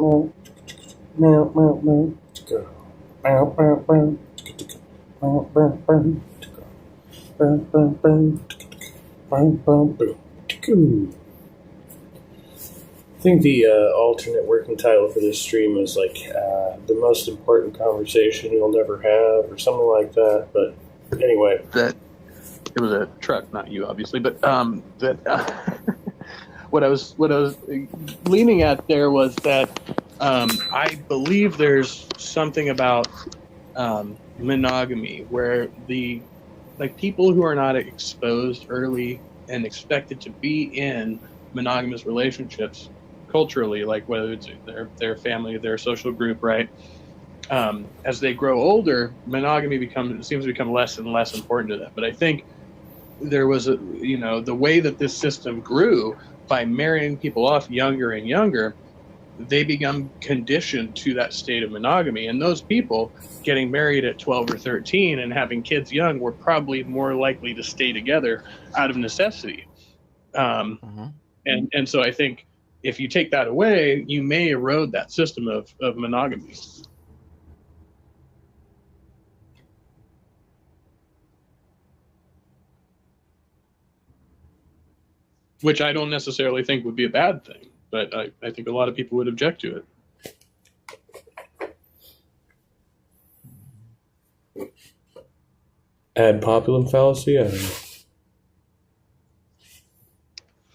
I think the alternate working title for this stream is like the most important conversation you'll never have, or something like that. But anyway, that it was a truck, not you, obviously. But what I was leaning at there was that I believe there's something about monogamy where the people who are not exposed early and expected to be in monogamous relationships culturally, like whether it's their family, their social group, right? As they grow older, monogamy seems to become less and less important to them. But I think there was the way that this system grew by marrying people off younger and younger, they become conditioned to that state of monogamy. And those people getting married at 12 or 13 and having kids young were probably more likely to stay together out of necessity. And so I think if you take that away, you may erode that system of monogamy. Which I don't necessarily think would be a bad thing, but I think a lot of people would object to it. Ad populum fallacy? I don't know.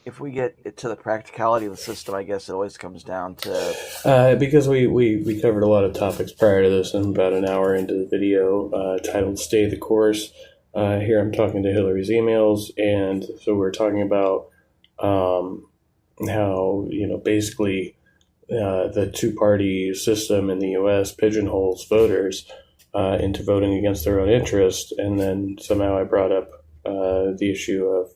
If we get to the practicality of the system, I guess it always comes down to... because we covered a lot of topics prior to this, and about an hour into the video titled Stay the Course. Here I'm talking to Hillary's emails, and so we're talking about how, basically the two-party system in the U.S. pigeonholes voters into voting against their own interest, and then somehow I brought up the issue of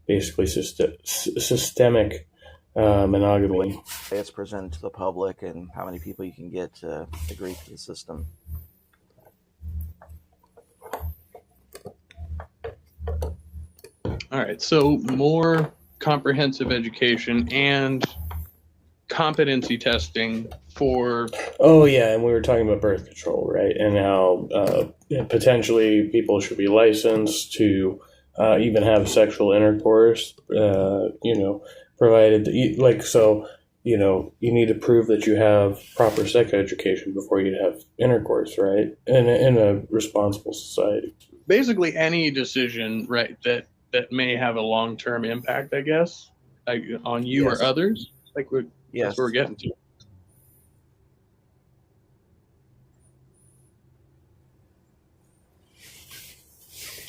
basically systemic monogamy. It's presented to the public and how many people you can get to agree to the system. All right, so more comprehensive education and competency testing for... Oh, yeah, and we were talking about birth control, right? And how potentially people should be licensed to even have sexual intercourse, provided that you need to prove that you have proper sex education before you have intercourse, right? In a responsible society. Basically any decision, right, that may have a long-term impact, I guess, on you or others. That's what we're getting to.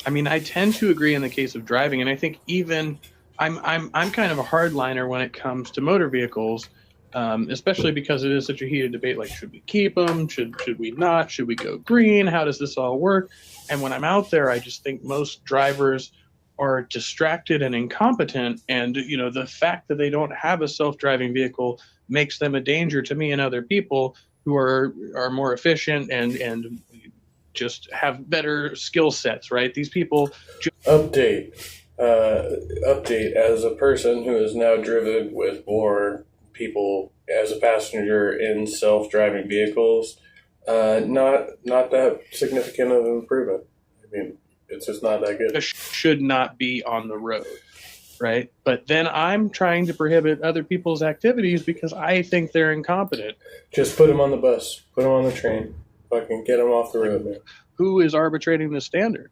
I mean, I tend to agree in the case of driving, and I think even I'm kind of a hardliner when it comes to motor vehicles, especially because it is such a heated debate. Like, should we keep them? Should we not? Should we go green? How does this all work? And when I'm out there, I just think most drivers are distracted and incompetent, and the fact that they don't have a self-driving vehicle makes them a danger to me and other people who are more efficient and just have better skill sets, right? These people... Update as a person who has now driven with more people as a passenger in self-driving vehicles, not that significant of an improvement. I mean, it's just not that good. Should not be on the road, right? But then I'm trying to prohibit other people's activities because I think they're incompetent. Just put them on the bus. Put them on the train. Fucking get them off the road, man. Who is arbitrating the standard?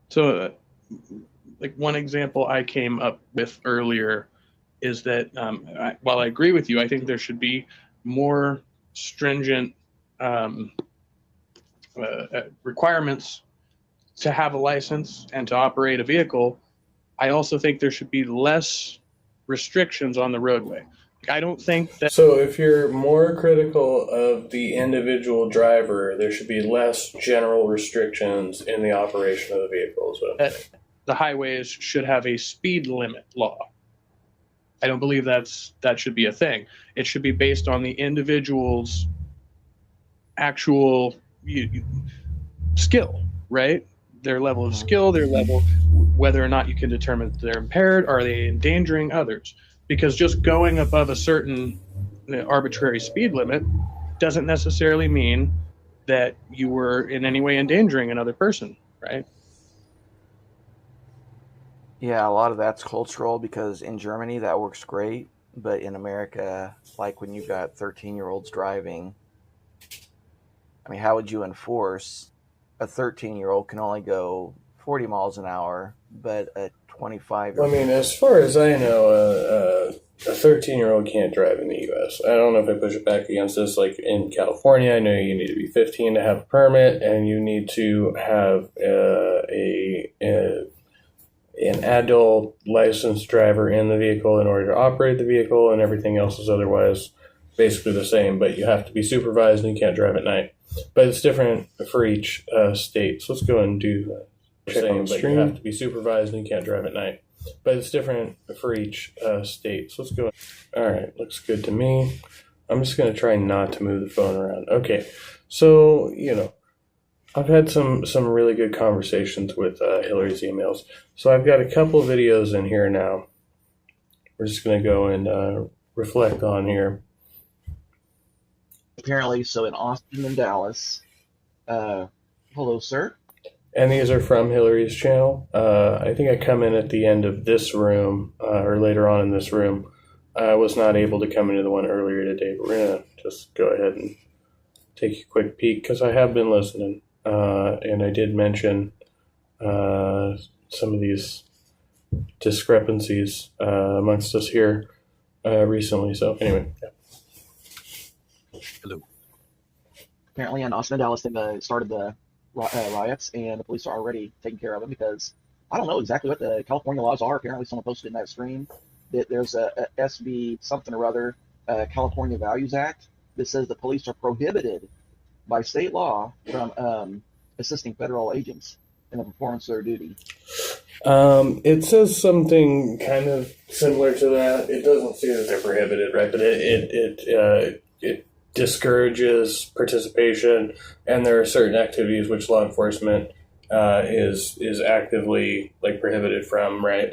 So, one example I came up with earlier is that while I agree with you, I think there should be more stringent requirements to have a license and to operate a vehicle. I also think there should be less restrictions on the roadway. I don't think that... So if you're more critical of the individual driver, there should be less general restrictions in the operation of the vehicle. The highways should have a speed limit law. I don't believe that should be a thing. It should be based on the individual's actual skill, right? Their level of skill, their level, whether or not you can determine if they're impaired, are they endangering others? Because just going above a certain arbitrary speed limit doesn't necessarily mean that you were in any way endangering another person, right? Yeah, a lot of that's cultural because in Germany that works great, but in America, like when you've got 13-year-olds driving, I mean, how would you enforce a 13-year-old can only go 40 miles an hour, but a 25-year-old... I mean, as far as I know, a 13-year-old can't drive in the U.S. I don't know if I push it back against this. Like in California, I know you need to be 15 to have a permit, and you need to have an adult licensed driver in the vehicle in order to operate the vehicle, and everything else is otherwise basically the same. But you have to be supervised, and you can't drive at night. But it's different for each state. So let's go and do check on the stream. But you have to be supervised, and you can't drive at night. But it's different for each state. So let's go. All right, looks good to me. I'm just going to try not to move the phone around. Okay, so, I've had some really good conversations with Hillary's emails. So I've got a couple of videos in here now. We're just going to go and reflect on here. Apparently, so in Austin and Dallas. Hello, sir. And these are from Hillary's channel. I think I come in at the end of this room, or later on in this room. I was not able to come into the one earlier today, but we're going to just go ahead and take a quick peek, because I have been listening. And I did mention some of these discrepancies amongst us here recently. So anyway, yeah. Hello. Apparently in Austin and Dallas, they started the riots, and the police are already taking care of them because I don't know exactly what the California laws are. Apparently someone posted in that stream that there's a SB something or other, California Values Act, that says the police are prohibited by state law from assisting federal agents in the performance of their duty. It says something kind of similar to that. It doesn't say that they're prohibited, right? But it discourages participation, and there are certain activities which law enforcement is actively prohibited from, right?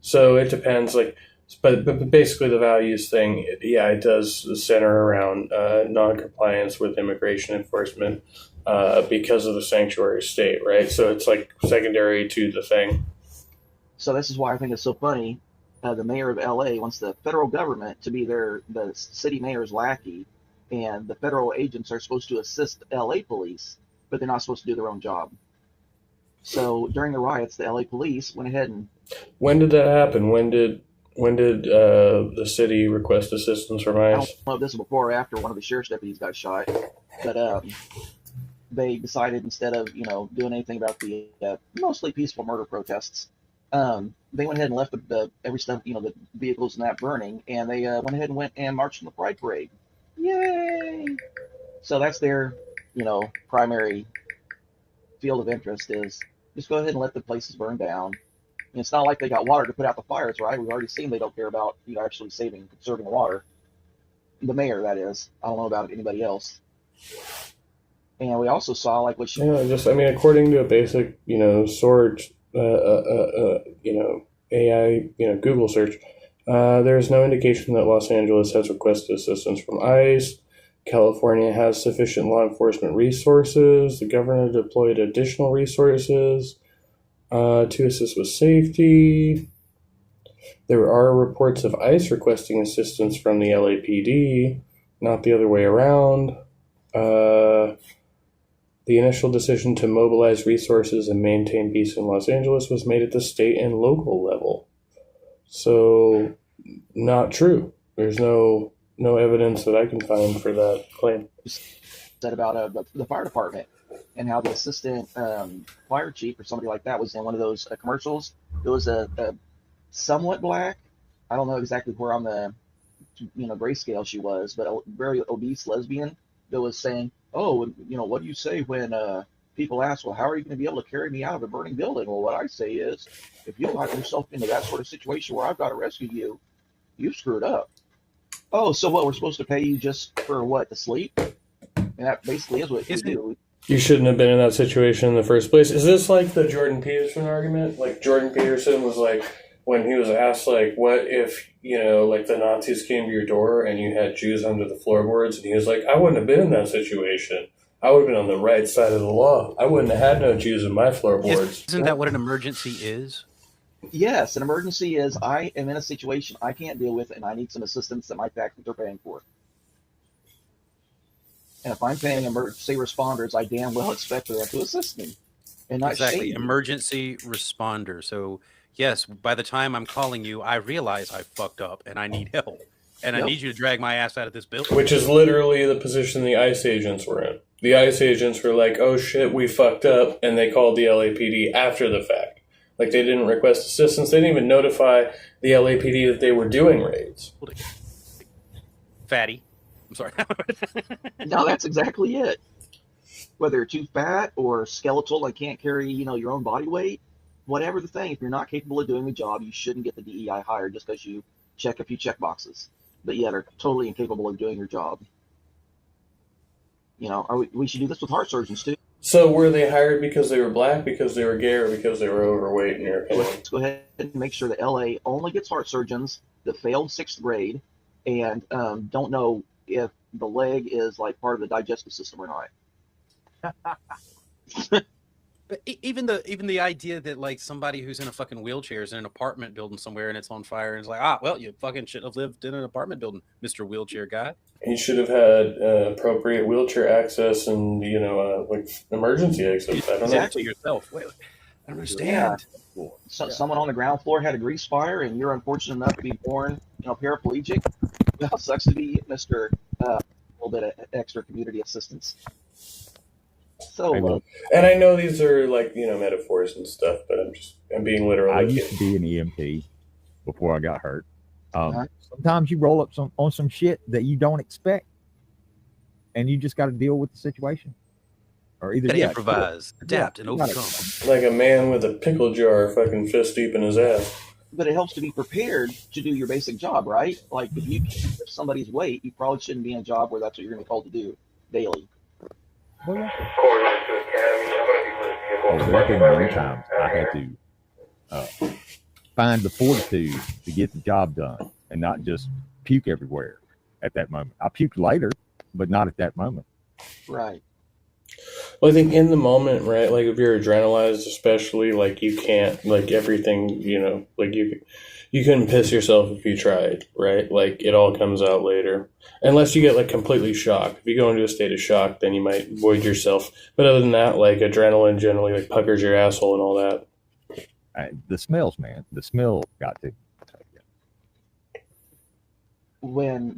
So it depends. But basically the values thing, yeah, it does center around non-compliance with immigration enforcement because of the sanctuary state, right? So it's secondary to the thing. So this is why I think it's so funny. The mayor of LA wants the federal government to be the city mayor's lackey, and the federal agents are supposed to assist LA police, but they're not supposed to do their own job. So during the riots, the LA police went ahead and... When did that happen? When did the city request assistance from ICE? I don't know if this was before or after one of the sheriff's deputies got shot, but they decided instead of doing anything about the mostly peaceful murder protests, they went ahead and left every stuff, the vehicles and that burning, and they went ahead and marched in the Pride Parade. Yay! So that's their primary field of interest, is just go ahead and let the places burn down. And it's not like they got water to put out the fires, right? We've already seen they don't care about actually conserving water. The mayor, that is. I don't know about anybody else. And we also saw according to a basic sort AI Google search, there is no indication that Los Angeles has requested assistance from ICE. California has sufficient law enforcement resources. The governor deployed additional resources to assist with safety. There are reports of ICE requesting assistance from the LAPD, not the other way around. The initial decision to mobilize resources and maintain peace in Los Angeles was made at the state and local level. So, not true. There's no evidence that I can find for that claim. Said about the fire department and how the assistant fire chief or somebody like that was in one of those commercials. It was a somewhat black. I don't know exactly where on the grayscale she was, but a very obese lesbian that was saying, "Oh, what do you say when people ask, well, how are you going to be able to carry me out of a burning building? Well, what I say is, if you lock yourself into that sort of situation where I've got to rescue you, you've screwed up. Oh, so what, we're supposed to pay you just for what, to sleep?" And that basically is what you do. You shouldn't have been in that situation in the first place. Is this like the Jordan Peterson argument? Like Jordan Peterson was like, when he was asked like, what if, like the Nazis came to your door and you had Jews under the floorboards, and he was like, I wouldn't have been in that situation. I would have been on the right side of the law. I wouldn't have had no Jews in my floorboards. Isn't that what an emergency is? Yes, an emergency is I am in a situation I can't deal with and I need some assistance that my taxes are paying for. And if I'm paying emergency responders, I damn well expect them to assist me. And not Exactly. shame me. Emergency responder. So, yes, by the time I'm calling you, I realize I fucked up and I need help. And I need you to drag my ass out of this building. Which is literally the position the ICE agents were in. The ICE agents were like, oh shit, we fucked up. And they called the LAPD after the fact. Like, they didn't request assistance. They didn't even notify the LAPD that they were doing raids. Fatty. I'm sorry. No, that's exactly it. Whether you're too fat or skeletal and can't carry, your own body weight, whatever the thing, if you're not capable of doing the job, you shouldn't get the DEI hired just because you check a few check boxes, but yet are totally incapable of doing your job. We should do this with heart surgeons too. So were they hired because they were black, because they were gay, or because they were overweight in your opinion? Let's go ahead and make sure that LA only gets heart surgeons that failed 6th grade and don't know if the leg is like part of the digestive system or not. But even the idea that like somebody who's in a fucking wheelchair is in an apartment building somewhere and it's on fire and it's like, well, you fucking shouldn't have lived in an apartment building, Mr. Wheelchair Guy. He should have had appropriate wheelchair access and like emergency exits. I don't know. To yourself. Wait, I don't understand. Yeah. Someone on the ground floor had a grease fire, and you're unfortunate enough to be born, paraplegic. Well, sucks to be Mr. A little bit of extra community assistance. So, and I know these are like metaphors and stuff, but I'm being literal. I used to be an EMT before I got hurt. Sometimes you roll up on some shit that you don't expect, and you just got to deal with the situation, or either improvise, adapt, and overcome. Like a man with a pickle jar, fucking fist deep in his ass. But it helps to be prepared to do your basic job, right? Like if you lift somebody's weight, you probably shouldn't be in a job where that's what you're going to be called to do daily. Well, there have been many times I had to find the fortitude to get the job done and not just puke everywhere at that moment. I puked later, but not at that moment. Right. Well, I think in the moment, right, like if you're adrenalized especially, like you can't, like everything, like you couldn't piss yourself if you tried, right? Like it all comes out later. Unless you get like completely shocked. If you go into a state of shock, then you might void yourself. But other than that, like adrenaline generally like puckers your asshole and all that. The smells, man. The smell got to.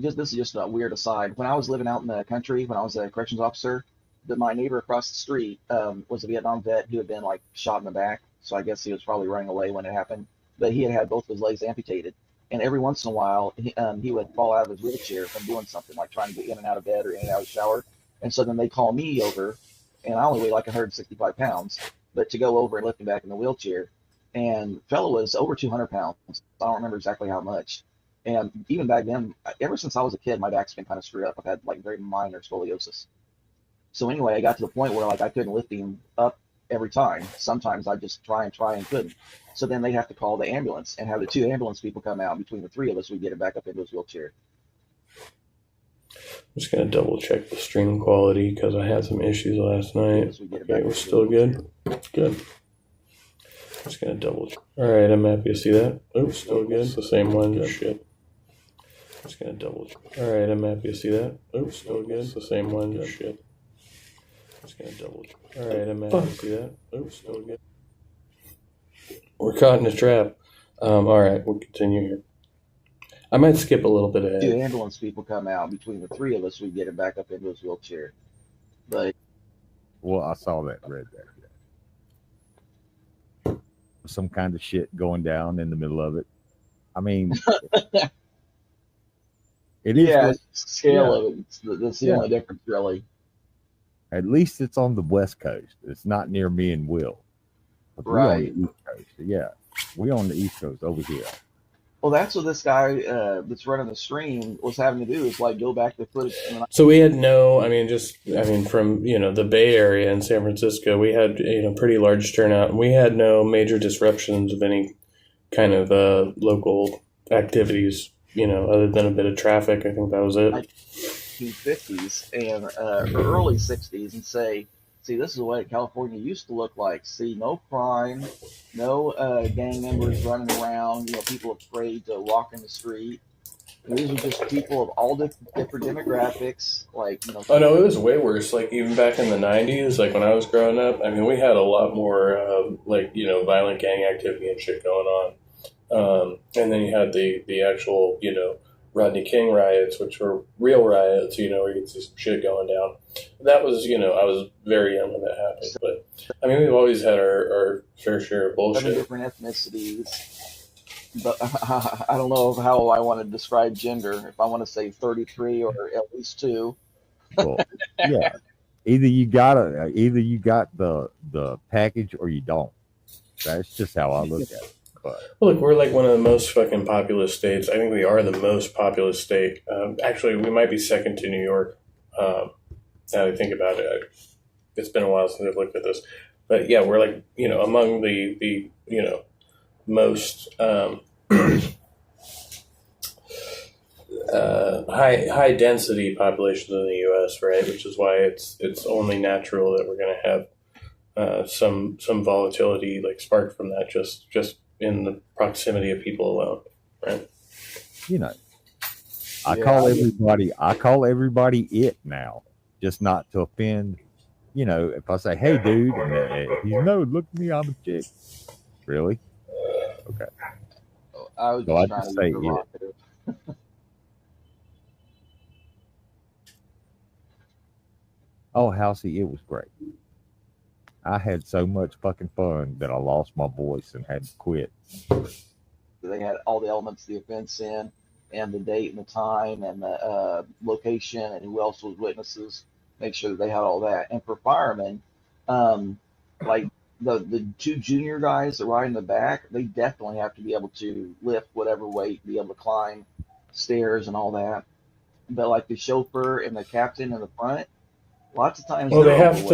This is just a weird aside. When I was living out in the country, when I was a corrections officer, my neighbor across the street was a Vietnam vet who had been like shot in the back. So I guess he was probably running away when it happened. But he had both of his legs amputated. And every once in a while, he would fall out of his wheelchair from doing something, like trying to get in and out of bed or in and out of the shower. And so then they call me over, and I only weigh like 165 pounds, but to go over and lift him back in the wheelchair. And fellow was over 200 pounds. I don't remember exactly how much. And even back then, ever since I was a kid, my back's been kind of screwed up. I've had like very minor scoliosis. So anyway, I got to the point where like I couldn't lift him up every time. Sometimes I just try and couldn't. So then they have to call the ambulance and have the 2 ambulance people come out. Between the 3 of us, we get him back up into his wheelchair. I'm just going to double check the stream quality because I had some issues last night. It was still good. Good. Just going to double check. All right, I'm happy to see that. Oops, still good. It's the same one. Shit. Just going to double check. All right, I'm happy to see that. Oops, still good. It's the same one. Shit. Just going to double check. All right, I'm happy to see that. Oops, still good. We're caught in a trap. All right, we'll continue here. I might skip a little bit ahead. 2 ambulance people come out. Between the 3 of us, we get him back up into his wheelchair. But I saw that, read that. Some kind of shit going down in the middle of it. I mean, it is. Yeah, scale of it. That's the only difference, really. At least it's on the West Coast. It's not near me and Will. But right. We on the East Coast. Yeah, we on the East Coast over here. Well, that's what this guy that's running the stream was having to do, is like go back to footage from the So we had no, from, the Bay Area in San Francisco, we had, pretty large turnout, and we had no major disruptions of any kind of local activities, other than a bit of traffic. I think that was it. 1950s and early 60s, and say, see, this is what California used to look like. See, no crime, no gang members running around, people afraid to walk in the street. These are just people of all different demographics, Oh no, it was way worse. Like even back in the 90s, like when I was growing up, we had a lot more violent gang activity and shit going on. And then you had the actual, Rodney King riots, which were real riots, where you could see some shit going down. That was, I was very young when that happened. But we've always had our fair share of bullshit. 7 different ethnicities. But I don't know how I want to describe gender. If I want to say 33 or at least 2. Well, yeah. Either you got the package or you don't. That's just how I look at it. But well, look, we're like one of the most fucking populous states. I think we are the most populous state. Actually, we might be second to New York. Now that I think about it, it's been a while since I've looked at this. But yeah, we're like, among the most high density populations in the U.S., right? Which is why it's only natural that we're going to have some volatility like sparked from that just in the proximity of people alone, right? I call everybody it now, just not to offend. If I say, "Hey, dude," and look at me, I'm a chick. Really? Okay. I was just trying to be provocative. Oh, Housey, it was great. I had so much fucking fun that I lost my voice and had to quit. They had all the elements of the offense in, and the date and the time and the location and who else was witnesses. Make sure that they had all that. And for firemen, like the 2 junior guys that ride in the back, they definitely have to be able to lift whatever weight, be able to climb stairs and all that. But like the chauffeur and the captain in the front, lots of times. Well, they have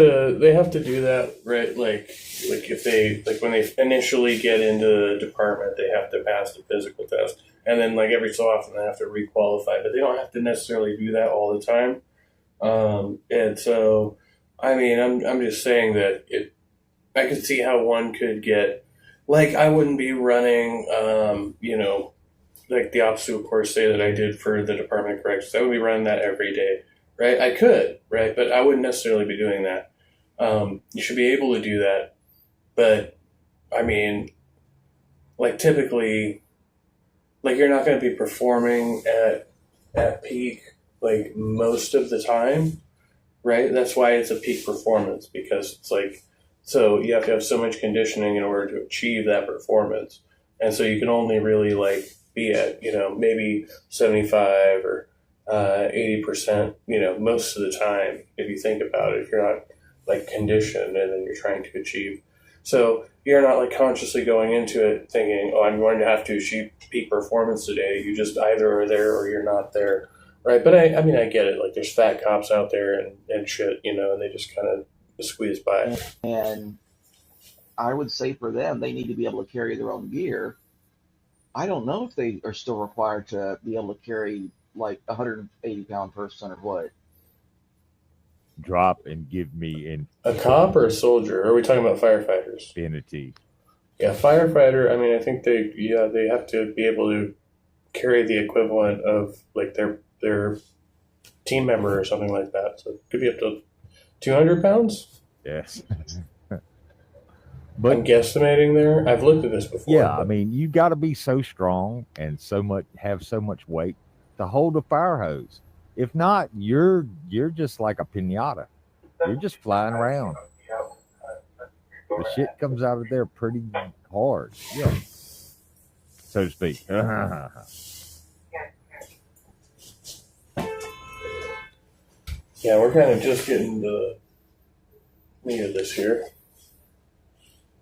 to do that, right? Like if they when they initially get into the department, they have to pass the physical test, and then like every so often they have to requalify, but they don't have to necessarily do that all the time. And so, I'm just saying that I could see how one could get, like, I wouldn't be running, like the obstacle course say that I did for the Department of Corrections. I would be running that every day. Right, I could, right, but I wouldn't necessarily be doing that. You should be able to do that, but like typically, like you're not going to be performing at peak like most of the time, right? That's why it's a peak performance, because it's like, so you have to have so much conditioning in order to achieve that performance, and so you can only really like be at maybe 75 or 80%, most of the time, if you think about it, if you're not like conditioned and then you're trying to achieve. So you're not like consciously going into it thinking, oh, I'm going to have to achieve peak performance today. You just either are there or you're not there. Right. But I get it. Like there's fat cops out there and shit, and they just kind of squeeze by. And I would say for them, they need to be able to carry their own gear. I don't know if they are still required to be able to carry like 180-pound person or what. Drop and give me a cop or a soldier? Or are we talking about firefighters? Infinity. Yeah, firefighter. I think they have to be able to carry the equivalent of like their team member or something like that. So it could be up to 200 pounds. Yes. But I'm guesstimating there. I've looked at this before. Yeah, you got to be so strong and have so much weight to hold a fire hose. If not, you're just like a piñata. You're just flying around. The shit comes out of there pretty hard. Yeah. So to speak. Yeah, we're kind of just getting the meat of this here.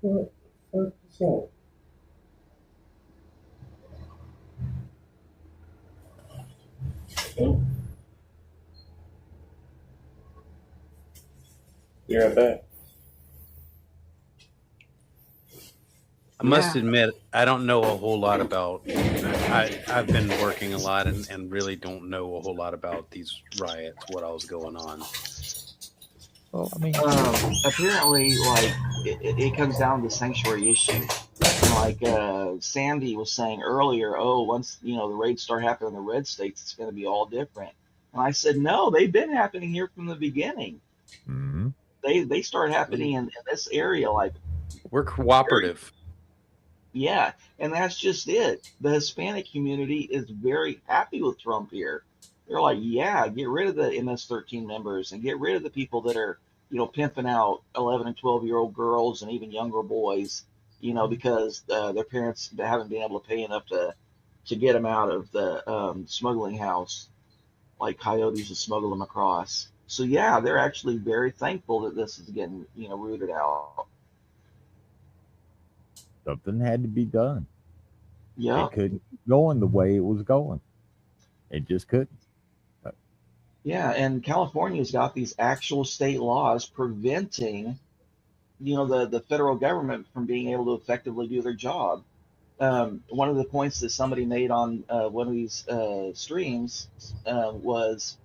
What the fuck is that? Be right back. I must admit, I don't know a whole lot about. I've been working a lot and really don't know a whole lot about these riots. What all was going on? Well, I mean, Apparently, like it comes down to sanctuary issue. Like Sandy was saying earlier, once the raids start happening in the red states, it's going to be all different. And I said, no, they've been happening here from the beginning. mm-hmm. They start happening in this area, like We're cooperative. yeah, and that's just it. The Hispanic community is very happy with Trump here. They're like, yeah, get rid of the MS-13 members and get rid of the people that are, pimping out 11 and 12-year-old girls and even younger boys, because their parents haven't been able to pay enough to get them out of the smuggling house, like coyotes to smuggle them across. So yeah, they're actually very thankful that this is getting, rooted out. Something had to be done. Yeah. It couldn't keep going the way it was going. It just couldn't. Yeah, and California's got these actual state laws preventing, the federal government from being able to effectively do their job. One of the points that somebody made on one of these streams was,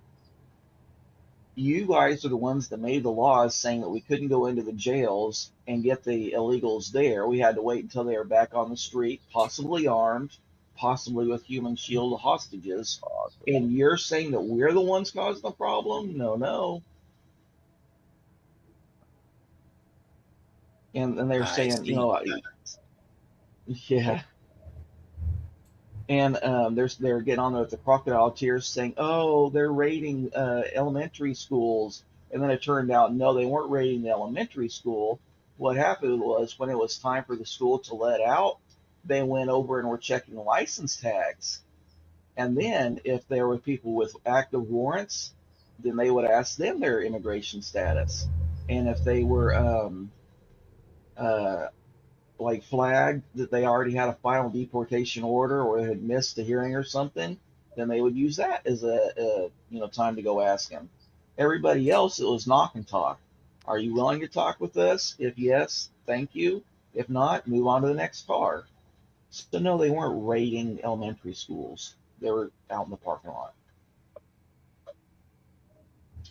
you guys are the ones that made the laws saying that we couldn't go into the jails and get the illegals there. We had to wait until they were back on the street, possibly armed, possibly with human shield hostages. And you're saying that we're the ones causing the problem? No. And they're saying, yeah. And they're getting on there with the crocodile tears saying, they're raiding elementary schools. And then it turned out, no, they weren't raiding the elementary school. What happened was when it was time for the school to let out, they went over and were checking license tags. And then if there were people with active warrants, then they would ask them their immigration status. And if they were like flagged that they already had a final deportation order or had missed a hearing or something, then they would use that as a time to go ask him. Everybody else, it was knock and talk. Are you willing to talk with us? If yes, thank you. If not, move on to the next car. So no, they weren't raiding elementary schools. They were out in the parking lot.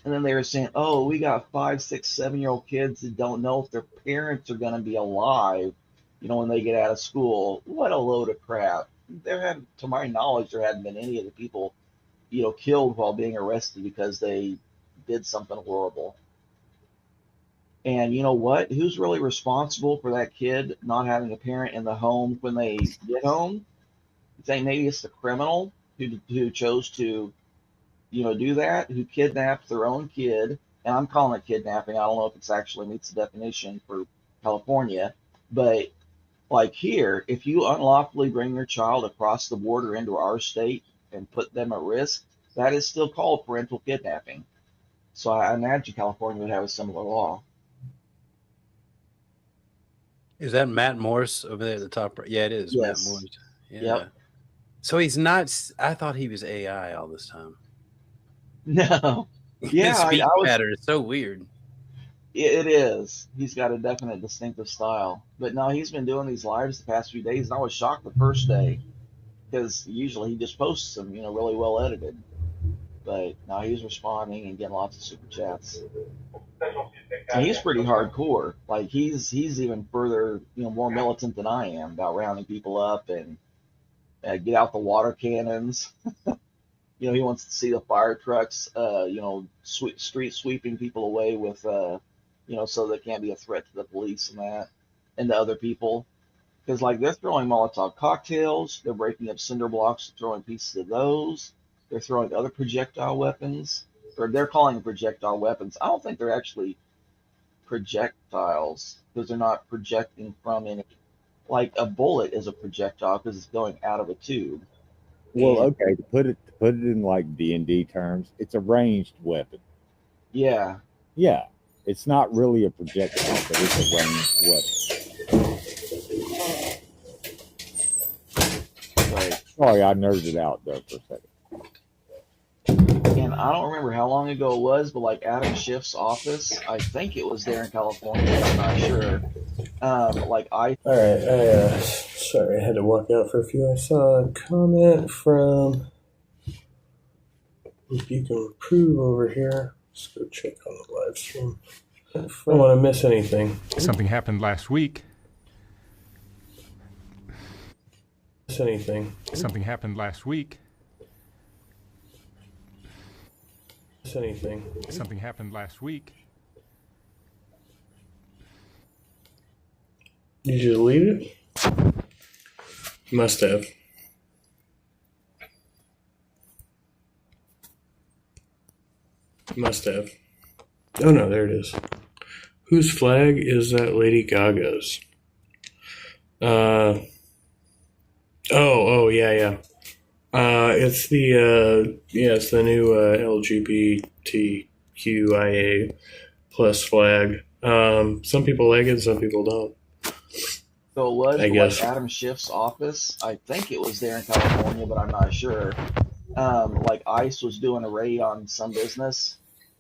And then they were saying, we got 5, 6, 7-year-old kids that don't know if their parents are going to be alive, when they get out of school. What a load of crap. To my knowledge, there hadn't been any of the people, killed while being arrested because they did something horrible. And you know what? Who's really responsible for that kid not having a parent in the home when they get home? You think maybe it's the criminal who chose to, do that, who kidnapped their own kid. And I'm calling it kidnapping. I don't know if it's actually meets the definition for California. But like here, if you unlawfully bring your child across the border into our state and put them at risk, that is still called parental kidnapping. So I imagine California would have a similar law. Is that Matt Morse over there at the top? Yeah, it is. Yes. Matt Morse. Yeah. Yep. So he's not. I thought he was AI all this time. No. Yeah, His speech pattern is so weird. It is. He's got a definite distinctive style. But no, he's been doing these lives the past few days, and I was shocked the first day because usually he just posts them, really well edited. But now he's responding and getting lots of super chats. And he's pretty hardcore. Like he's even further, more militant than I am about rounding people up and get out the water cannons. He wants to see the fire trucks, street sweeping people away with, so they can't be a threat to the police and that, and to other people. Because, they're throwing Molotov cocktails, they're breaking up cinder blocks, throwing pieces of those, they're throwing other projectile weapons, or they're calling them projectile weapons. I don't think they're actually projectiles, because they're not projecting from any. Like, a bullet is a projectile because it's going out of a tube. Well, okay, to put it in like D&D terms, it's a ranged weapon. Yeah. Yeah, it's not really a projectile, but it's a ranged weapon. Right. Sorry, I nerded out there for a second. And I don't remember how long ago it was, but like Adam Schiff's office, I think it was there in California, but I'm not sure. Like I. All right, sorry, I had to walk out for a few. I saw a comment from You Can Approve over here. Let's go check on the live stream. I don't want to miss anything. Something happened last week. Something happened last week. Something happened last week. Did you delete it? Must have. Oh no, there it is. Whose flag is that Lady Gaga's? Oh yeah. It's the new LGBTQIA plus flag. Some people like it, some people don't. So it was I guess. like Adam Schiff's office. I think it was there in California, but I'm not sure. Like ICE was doing a raid on some business,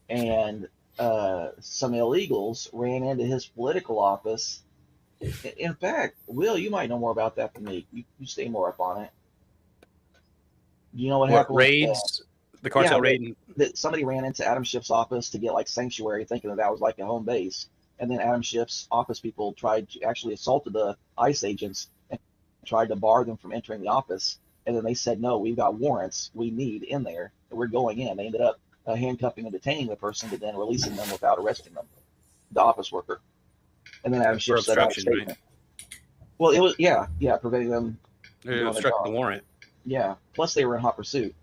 and some illegals ran into his political office. In fact, Will, you might know more about that than me. You stay more up on it. Do you know what happened? Raids? The cartel raid? That somebody ran into Adam Schiff's office to get like sanctuary, thinking that was like a home base. And then Adam Schiff's office people actually assaulted the ICE agents and tried to bar them from entering the office. And then they said, no, we've got warrants we need in there. We're going in. They ended up handcuffing and detaining the person, but then releasing them without arresting them, the office worker. And then Adam Schiff said out a statement. Right? Well, it was, preventing them. Obstructing the warrant. Yeah. Plus, they were in hot pursuit.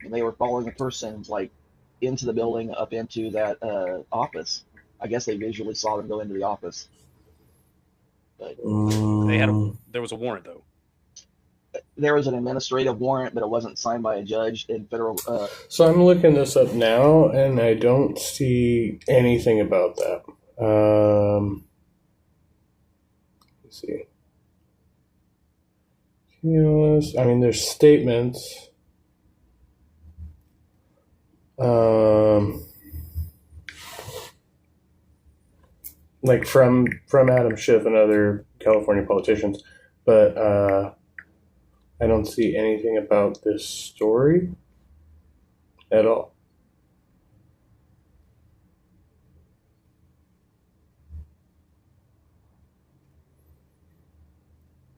And they were following the person, like, into the building, up into that office. I guess they visually saw them go into the office. But there was a warrant, though. There was an administrative warrant, but it wasn't signed by a judge in federal. So I'm looking this up now, and I don't see anything about that. Let's see. I mean, there's statements. Like from Adam Schiff and other California politicians, but I don't see anything about this story at all.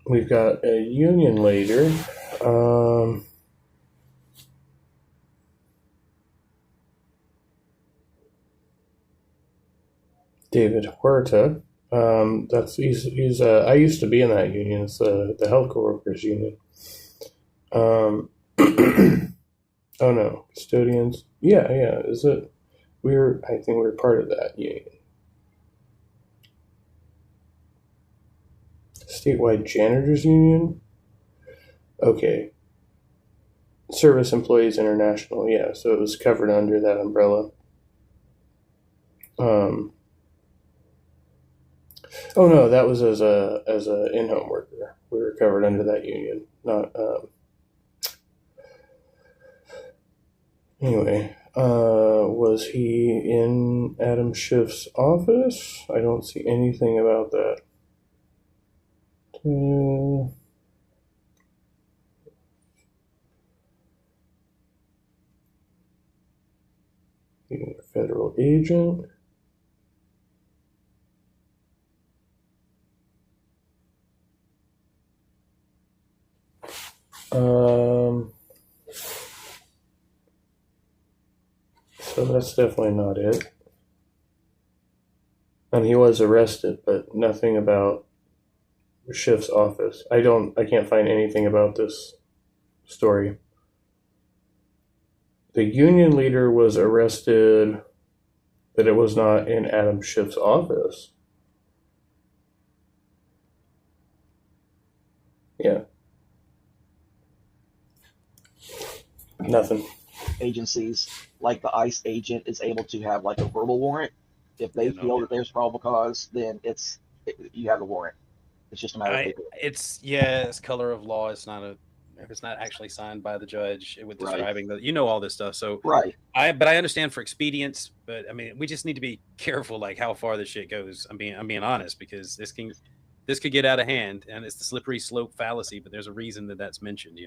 We've got a union leader. David Huerta. He's I used to be in that union. It's the healthcare workers union. Oh no, custodians. Yeah. Is it? I think we're part of that union. Statewide janitors union. Okay. Service Employees International. Yeah, so it was covered under that umbrella. Oh no, that was as a in-home worker. We were covered under that union. Not anyway. Was he in Adam Schiff's office? I don't see anything about that. Being a federal agent. So that's definitely not it. And he was arrested, but nothing about Schiff's office. I can't find anything about this story. The union leader was arrested, but it was not in Adam Schiff's office. Yeah. Nothing. Agencies, like the ICE agent, is able to have like a verbal warrant. If they feel that there's probable cause, then you have a warrant. It's just a matter of paper. It's color of law. It's not a if it's not actually signed by the judge with Right. describing the, all this stuff. So Right. I understand for expedience, but I mean, we just need to be careful, like how far this shit goes. I'm being honest, because this could get out of hand, and it's the slippery slope fallacy. But there's a reason that that's mentioned,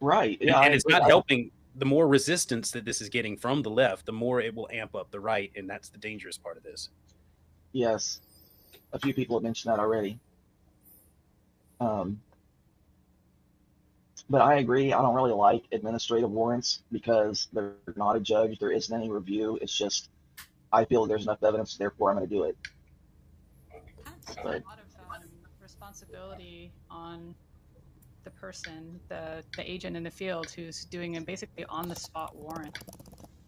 Right. And, Yeah, and it's not helping. The more resistance that this is getting from the left, the more it will amp up the right, and that's the dangerous part of this. Yes. A few people have mentioned that already. But I agree. I don't really like administrative warrants because they're not a judge. There isn't any review. It's just, I feel there's enough evidence, therefore I'm going to do it. That's a But- lot of responsibility on the person, the agent in the field who's doing a basically on-the-spot warrant.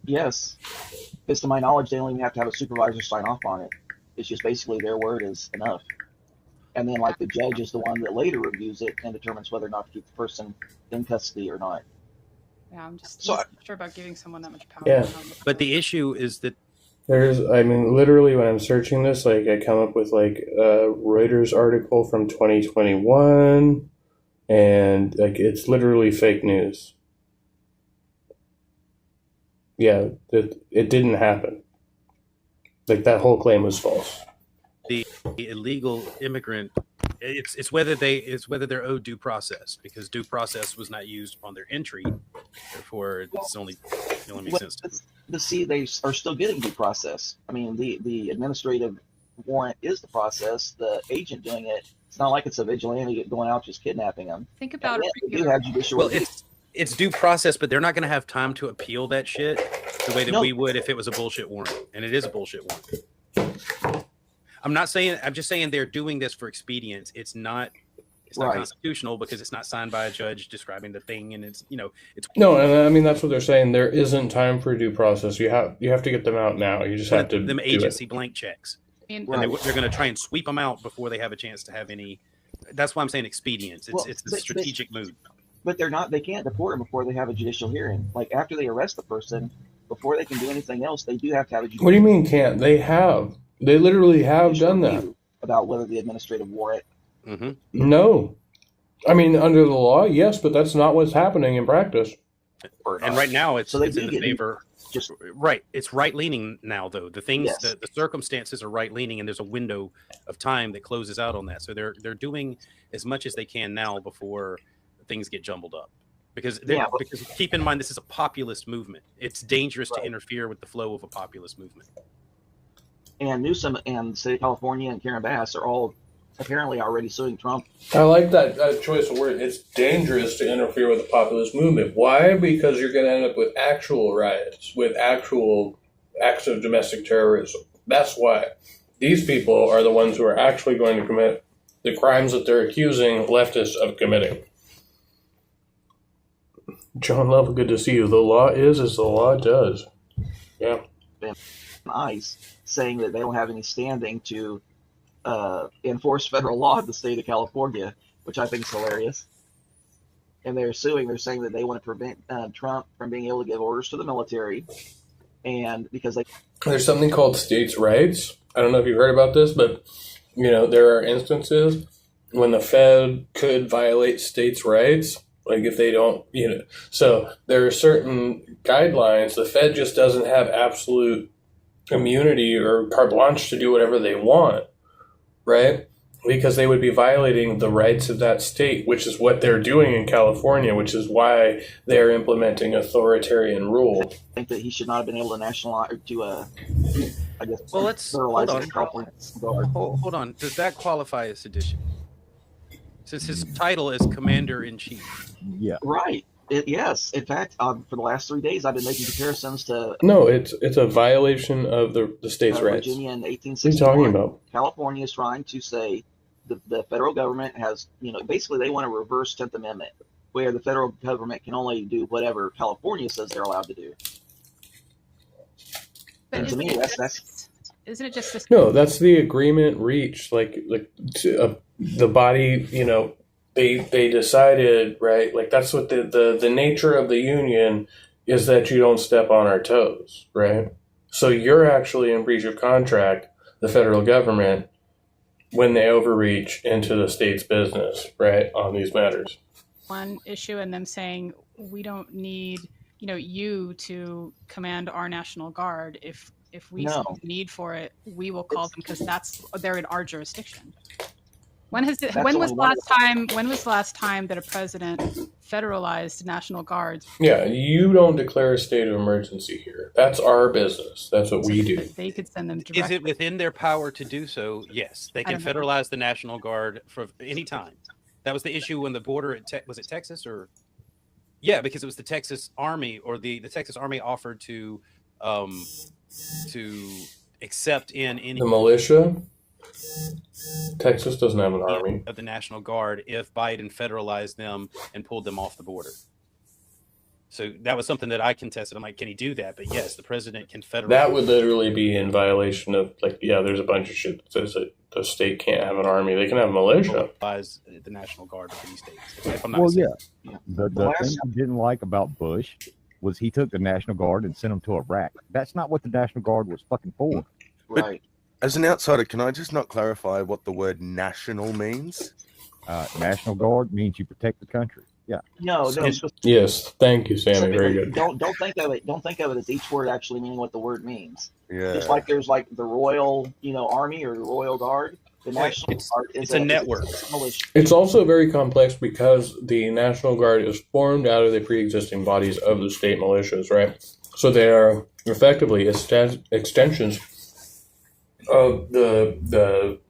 Yes. Because to my knowledge, they only have to have a supervisor sign off on it. It's just basically their word is enough. And then, like, the judge is the one that later reviews it and determines whether or not to keep the person in custody or not. Yeah, I'm just So not sure about giving someone that much power. Yeah. But the issue is that Literally when I'm searching this, like I come up with like a Reuters article from 2021, and like it's literally fake news. Yeah, it didn't happen. Like that whole claim was false. the illegal immigrant, it's whether they're owed due process, because due process was not used upon their entry. Therefore, it only makes sense to me. But see, they are still getting due process. I mean, the administrative warrant is the process. The agent doing it, it's not like it's a vigilante going out just kidnapping them. Think about They do have judicial Well, review. it's due process, but they're not going to have time to appeal that shit the way that No. we would if it was a bullshit warrant, and it is a bullshit warrant. I'm just saying they're doing this for expedience. It's not Right. constitutional because it's not signed by a judge describing the thing, and it's No, and I mean that's what they're saying. There isn't time for due process. You have to get them out now. You just have to them do agency it. blank checks. I mean, Right. And they're going to try and sweep them out before they have a chance to have any. That's why I'm saying expedience. It's Well, it's the but- strategic move. But they're not. They can't deport them before they have a judicial hearing. Like after they arrest the person, before they can do anything else, they do have to have a judicial. What do you mean can't? They have. They literally have done that. review about whether the administrative warrant. Mm-hmm. No. I mean, under the law, yes, but that's not what's happening in practice. And right now, it's So they in do the get favor. just Right, it's right leaning now, though. The things, Yes. the circumstances are right leaning, and there's a window of time that closes out on that. So they're doing as much as they can now before things get jumbled up. Because because keep in mind, this is a populist movement. It's dangerous to Right. interfere with the flow of a populist movement. and Newsom and the state of California and Karen Bass are all apparently already suing Trump. I like that choice of word. It's dangerous to interfere with a populist movement. Why? Because you're going to end up with actual riots, with actual acts of domestic terrorism. That's why. These people are the ones who are actually going to commit the crimes that they're accusing leftists of committing. John Lovell, good to see you. The law is as the law does. Yeah. ICE saying that they don't have any standing to enforce federal law in the state of California, which I think is hilarious. And they're suing. They're saying that they want to prevent Trump from being able to give orders to the military, and because There's something called states' rights. I don't know if you've heard about this, but there are instances when the Fed could violate states' rights, like if they don't, So there are certain guidelines. The Fed just doesn't have absolute immunity or carte blanche to do whatever they want, right? Because they would be violating the rights of that state, which is what they're doing in California, which is why they're implementing authoritarian rule. I think that he should not have been able to nationalize or to, I guess, Well, let's federalize hold on. the California guard. Hold on. Does that qualify as sedition? Since his title is Commander-in-Chief. Yeah. Right. Yes. In fact, for the last 3 days, I've been making comparisons to No, it's a violation of the state's rights. Virginia in What are you 1861. talking about? California is trying to say the federal government has, basically they want to reverse 10th Amendment, where the federal government can only do whatever California says they're allowed to do. but And to isn't me, it that's isn't it just this? No, that's the agreement reached. The body, they decided, right? Like that's what the nature of the union is, that you don't step on our toes, right? So you're actually in breach of contract, the federal government, when they overreach into the state's business, right, on these matters. one issue and them saying we don't need you to command our National Guard. If we see the need for it, we will call them because they're in our jurisdiction. When was the last time that a president federalized National Guards? Yeah, you don't declare a state of emergency here. That's our business. That's what we do. They could send them directly. Is it within their power to do so? Yes, they can federalize the National Guard for any time. That was the issue when the border was it Texas or? Yeah, because it was the Texas Army or the Texas Army offered to accept in any the militia. Texas doesn't have an army of the National Guard if Biden federalized them and pulled them off the border. So that was something that I contested. I'm like, can he do that? But yes, the president can federalize. That would literally be in violation of there's a bunch of shit that says that the state can't have an army. They can have militia. The National Guard of any states. If I'm not well, mistaken. yeah. The thing I didn't like about Bush was he took the National Guard and sent them to Iraq. That's not what the National Guard was fucking for. Right. As an outsider, can I just not clarify what the word national means? National Guard means you protect the country. Yeah. No. Yes. Thank you, Sammy. Very good. Don't think of it. Don't think of it as each word actually meaning what the word means. Yeah. Just like there's like the Royal, Army or the Royal Guard. The National Guard is a network. It's also very complex because the National Guard is formed out of the pre-existing bodies of the state militias, right? So they are effectively extensions of the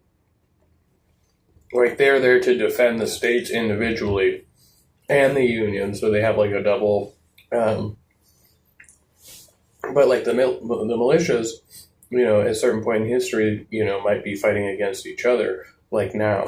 they're there to defend the states individually and the union, so they have like a double. But like the militias, at a certain point in history, might be fighting against each other, like now,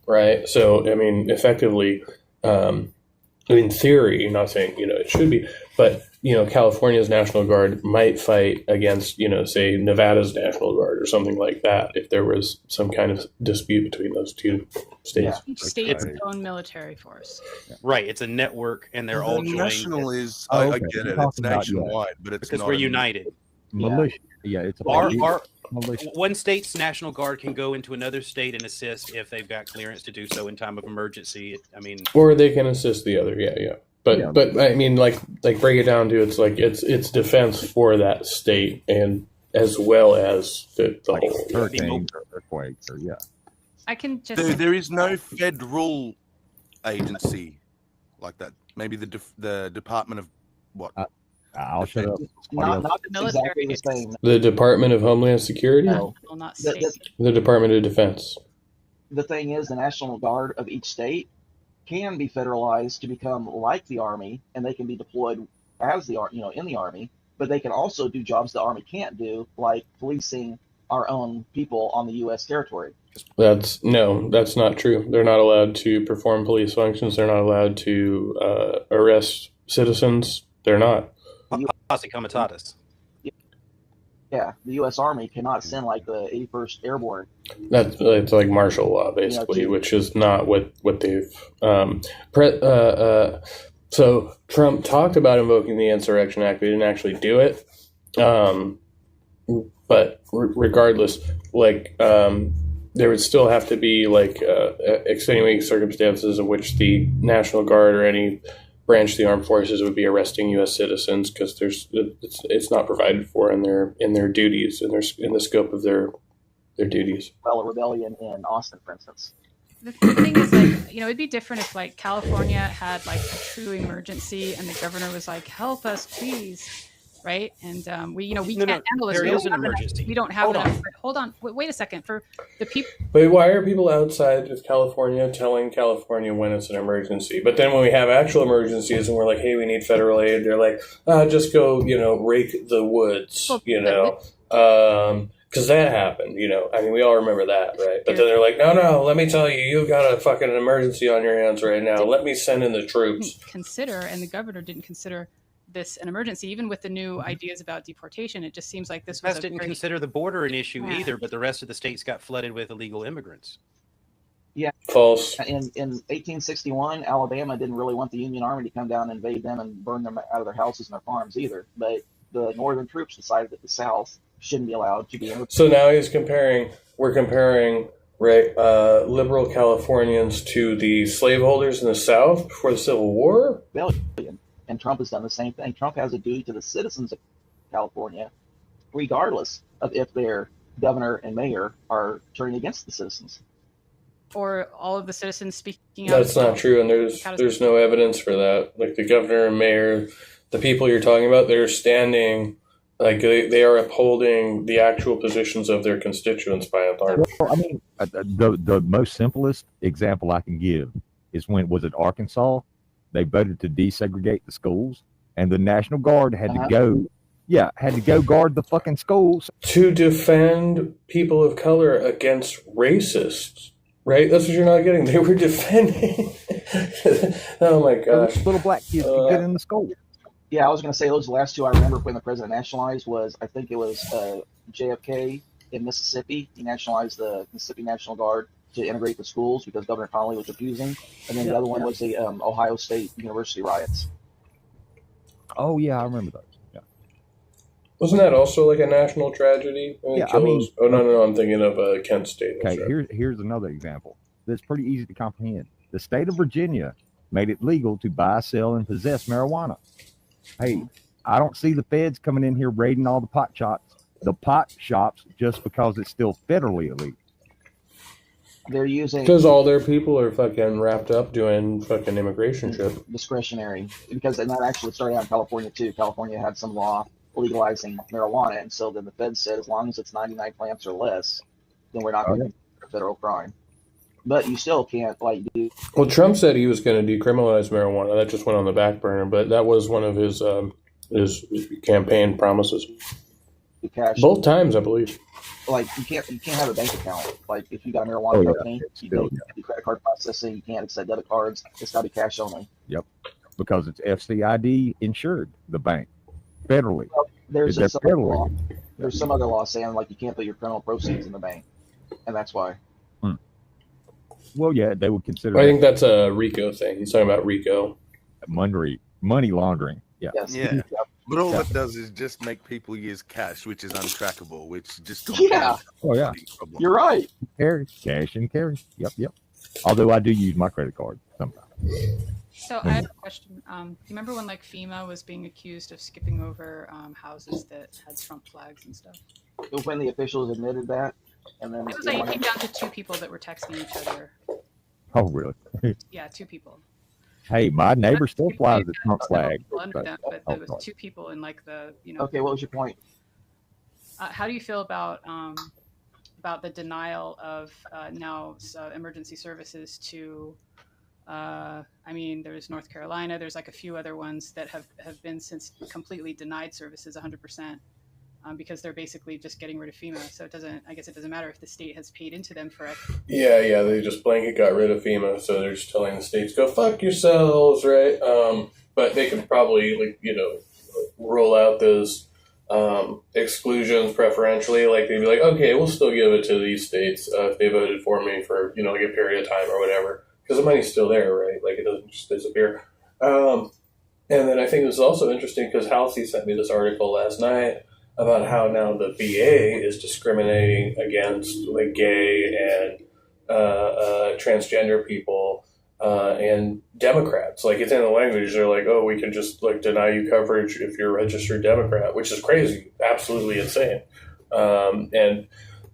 right? So I mean, effectively, in theory, not saying it should be, but California's National Guard might fight against say Nevada's National Guard or something like that if there was some kind of dispute between those two states. Each state's own military force. Right, it's a network, and they're all joined. National is I get it. It's nationwide, but it's because not we're united. Militia. Yeah, it's our one state's National Guard can go into another state and assist if they've got clearance to do so in time of emergency. I mean, or they can assist the other. Yeah. But I mean, like break it down to it's defense for that state and as well as the whole hurricanes or earthquakes or I can just. There is no federal agency like that. Maybe the Department of what? I'll shut up. Not exactly the same. The Department of Homeland Security? No, not state. The Department of Defense. The thing is, the National Guard of each state can be federalized to become like the Army, and they can be deployed as the in the Army, but they can also do jobs the Army can't do, like policing our own people on the U.S. territory. That's not true. They're not allowed to perform police functions. They're not allowed to arrest citizens. They're not. Posse comitatus. Yeah, the U.S. Army cannot send like the 81st Airborne. It's like martial law, basically, which is not what they've. So Trump talked about invoking the Insurrection Act. He didn't actually do it. But regardless, there would still have to be extenuating circumstances in which the National Guard or any branch of the armed forces would be arresting U.S. citizens because it's not provided for in their duties in the scope of their duties. Well, a rebellion in Austin, for instance. The thing is, it'd be different if California had a true emergency and the governor was like, "Help us, please." Right, and we can't handle this. There is an emergency. We don't have enough. Hold on, wait a second. For the people, but why are people outside of California telling California when it's an emergency? But then when we have actual emergencies and we're like, "Hey, we need federal aid," they're like, "Just go, rake the woods," because that happened. I mean, we all remember that, right? But then they're like, "No, let me tell you, you've got a fucking emergency on your hands right now. Let me send in the troops." And the governor didn't consider this an emergency, even with the new ideas about deportation. It just seems like this was didn't consider the border an issue either, but the rest of the states got flooded with illegal immigrants. Yeah, false. In 1861, Alabama didn't really want the Union Army to come down and invade them and burn them out of their houses and their farms either. But the Northern troops decided that the South shouldn't be allowed to be. So now we're comparing right? Liberal Californians to the slaveholders in the South before the Civil War. Rebellion. And Trump has done the same thing. Trump has a duty to the citizens of California, regardless of if their governor and mayor are turning against the citizens. Or all of the citizens speaking out. That's not true, and there's no evidence for that. Like the governor and mayor, the people you're talking about, they're standing, like they are upholding the actual positions of their constituents by and large. Well, I mean, the most simplest example I can give is when was it Arkansas? They voted to desegregate the schools, and the National Guard had to go. Yeah, had to go guard the fucking schools to defend people of color against racists. Right? That's what you're not getting. They were defending. Oh my gosh. Little black kids to get in the school. Yeah, I was going to say those last two I remember when the president nationalized was, I think it was JFK in Mississippi. He nationalized the Mississippi National Guard to integrate the schools because Governor Connolly was refusing. And then the other one was the Ohio State University riots. Oh, yeah, I remember those. Yeah. Wasn't that also like a national tragedy? Yeah, I mean, no, I'm thinking of Kent State. Okay, here's another example that's pretty easy to comprehend. The state of Virginia made it legal to buy, sell, and possess marijuana. Hey, I don't see the feds coming in here raiding all the pot shops just because it's still federally illegal. They're using because all their people are fucking wrapped up doing fucking immigration shit. Discretionary, because and that actually started out in California too. California had some law legalizing marijuana, and so then the feds said as long as it's 99 plants or less, then we're not going to consider a federal crime. But you still can't do. Well, Trump said he was going to decriminalize marijuana. That just went on the back burner, but that was one of his campaign promises. Both times, I believe. Like you can't have a bank account. Like if you got a marijuana company, you can't do credit card processing. You can't accept debit cards. It's got to be cash only. Yep, because it's FCID insured. The bank federally. Well, there's some other law saying like you can't put your criminal proceeds in the bank, and that's why. Well, yeah, they would consider. I think that's a RICO thing. He's talking about RICO. Money laundering. Yeah. Yes. Yeah. But all it does is just make people use cash, which is untrackable, which just Oh yeah. You're right. Cash and carry. Yep. Although I do use my credit card sometimes. So I have a question. You remember when FEMA was being accused of skipping over houses that had Trump flags and stuff? When the officials admitted that, and then it was it came down to two people that were texting each other. Oh really? Yeah, two people. Hey, my neighbor still flies the Trump flag. But there was two people in the Okay, what was your point? How do you feel about the denial of now emergency services to? There's North Carolina. There's a few other ones that have been since completely denied services 100%. Because they're basically just getting rid of FEMA, so it doesn't matter if the state has paid into them for it. Yeah, they just blanket got rid of FEMA, so they're just telling the states go fuck yourselves, right? But they could probably roll out those exclusions preferentially. Like they'd be like, okay, we'll still give it to these states if they voted for me for a period of time or whatever, because the money's still there, right? Like it doesn't just disappear. And then I think this is also interesting because Halsey sent me this article last night about how now the VA is discriminating against gay and transgender people and Democrats. It's in the language. They're like, oh, we can just deny you coverage if you're a registered Democrat, which is crazy, absolutely insane. And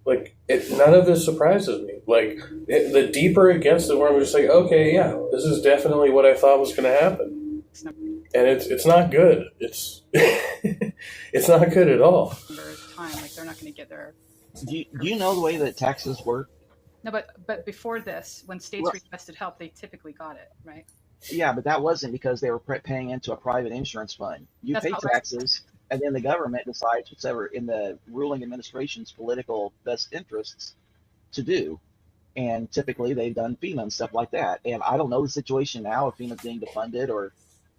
none of this surprises me. The deeper it gets, the more I'm just like, okay, yeah, this is definitely what I thought was going to happen. And it's not good. It's it's not good at all. They're not going to get their. Do you know the way that taxes work? No, but before this, when states requested help, they typically got it, right? Yeah, but that wasn't because they were paying into a private insurance fund. You pay taxes, and then the government decides whatever in the ruling administration's political best interests to do. And typically, they've done FEMA and stuff like that. And I don't know the situation now if FEMA's being defunded or.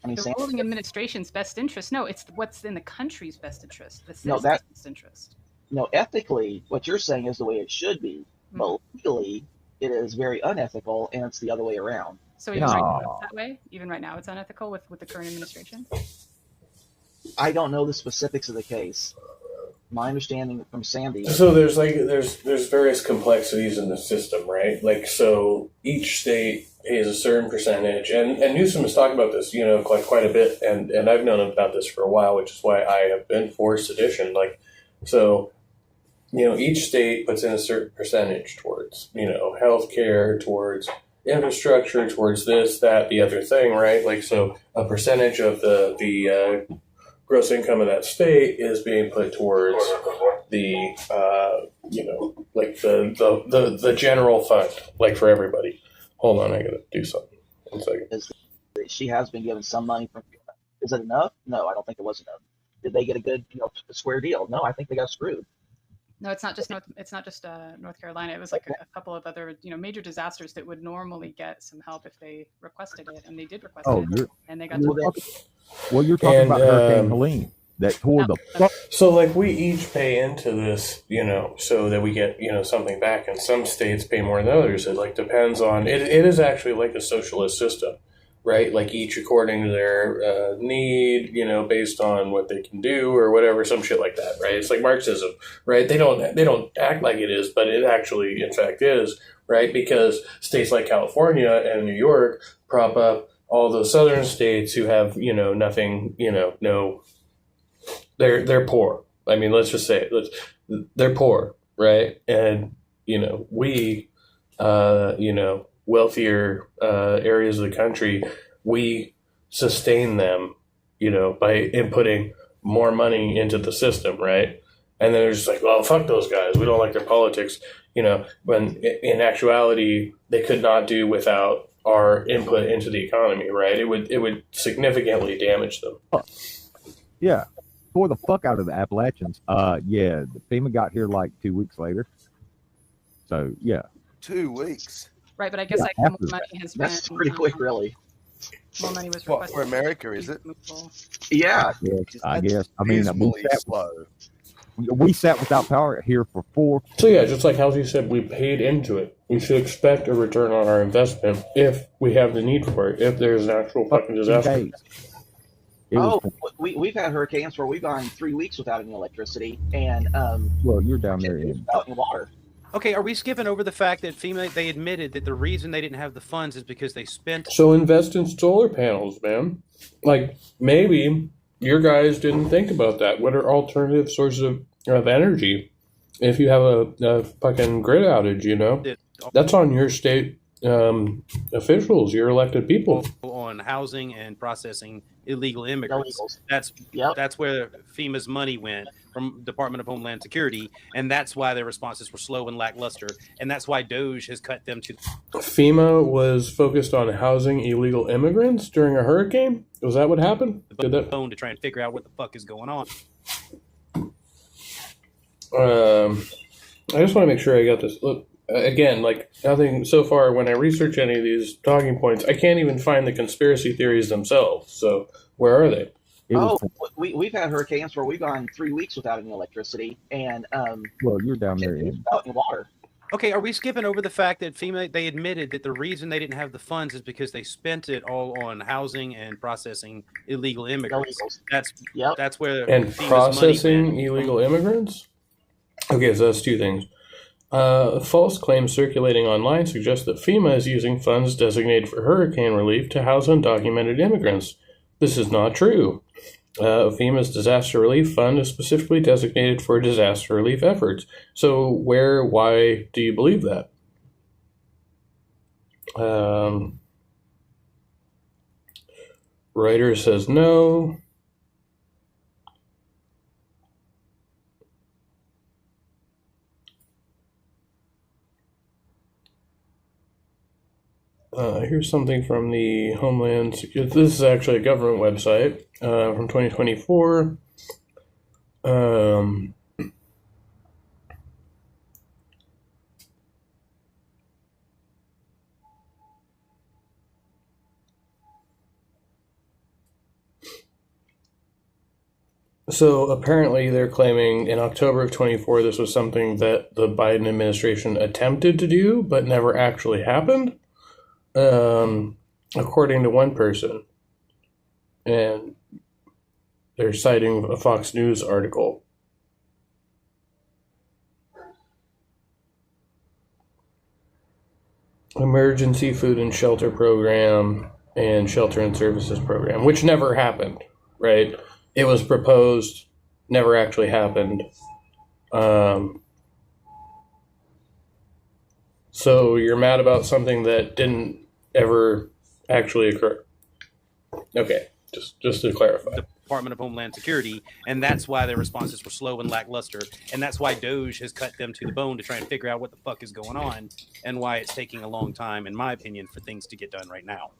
The ruling administration's best interest. No, it's what's in the country's best interest. The citizens' best interest. No, ethically, what you're saying is the way it should be. Mm-hmm. But legally, it is very unethical, and it's the other way around. So even right now it's that way? Even right now it's unethical with the current administration? I don't know the specifics of the case. my understanding from Sandy. So there's various complexities in the system, right? Like, so each state pays a certain percentage, and Newsom has talked about this, quite a bit, and I've known about this for a while, which is why I have been for sedition. Like, so, each state puts in a certain percentage towards, healthcare, towards infrastructure, towards this, that, the other thing, right? Like, so a percentage of the gross income of that state is being put towards the like the general fund, like for everybody. Hold on, I gotta do something. 1 second. She has been given some money from FEMA. Is it enough? No, I don't think it was enough. Did they get a good, square deal? No, I think they got screwed. No, it's not just North Carolina. It was like a couple of other, major disasters that would normally get some help if they requested it, and they did request it, and they got. You're talking about Hurricane Helene that tore the fuck. So, like, we each pay into this, so that we get, something back, and some states pay more than others. It like depends on it. It is actually like a socialist system, right? Like each according to their need, based on what they can do or whatever, some shit like that, right? It's like Marxism, right? They don't act like it is, but it actually, in fact, is, right? Because states like California and New York prop up all those southern states who have, nothing, no, they're poor. I mean, let's just say it. They're poor, right? And, we, wealthier areas of the country, we sustain them, by inputting more money into the system, right? And then they're just like, well, fuck those guys. We don't like their politics, when in actuality, they could not do without our input into the economy, right? It would significantly damage them. Yeah. Tore the fuck out of the Appalachians. The FEMA got here like 2 weeks later. So, yeah. 2 weeks. Right, but I guess Yeah, more money has been. That's pretty quick, really. More money was What, requested. for America, is it? Yeah. I guess. I mean, Dismally slow. we sat without power here for 4. So yeah, just like Halsey said, we paid into it. We should expect a return on our investment if we have the need for it, if there's an actual fucking disaster. days. It was, We've had hurricanes where we've gone 3 weeks without any electricity, and well, you're down there in without any water. Okay, are we skipping over the fact that FEMA, they admitted that the reason they didn't have the funds is because they spent. So invest in solar panels, man. Like, maybe your guys didn't think about that. What are alternative sources of energy if you have a fucking grid outage, That's on your state officials, your elected people. On housing and processing illegal immigrants. Illegals. That's where FEMA's money went from Department of Homeland Security, and that's why their responses were slow and lackluster, and that's why Doge has cut them to. FEMA was focused on housing illegal immigrants during a hurricane? Was that what happened? the phone to try and figure out what the fuck is going on. I just want to make sure I got this. Look, again, like nothing so far. When I research any of these talking points, I can't even find the conspiracy theories themselves. So where are they? We've had hurricanes where we've gone 3 weeks without any electricity, and well, you're down there in without any water. Okay, are we skipping over the fact that FEMA, they admitted that the reason they didn't have the funds is because they spent it all on housing and processing illegal immigrants? Illegals. That's where And FEMA's processing money went. illegal immigrants? Okay, so that's two things. False claims circulating online suggest that FEMA is using funds designated for hurricane relief to house undocumented immigrants. This is not true. FEMA's disaster relief fund is specifically designated for disaster relief efforts. So why do you believe that? Reuters says no. Here's something from the Homeland Security. This is actually a government website from 2024. So apparently they're claiming in October of 24 this was something that the Biden administration attempted to do but never actually happened. According to one person, and they're citing a Fox News article. Emergency Food and Shelter Program and Shelter and Services Program, which never happened, right? It was proposed, never actually happened. So you're mad about something that didn't ever actually occur. Okay, just to clarify. The Department of Homeland Security, and that's why their responses were slow and lackluster, and that's why Doge has cut them to the bone to try and figure out what the fuck is going on, and why it's taking a long time, in my opinion, for things to get done right now.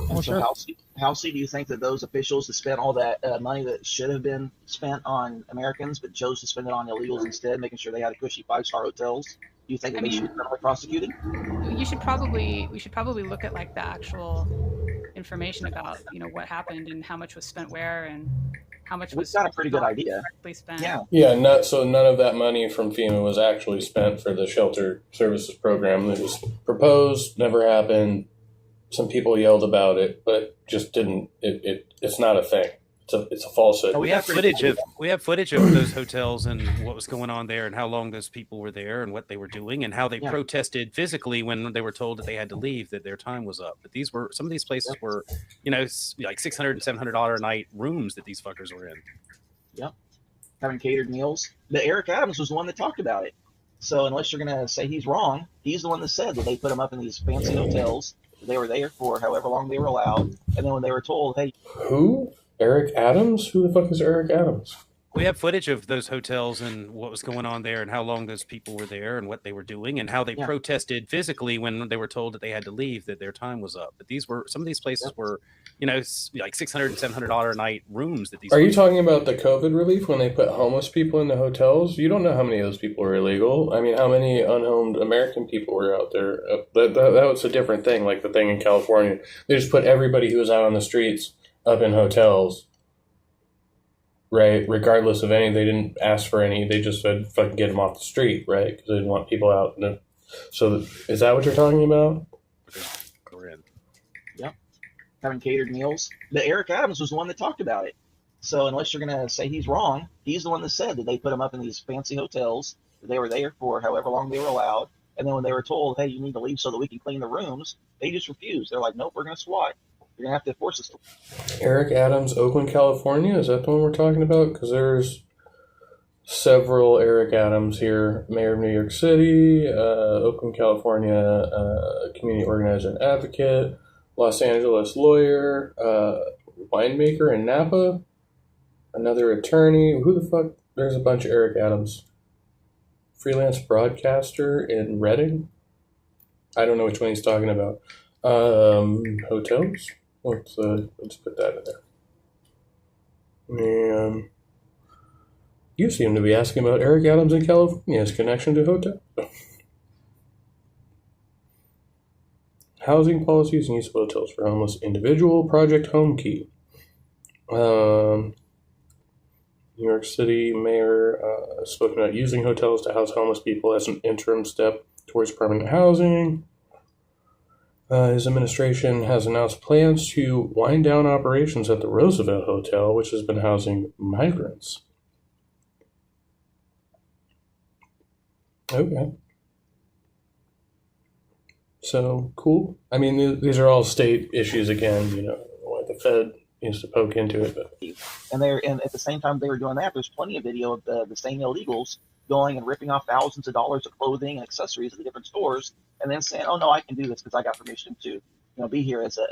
Well, so how do you think that those officials that spent all that money that should have been spent on Americans but chose to spend it on illegals instead, making sure they had cushy 5-star hotels? Do you think that they should be criminally prosecuted? We should probably look at like the actual information about what happened and how much was spent where and how much was. We've got a pretty good idea. Spent. Yeah. So none of that money from FEMA was actually spent for the shelter services program. It was proposed, never happened. Some people yelled about it, but just didn't. It's not a thing. It's a falsehood. We have footage of those hotels and what was going on there and how long those people were there and what they were doing and how they protested physically when they were told that they had to leave, that their time was up. But some of these places were, like $600 and $700 a night rooms that these fuckers were in. Yep. Having catered meals. But Eric Adams was the one that talked about it. So unless you're going to say he's wrong, he's the one that said that they put them up in these fancy hotels. They were there for however long they were allowed. And then when they were told, hey. Who? Eric Adams? Who the fuck is Eric Adams? We have footage of those hotels and what was going on there and how long those people were there and what they were doing and how they protested physically when they were told that they had to leave, that their time was up. But some of these places were, like $600 and $700 a night rooms that these. Are you talking about the COVID relief when they put homeless people in the hotels? You don't know how many of those people were illegal. I mean, how many unhomed American people were out there? That was a different thing, like the thing in California. They just put everybody who was out on the streets up in hotels. Right, regardless of any, they didn't ask for any. They just said, "Fucking get them off the street," right? Because they didn't want people out. So, is that what you're talking about? We're in. Yep, having catered meals. But Eric Adams was the one that talked about it. So, unless you're going to say he's wrong, he's the one that said that they put them up in these fancy hotels. They were there for however long they were allowed. And then when they were told, "Hey, you need to leave so that we can clean the rooms," they just refused. They're like, "Nope, we're going to SWAT. You're going to have to force us to." Eric Adams, Oakland, California? Is that the one we're talking about? Because there's several Eric Adams here. Mayor of New York City, Oakland, California, community organizer and advocate, Los Angeles lawyer, winemaker in Napa, another attorney. Who the fuck? There's a bunch of Eric Adams. Freelance broadcaster in Reading? I don't know which one he's talking about. Hotels? Let's put that in there. And you seem to be asking about Eric Adams in California's connection to hotel. Housing policies and use of hotels for homeless individual. Project Home Key. New York City mayor spoken about using hotels to house homeless people as an interim step towards permanent housing. His administration has announced plans to wind down operations at the Roosevelt Hotel, which has been housing migrants. Okay. So, cool. I mean, these are all state issues again, why the Fed needs to poke into it. But. And at the same time they were doing that, there's plenty of video of the same illegals going and ripping off thousands of dollars of clothing and accessories at the different stores, and then saying, "Oh no, I can do this because I got permission to, be here as a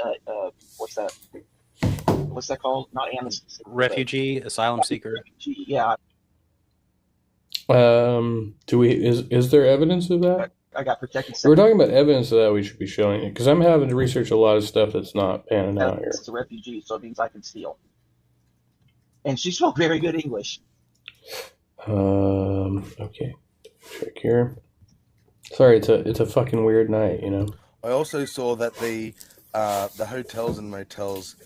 what's that called? Not amnesty. Refugee, asylum seeker. Refugee, yeah. Is there evidence of that? I got protected. We're talking about evidence of that. We should be showing it because I'm having to research a lot of stuff that's not panning out here. It's a refugee, so it means I can steal. And she spoke very good English. Okay. Check here. Sorry, it's a fucking weird night, I also saw that the hotels and motels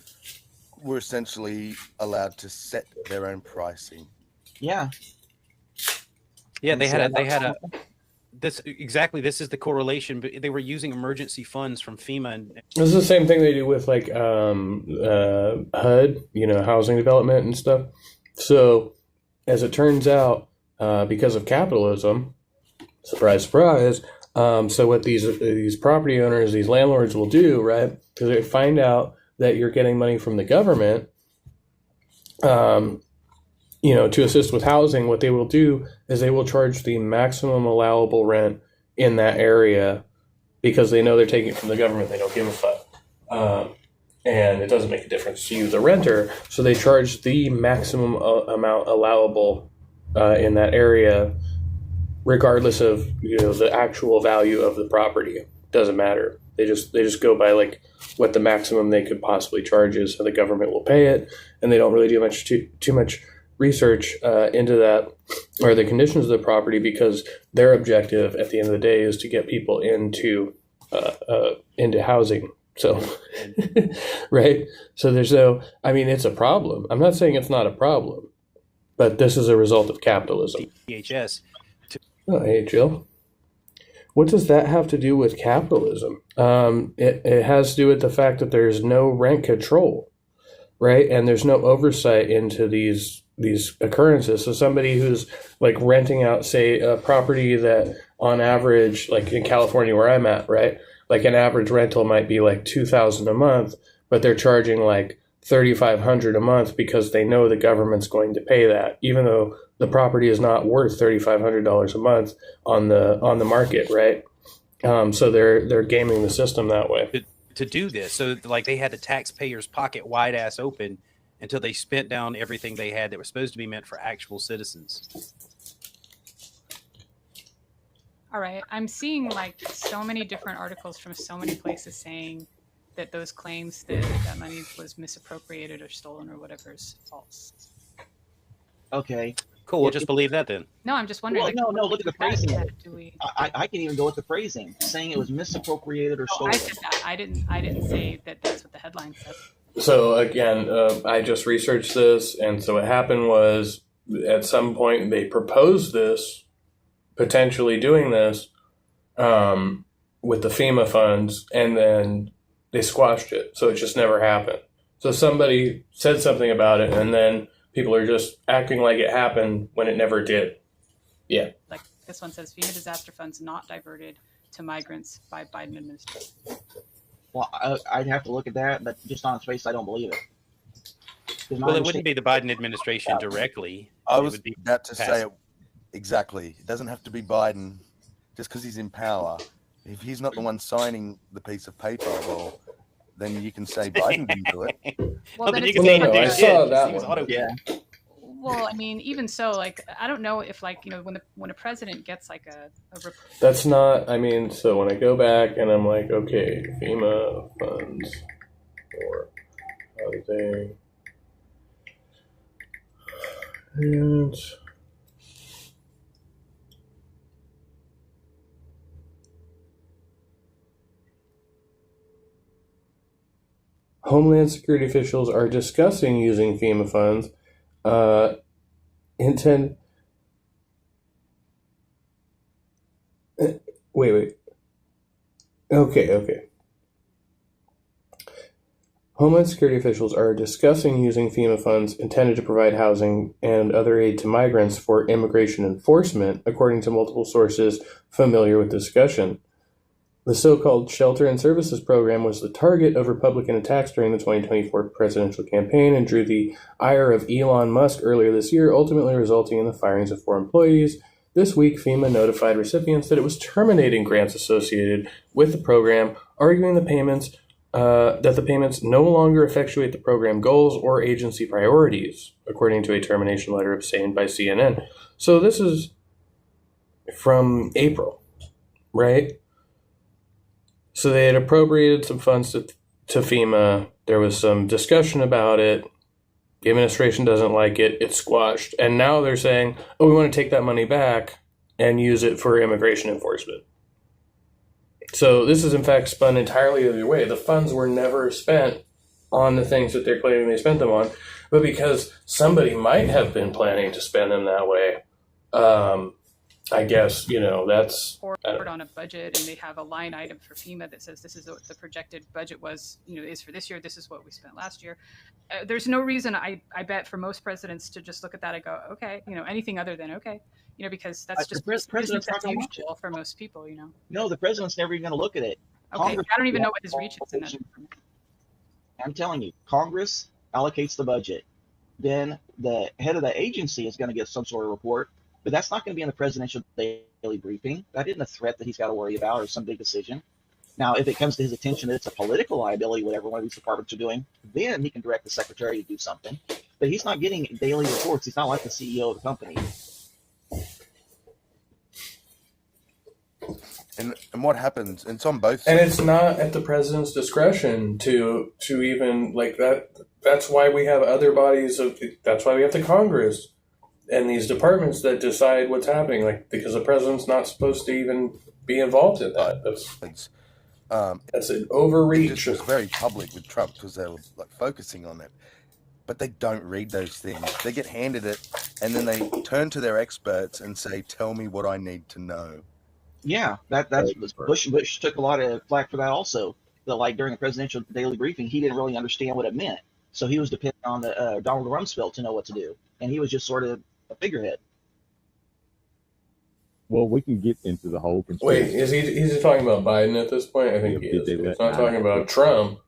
were essentially allowed to set their own pricing. Yeah. Yeah, they had this is the correlation, but they were using emergency funds from FEMA. And this is the same thing they do with like HUD, housing development and stuff. So as it turns out, because of capitalism, surprise, surprise, So what these property owners, these landlords will do, right? Because they find out that you're getting money from the government, to assist with housing. What they will do is they will charge the maximum allowable rent in that area because they know they're taking it from the government. They don't give a fuck. And it doesn't make a difference to you, the renter. So they charge the maximum amount allowable in that area, regardless of the actual value of the property. Doesn't matter. They just go by like what the maximum they could possibly charge is, so the government will pay it, and they don't really do too much research into that or the conditions of the property, because their objective at the end of the day is to get people into housing. So, right. So it's a problem. I'm not saying it's not a problem, but this is a result of capitalism. DHS. Oh, hey, Jill. What does that have to do with capitalism? It has to do with the fact that there's no rent control, right? And there's no oversight into these occurrences. So somebody who's like renting out, say, a property that on average, like in California where I'm at, right? Like an average rental might be like $2,000 a month, but they're charging like $3,500 a month because they know the government's going to pay that, even though the property is not worth $3,500 a month on the market, right? So they're gaming the system that way. To do this, so like they had the taxpayers' pocket wide ass open until they spent down everything they had that was supposed to be meant for actual citizens. All right. I'm seeing like so many different articles from so many places saying that those claims that money was misappropriated or stolen or whatever is false. Okay. Cool. We'll just believe that then. No, I'm just wondering. Well, no. Look at the phrasing. Do we... I can even go with the phrasing, saying it was misappropriated or stolen. I said that. I didn't say that. That's what the headline said. So again, I just researched this, and so what happened was at some point they proposed this, potentially doing this with the FEMA funds, and then they squashed it. So it just never happened. So somebody said something about it, and then people are just acting like it happened when it never did. Yeah. Like this one says, FEMA disaster funds not diverted to migrants by Biden administration. Well, I'd have to look at that, but just on its face, I don't believe it. Well, it wouldn't be the Biden administration directly. I was about to say it exactly. It doesn't have to be Biden just because he's in power. If he's not the one signing the piece of paper, well, then you can say Biden didn't do it. Well, then you it's can say no, I saw that one. Yeah. Well, I mean, even so, like, I don't know if, like, when a president gets like a That's not. I mean, so when I go back and I'm like, okay, FEMA funds for housing and Homeland Security officials are discussing using FEMA funds. Wait. Okay. Homeland Security officials are discussing using FEMA funds intended to provide housing and other aid to migrants for immigration enforcement, according to multiple sources familiar with the discussion. The so-called Shelter and Services Program was the target of Republican attacks during the 2024 presidential campaign and drew the ire of Elon Musk earlier this year, ultimately resulting in the firings of 4 employees. This week, FEMA notified recipients that it was terminating grants associated with the program, arguing that the payments no longer effectuate the program goals or agency priorities, according to a termination letter obtained by CNN. So this is from April, right? So they had appropriated some funds to FEMA. There was some discussion about it. The administration doesn't like it. It's squashed. And now they're saying, oh, we want to take that money back and use it for immigration enforcement. So this is, in fact, spun entirely the other way. The funds were never spent on the things that they're claiming they spent them on, but because somebody might have been planning to spend them that way, I guess, that's report on a budget, and they have a line item for FEMA that says this is what the projected budget was, is for this year. This is what we spent last year. There's no reason, I bet, for most presidents to just look at that and go, okay, anything other than okay, because that's just president's business as not gonna usual for most people, No, the president's never even going to look at it. Okay, Congress, I don't even know what his reach is in that. I'm telling you, Congress allocates the budget. Then the head of the agency is going to get some sort of report, but that's not going to be in the presidential daily briefing. That isn't a threat that he's got to worry about or some big decision. Now, if it comes to his attention that it's a political liability, whatever one of these departments are doing, then he can direct the secretary to do something. But he's not getting daily reports. He's not like the CEO of the company. And what happens? It's on both and sides. it's not at the president's discretion to even like that. That's why we have other bodies that's why we have the Congress and these departments that decide what's happening, because the president's not supposed to even be involved in that. That's an overreach. It was very public with Trump because they were focusing on it, but they don't read those things. They get handed it, and then they turn to their experts and say, "Tell me what I need to know." Yeah, that's Bush took a lot of flack for that also. That during the presidential daily briefing, he didn't really understand what it meant, so he was depending on the Donald Rumsfeld to know what to do, and he was just sort of a figurehead. Well, we can get into the whole conspiracy. Wait, is he talking about Biden at this point? I think he is. He's not talking about Trump.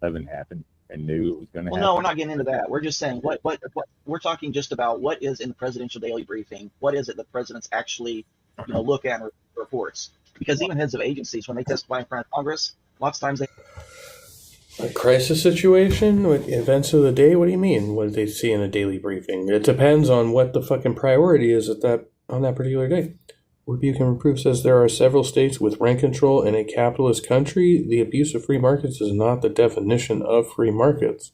Haven't happened and knew it was going to happen. Well, no, we're not getting into that. We're just saying what we're talking just about what is in the presidential daily briefing. What is it the president's actually look at and reports? Because even heads of agencies, when they testify in front of Congress, lots of times they A crisis situation with events of the day? What do you mean? What do they see in a daily briefing? It depends on what the fucking priority is on that particular day. Rebuke and Reproof says there are several states with rent control in a capitalist country. The abuse of free markets is not the definition of free markets.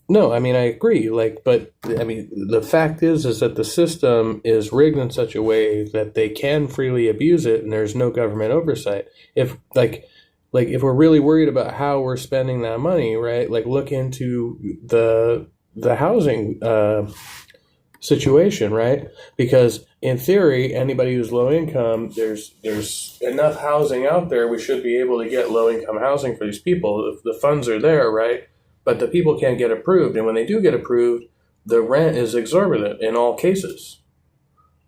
No, I agree. But the fact is that the system is rigged in such a way that they can freely abuse it, and there's no government oversight. If if we're really worried about how we're spending that money, right? Look into the housing situation, right? Because in theory, anybody who's low income, there's enough housing out there. We should be able to get low income housing for these people if the funds are there, right? But the people can't get approved, and when they do get approved, the rent is exorbitant in all cases.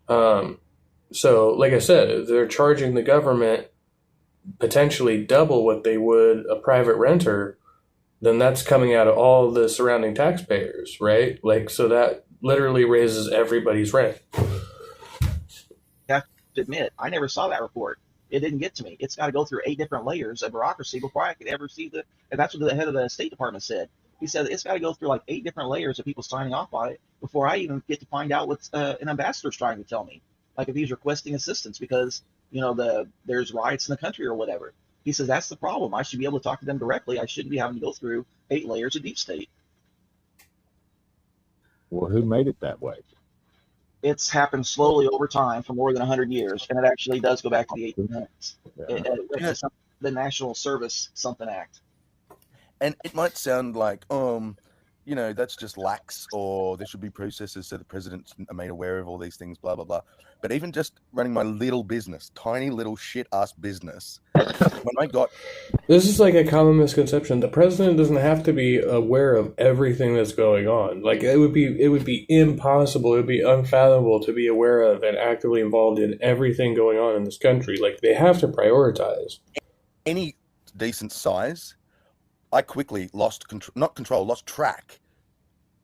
So, like I said, they're charging the government potentially double what they would a private renter. Then that's coming out of all the surrounding taxpayers, right? So that literally raises everybody's rent. I have to admit, I never saw that report. It didn't get to me. It's got to go through 8 different layers of bureaucracy before I could ever see and that's what the head of the State Department said. He said it's got to go through 8 different layers of people signing off on it before I even get to find out what an ambassador's trying to tell me. If he's requesting assistance because, there's riots in the country or whatever. He says that's the problem. I should be able to talk to them directly. I shouldn't be having to go through 8 layers of deep state. Well, who made it that way? It's happened slowly over time for more than 100 years, and it actually does go back to the 1800s. Yeah. The National Service Something Act. And it might sound like, that's just lax, or there should be processes so the presidents are made aware of all these things, blah, blah, blah. But even just running my little business, tiny little shit-ass business, when I got... This is a common misconception. The president doesn't have to be aware of everything that's going on. It would be impossible, it would be unfathomable to be aware of and actively involved in everything going on in this country. They have to prioritize. Any decent size, I quickly lost track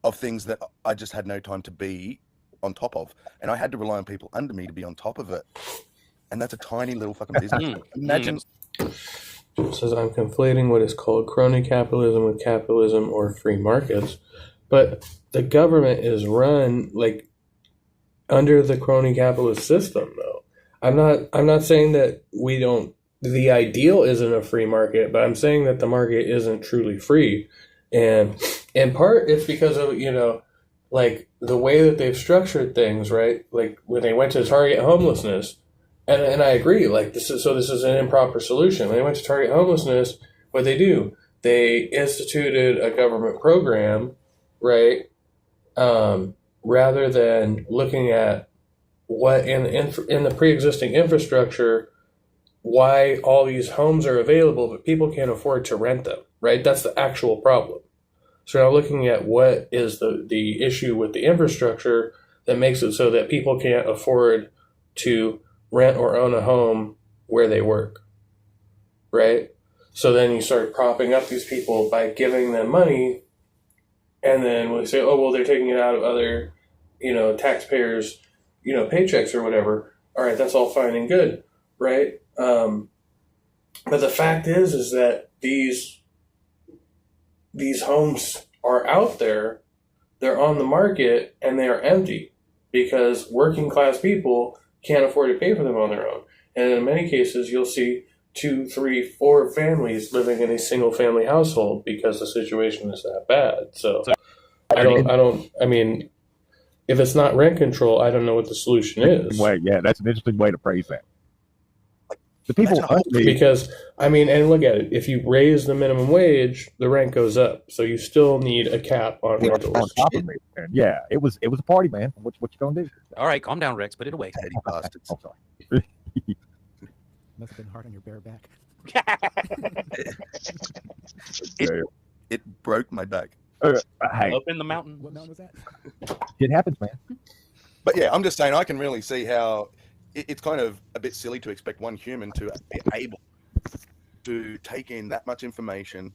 of things that I just had no time to be on top of, and I had to rely on people under me to be on top of it, and that's a tiny little fucking business. Imagine. It says I'm conflating what is called crony capitalism with capitalism or free markets, but the government is run under the crony capitalist system. Though I'm not saying that we don't. The ideal isn't a free market, but I'm saying that the market isn't truly free, and in part it's because of the way that they've structured things, right? When they went to target homelessness, and I agree, this is an improper solution. When they went to target homelessness, what they do? They instituted a government program, right? Rather than looking at what in the pre-existing infrastructure, why all these homes are available, but people can't afford to rent them, right? That's the actual problem. So now looking at what is the issue with the infrastructure that makes it so that people can't afford to rent or own a home where they work, right? So then you start propping up these people by giving them money, and then we say, oh, well, they're taking it out of other, taxpayers, paychecks or whatever. All right, that's all fine and good, right? But the fact is that these homes are out there, they're on the market, and they are empty because working class people can't afford to pay for them on their own. And in many cases, you'll see 2, 3, 4 families living in a single family household because the situation is that bad. So I mean, if it's not rent control, I don't know what the solution is. Yeah, that's an interesting way to phrase that. The people, because and look at it. If you raise the minimum wage, the rent goes up. So you still need a cap on rentals. On top of it. Yeah, it was a party, man. What you gonna do? All right, calm down, Rex. Put it away. Petty bastards. I'm sorry. Must have been hard on your bare back. It broke my back. Hey, Up in the mountain. What mountain was that? it happens, man. But yeah, I'm just saying I can really see how it's kind of a bit silly to expect one human to be able to take in that much information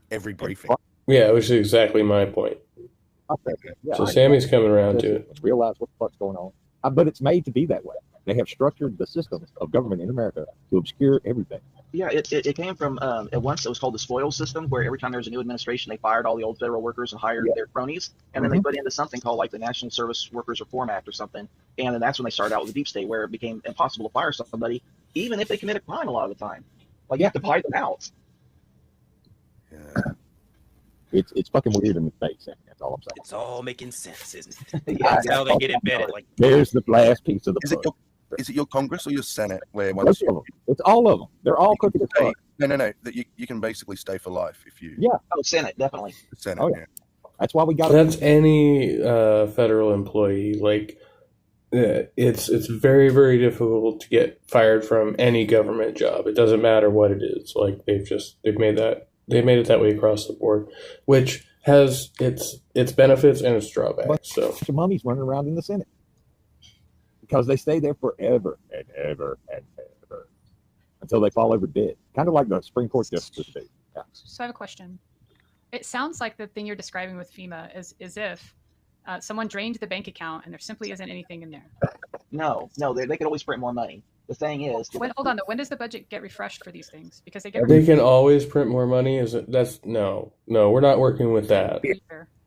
every briefing. Yeah, which is exactly my point. Okay. Yeah, So Sammy's coming around to it. realize what the fuck's going on. But it's made to be that way. They have structured the system of government in America to obscure everything. Yeah, it came from at once it was called the spoils system, where every time there was a new administration, they fired all the old federal workers and hired their cronies, and then they put into something called like the National Service Workers Reform Act or something, and then that's when they started out with the deep state, where it became impossible to fire somebody, even if they commit a crime a lot of the time. Like you have to buy them out. Yeah. It's fucking weird in the face. That's all I'm saying. It's all making sense, isn't it? Yeah, That's how they get embedded. Like, There's the last piece of the puzzle. Is it your Congress or your Senate where Most of them. It's all of them. They're all crooked as fuck. No. That you can basically stay for life if you. Yeah. Oh, Senate, definitely. The Senate. Oh, yeah. That's why we got. That's any federal employee. Like, it's very, very difficult to get fired from any government job. It doesn't matter what it is. Like they've made it that way across the board, which has its benefits and its drawbacks. So Your mummies running around in the Senate because they stay there forever and ever and ever until they fall over dead. Kind of like the Supreme Court justices do. Yeah. So I have a question. It sounds like the thing you're describing with FEMA is if someone drained the bank account and there simply isn't anything in there. No, they could always print more money. The thing is, Hold on, though. When does the budget get refreshed for these things? Because they can always print more money. No, we're not working with that.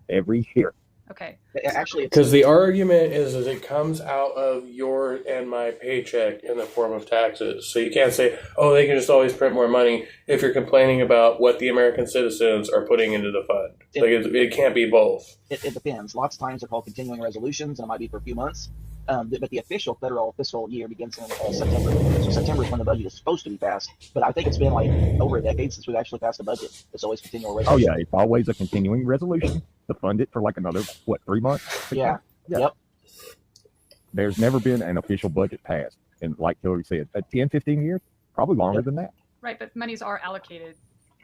Every year. Okay. Actually, Because the argument is it comes out of your and my paycheck in the form of taxes. So you can't say, oh, they can just always print more money if you're complaining about what the American citizens are putting into the fund. It can't be both. It depends. Lots of times they're called continuing resolutions, and it might be for a few months. But the official federal fiscal year begins in September. So September is when the budget is supposed to be passed. But I think it's been like over a decade since we've actually passed a budget. It's always continual resolution. Oh, yeah. It's always a continuing resolution to fund it for like another, 3 months? Yeah. Yeah. Yep. There's never been an official budget passed. And like Hillary said, 10, 15 years, probably longer than that. Right, but monies are allocated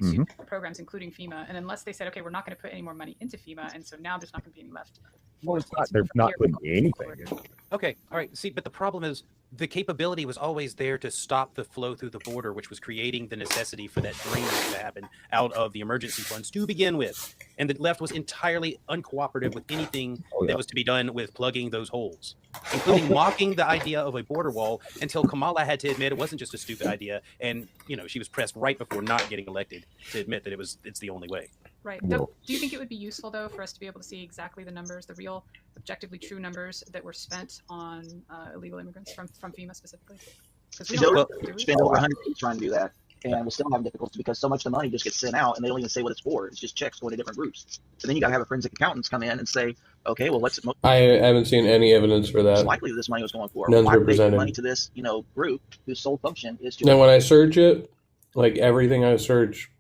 to programs, including FEMA. And unless they said, okay, we're not going to put any more money into FEMA, and so now there's not going to be any left. Well, it's not, they're not putting anything in. okay, all right. See, but the problem is the capability was always there to stop the flow through the border, which was creating the necessity for that drainage to happen out of the emergency funds to begin with. And the left was entirely uncooperative with anything that was to be done with plugging those holes, including mocking the idea of a border wall until Kamala had to admit it wasn't just a stupid idea. And, she was pressed right before not getting elected to admit that it's the only way. Right. Do you think it would be useful, though, for us to be able to see exactly the numbers, the real, objectively true numbers that were spent on illegal immigrants from FEMA specifically? Because we don't spend over 100 days trying to do that, and we'll still have difficulty because so much of the money just gets sent out, and they don't even say what it's for. It's just checks going to different groups. So then you got to have a forensic accountants come in and say, okay, well, I haven't seen any evidence for that. It's likely that this money was going for. None's Why would they give represented. money to this, group whose sole function is to? Now, when I search it, like everything I search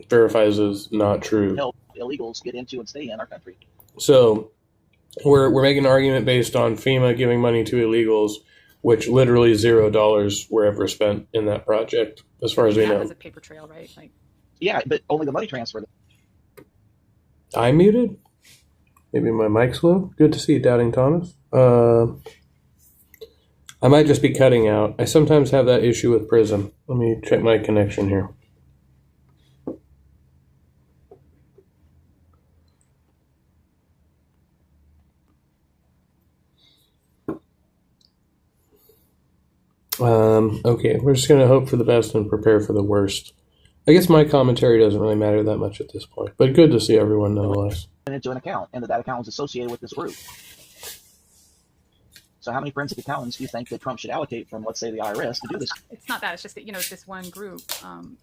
verifies as not true. Help illegals get into and stay in our country. So We're making an argument based on FEMA giving money to illegals, which literally $0 were ever spent in that project, as far as we know. That was a paper trail, right? Like, Yeah, but only the money transfer. I'm muted. Maybe my mic's low. Good to see you, Doubting Thomas. I might just be cutting out. I sometimes have that issue with Prism. Let me check my connection here. Okay, we're just going to hope for the best and prepare for the worst. I guess my commentary doesn't really matter that much at this point, but good to see everyone nonetheless. Into an account, and that account was associated with this group. So how many forensic accountants do you think that Trump should allocate from, let's say, the IRS to do this? it's not that. It's just that, this one group,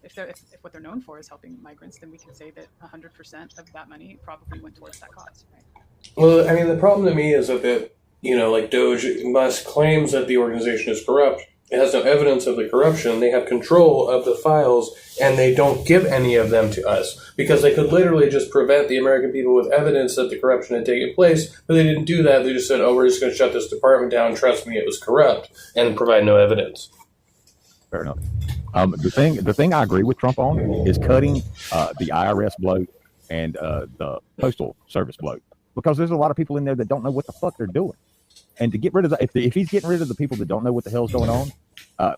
if what they're known for is helping migrants, then we can say that 100% of that money probably went towards that cause, right? Well, I mean, the problem to me is that, like Doge, Musk claims that the organization is corrupt. It has no evidence of the corruption. They have control of the files, and they don't give any of them to us because they could literally just prevent the American people with evidence that the corruption had taken place, but they didn't do that. They just said, we're just going to shut this department down. Trust me, it was corrupt, and provide no evidence. Fair enough. The thing I agree with Trump on is cutting the IRS bloat and the Postal Service bloat, because there's a lot of people in there that don't know what the fuck they're doing. And to get rid of if he's getting rid of the people that don't know what the hell's going on,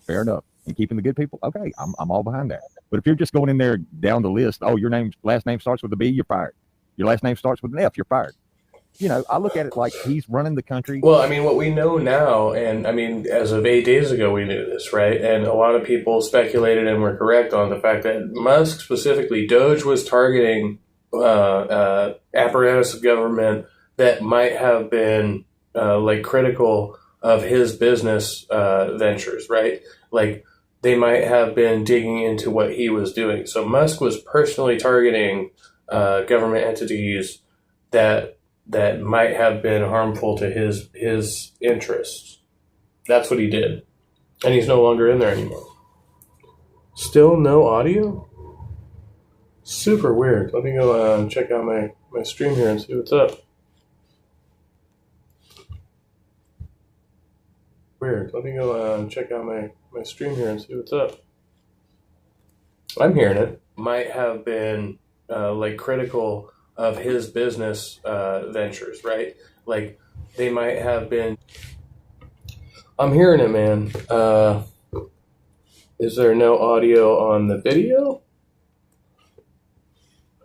fair enough. And keeping the good people, okay, I'm all behind that. But if you're just going in there down the list, your last name starts with a B, you're fired. Your last name starts with an F, you're fired. I look at it like he's running the country. Well, I mean, what we know now, and I mean, as of 8 days ago, we knew this, right? And a lot of people speculated and were correct on the fact that Musk, specifically Doge, was targeting apparatus of government that might have been critical of his business ventures, right? Like they might have been digging into what he was doing. So Musk was personally targeting government entities that might have been harmful to his interests. That's what he did. And he's no longer in there anymore. Still no audio? Super weird. Let me go check out my stream here and see what's up. Weird. Let me go check out my stream here and see what's up. I'm hearing it. Might have been critical of his business ventures, right? Like they might have been. I'm hearing it, man. Is there no audio on the video?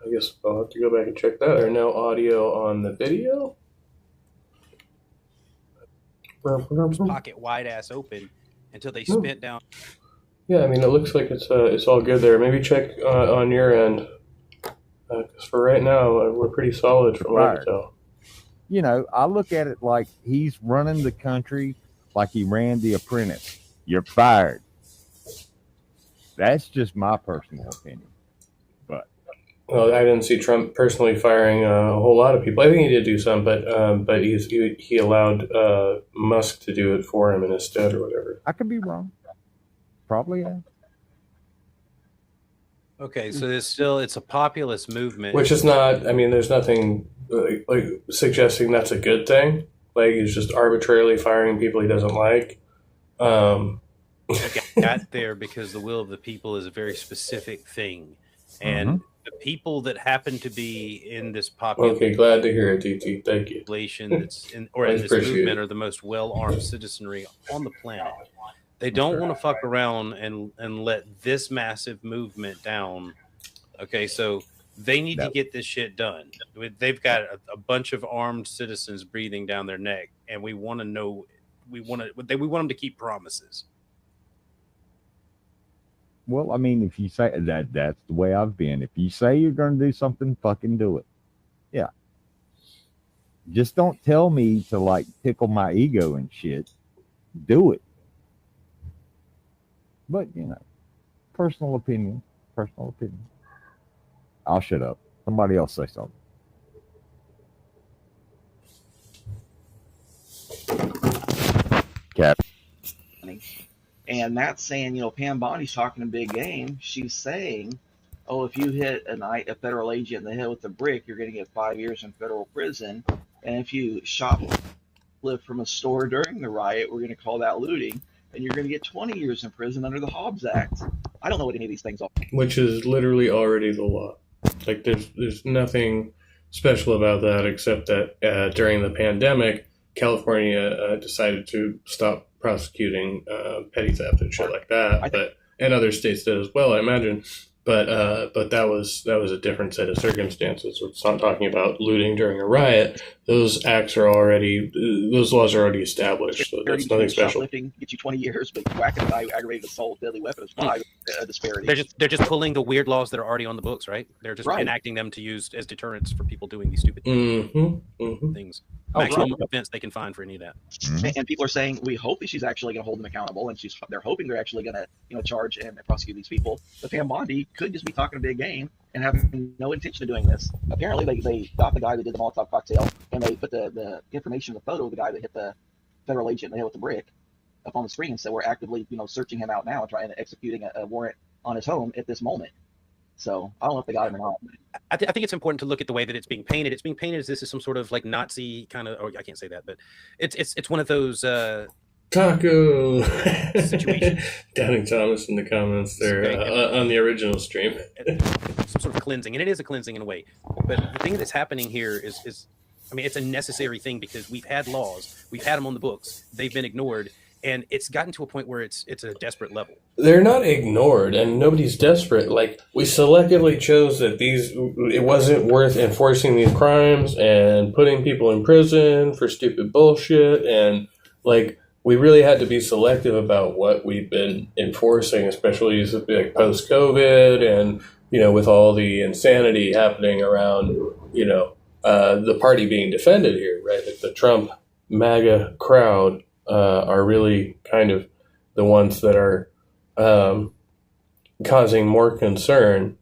I guess I'll have to go back and check that. Is there no audio on the video? Pocket wide ass open until they spit down. Yeah, I mean, it looks like it's all good there. Maybe check on your end. Because for right now, we're pretty solid from what I can tell. I look at it like he's running the country like he ran The Apprentice. You're fired. That's just my personal opinion. But well, I didn't see Trump personally firing a whole lot of people. I think he did do some, but he allowed Musk to do it for him instead or whatever. I could be wrong. Probably, yeah. Okay, so it's a populist movement, which is not. I mean, there's nothing like suggesting that's a good thing. Like he's just arbitrarily firing people he doesn't like. I got there because the will of the people is a very specific thing, and the people that happen to be in this population. Okay, glad to hear it, DT. Thank you. That's in this movement are the most well-armed citizenry on the planet. They don't want to fuck around and let this massive movement down. Okay, so they need to get this shit done. They've got a bunch of armed citizens breathing down their neck, and we want to know. We want them to keep promises. Well, I mean, if you say that's the way I've been. If you say you're going to do something, fucking do it. Yeah. Just don't tell me to tickle my ego and shit. Do it. But, personal opinion. I'll shut up. Somebody else say something. Cap. And that's saying, Pam Bondi's talking a big game. She's saying, if you hit a federal agent in the head with a brick, you're going to get 5 years in federal prison. And if you shoplift from a store during the riot, we're going to call that looting, and you're going to get 20 years in prison under the Hobbs Act. I don't know what any of these things are. Which is literally already the law. Like there's nothing special about that except that during the pandemic, California decided to stop prosecuting petty theft and shit like that. And other states did as well, I imagine. But that was a different set of circumstances. We're not talking about looting during a riot. Those laws are already established. So that's nothing special. Shoplifting gets you 20 years, but whacking a guy who aggravated assault, deadly weapon is 5 disparity. They're just pulling the weird laws that are already on the books, right? They're just enacting them to use as deterrents for people doing these stupid things. Maximum offense they can find for any of that. And people are saying, we hope that she's actually going to hold them accountable, and they're hoping they're actually going to charge and prosecute these people. But Pam Bondi could just be talking a big game and having no intention of doing this. Apparently, they got the guy that did the Molotov cocktail, and they put the information, the photo of the guy that hit the federal agent in the head with the brick up on the screen. So we're actively, searching him out now, trying to executing a warrant on his home at this moment. So I don't know if they got him or not. I think it's important to look at the way that it's being painted. It's being painted as this is some sort of like Nazi kind of. Oh, I can't say that, but it's one of those taco situations. Doubting Thomas in the comments there on the original stream. Some sort of cleansing, and it is a cleansing in a way. But the thing that's happening here is, I mean, it's a necessary thing because we've had laws, we've had them on the books, they've been ignored. And it's gotten to a point where it's a desperate level. They're not ignored, and nobody's desperate. Like, we selectively chose that it wasn't worth enforcing these crimes and putting people in prison for stupid bullshit. And, like, we really had to be selective about what we've been enforcing, especially like post-COVID and, with all the insanity happening around, the party being defended here, right? Like the Trump MAGA crowd are really kind of the ones that are causing more concern,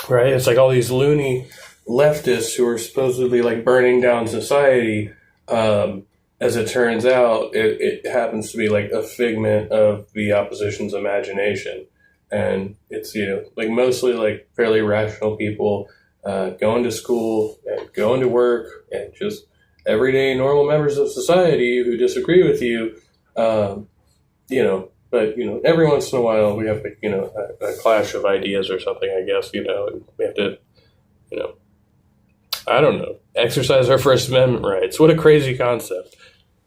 right? It's like all these loony leftists who are supposedly like burning down society. As it turns out, it happens to be like a figment of the opposition's imagination. And it's, like mostly like fairly rational people going to school and going to work and just everyday normal members of society who disagree with you, but every once in a while we have a clash of ideas or something, I guess, and we have to, I don't know, exercise our First Amendment rights. What a crazy concept.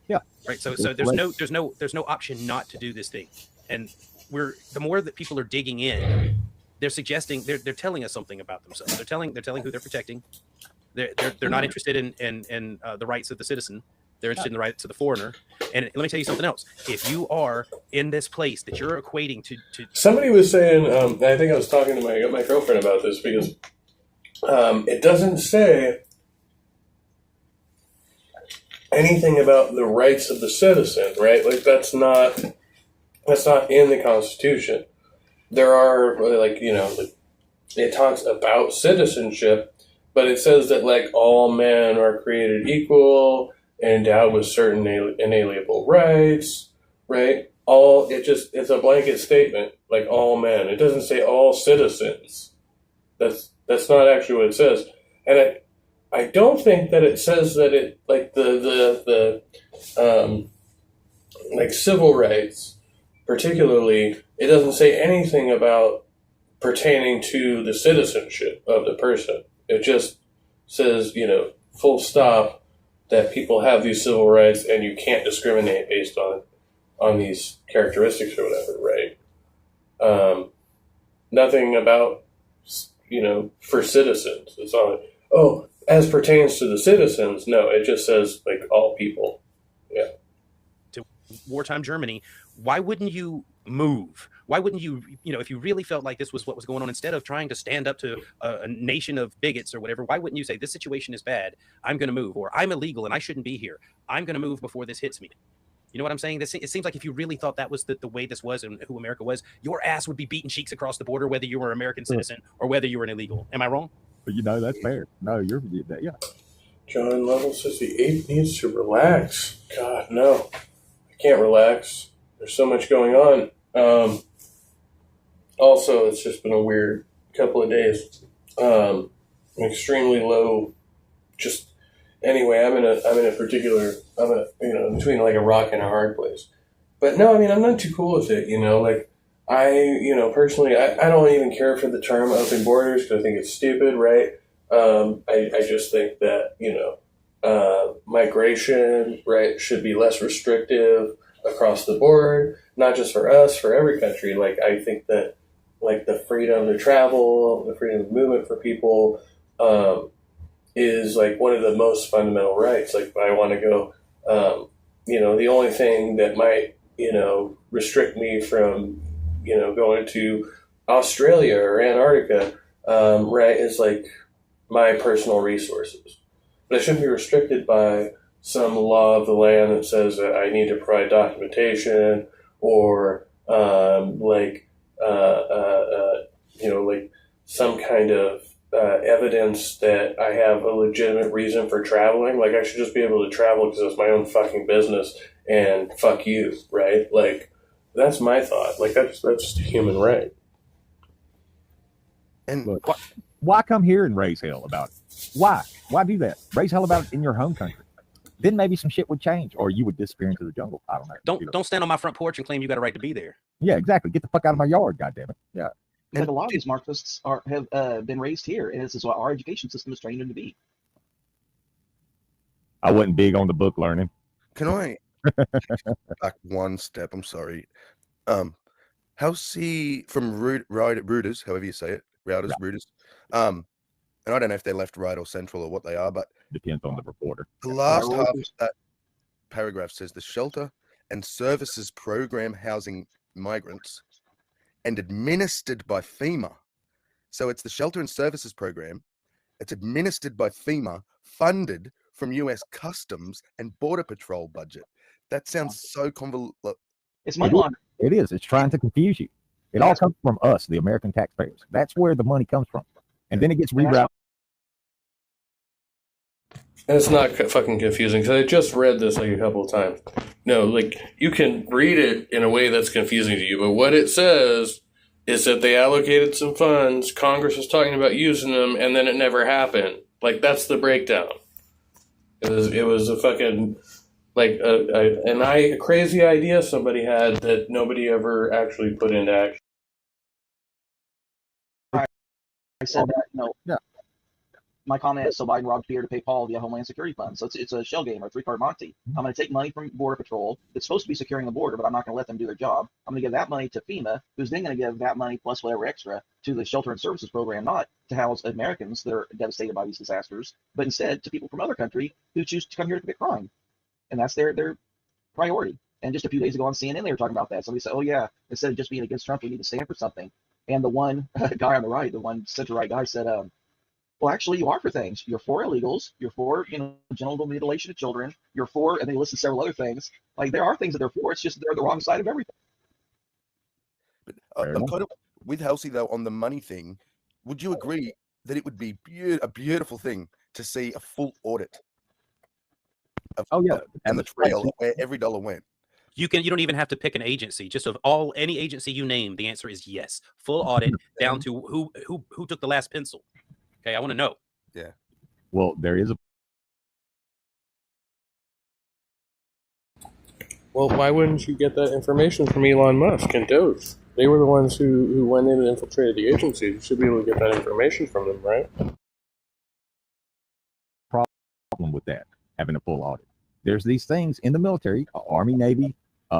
Yeah. Right. So there's no option not to do this thing. And the more that people are digging in, they're suggesting they're telling us something about themselves. They're telling who they're protecting. They're not interested in the rights of the citizen. They're interested in the rights of the foreigner. And let me tell you something else. If you are in this place that you're equating to somebody was saying, I think I was talking to my girlfriend about this because it doesn't say anything about the rights of the citizen, right? Like that's not in the Constitution. There are it talks about citizenship. But it says that, like, all men are created equal, endowed with certain inalienable rights, right? It's a blanket statement, like all men. It doesn't say all citizens. That's not actually what it says. And I don't think that it says that it, like, the civil rights, particularly, it doesn't say anything about pertaining to the citizenship of the person. It just says, full stop, that people have these civil rights and you can't discriminate based on these characteristics or whatever, right? Nothing about, for citizens. It's on as pertains to the citizens. No, it just says, like, all people. Yeah. To wartime Germany, why wouldn't you move? Why wouldn't you, if you really felt like this was what was going on, instead of trying to stand up to a nation of bigots or whatever, why wouldn't you say, this situation is bad, I'm going to move, or I'm illegal and I shouldn't be here, I'm going to move before this hits me? You know what I'm saying? It seems like if you really thought that was the way this was and who America was, your ass would be beating cheeks across the border, whether you were an American citizen or whether you were an illegal. Am I wrong? But that's fair. No, you're that. Yeah. John Lovell says the ape needs to relax. God, no. I can't relax. There's so much going on. Also, it's just been a weird couple of days. Extremely low, just anyway, I'm in a particular, between like a rock and a hard place. But no, I mean, I'm not too cool with it, like personally, I don't even care for the term open borders because I think it's stupid, right? I just think that, migration, right, should be less restrictive across the board, not just for us, for every country. Like, I think that, like, the freedom to travel, the freedom of movement for people, is like one of the most fundamental rights. Like, I want to go, the only thing that might, restrict me from, going to Australia or Antarctica, right, is like my personal resources. But I shouldn't be restricted by some law of the land that says that I need to provide documentation or like some kind of evidence that I have a legitimate reason for traveling. Like, I should just be able to travel because it's my own fucking business and fuck you, right? Like, that's my thought. Like, that's just a human right. And Look, why come here and raise hell about it? Why do that? Raise hell about it in your home country. Then maybe some shit would change, or you would disappear into the jungle. I don't know. Don't stand on my front porch and claim you got a right to be there. Yeah, exactly. Get the fuck out of my yard, goddammit. Yeah. But a lot of these Marxists have been raised here, and this is what our education system is training them to be. I wasn't big on the book learning. Can I back one step? I'm sorry. How's he from Reuters, however you say it, Reuters. And I don't know if they're left, right, or central or what they are, but depends on the reporter. The last half of that paragraph says the shelter and services program housing migrants and administered by FEMA. So it's the shelter and services program. It's administered by FEMA, funded from U.S. Customs and Border Patrol budget. That sounds so convoluted. It's money laundering. It is. It's trying to confuse you. It all comes from us, the American taxpayers. That's where the money comes from. And then it gets rerouted. And it's not fucking confusing because I just read this like a couple of times. No, like, you can read it in a way that's confusing to you, but what it says is that they allocated some funds, Congress was talking about using them, and then it never happened. Like, that's the breakdown. It was a fucking, like, a crazy idea somebody had that nobody ever actually put into action. I said that, my comment is, so Biden robbed Peter to pay Paul via Homeland Security funds. So it's a shell game or three-card Monty. I'm going to take money from Border Patrol that's supposed to be securing the border, but I'm not going to let them do their job. I'm going to give that money to FEMA, who's then going to give that money plus whatever extra to the shelter and services program, not to house Americans that are devastated by these disasters, but instead to people from other country who choose to come here to commit crime. And that's their priority. And just a few days ago on CNN, they were talking about that. Somebody said, oh yeah, instead of just being against Trump, we need to stand for something. And the one guy on the right, the one center-right guy said, well, actually, you are for things. You're for illegals. You're for, genital mutilation of children. You're for, and they listed several other things. Like, there are things that they're for. It's just they're the wrong side of everything. But I'm kind of with Halsey, though, on the money thing. Would you agree that it would be a beautiful thing to see a full audit of, and the trail where every dollar went? You don't even have to pick an agency. Just of any agency you name, the answer is yes. Full audit down to who took the last pencil. Okay, I want to know. Yeah. Well, there is a. Well, why wouldn't you get that information from Elon Musk and Doge? They were the ones who went in and infiltrated the agency. You should be able to get that information from them, right? Problem with that, having a full audit. There's these things in the military, Army, Navy,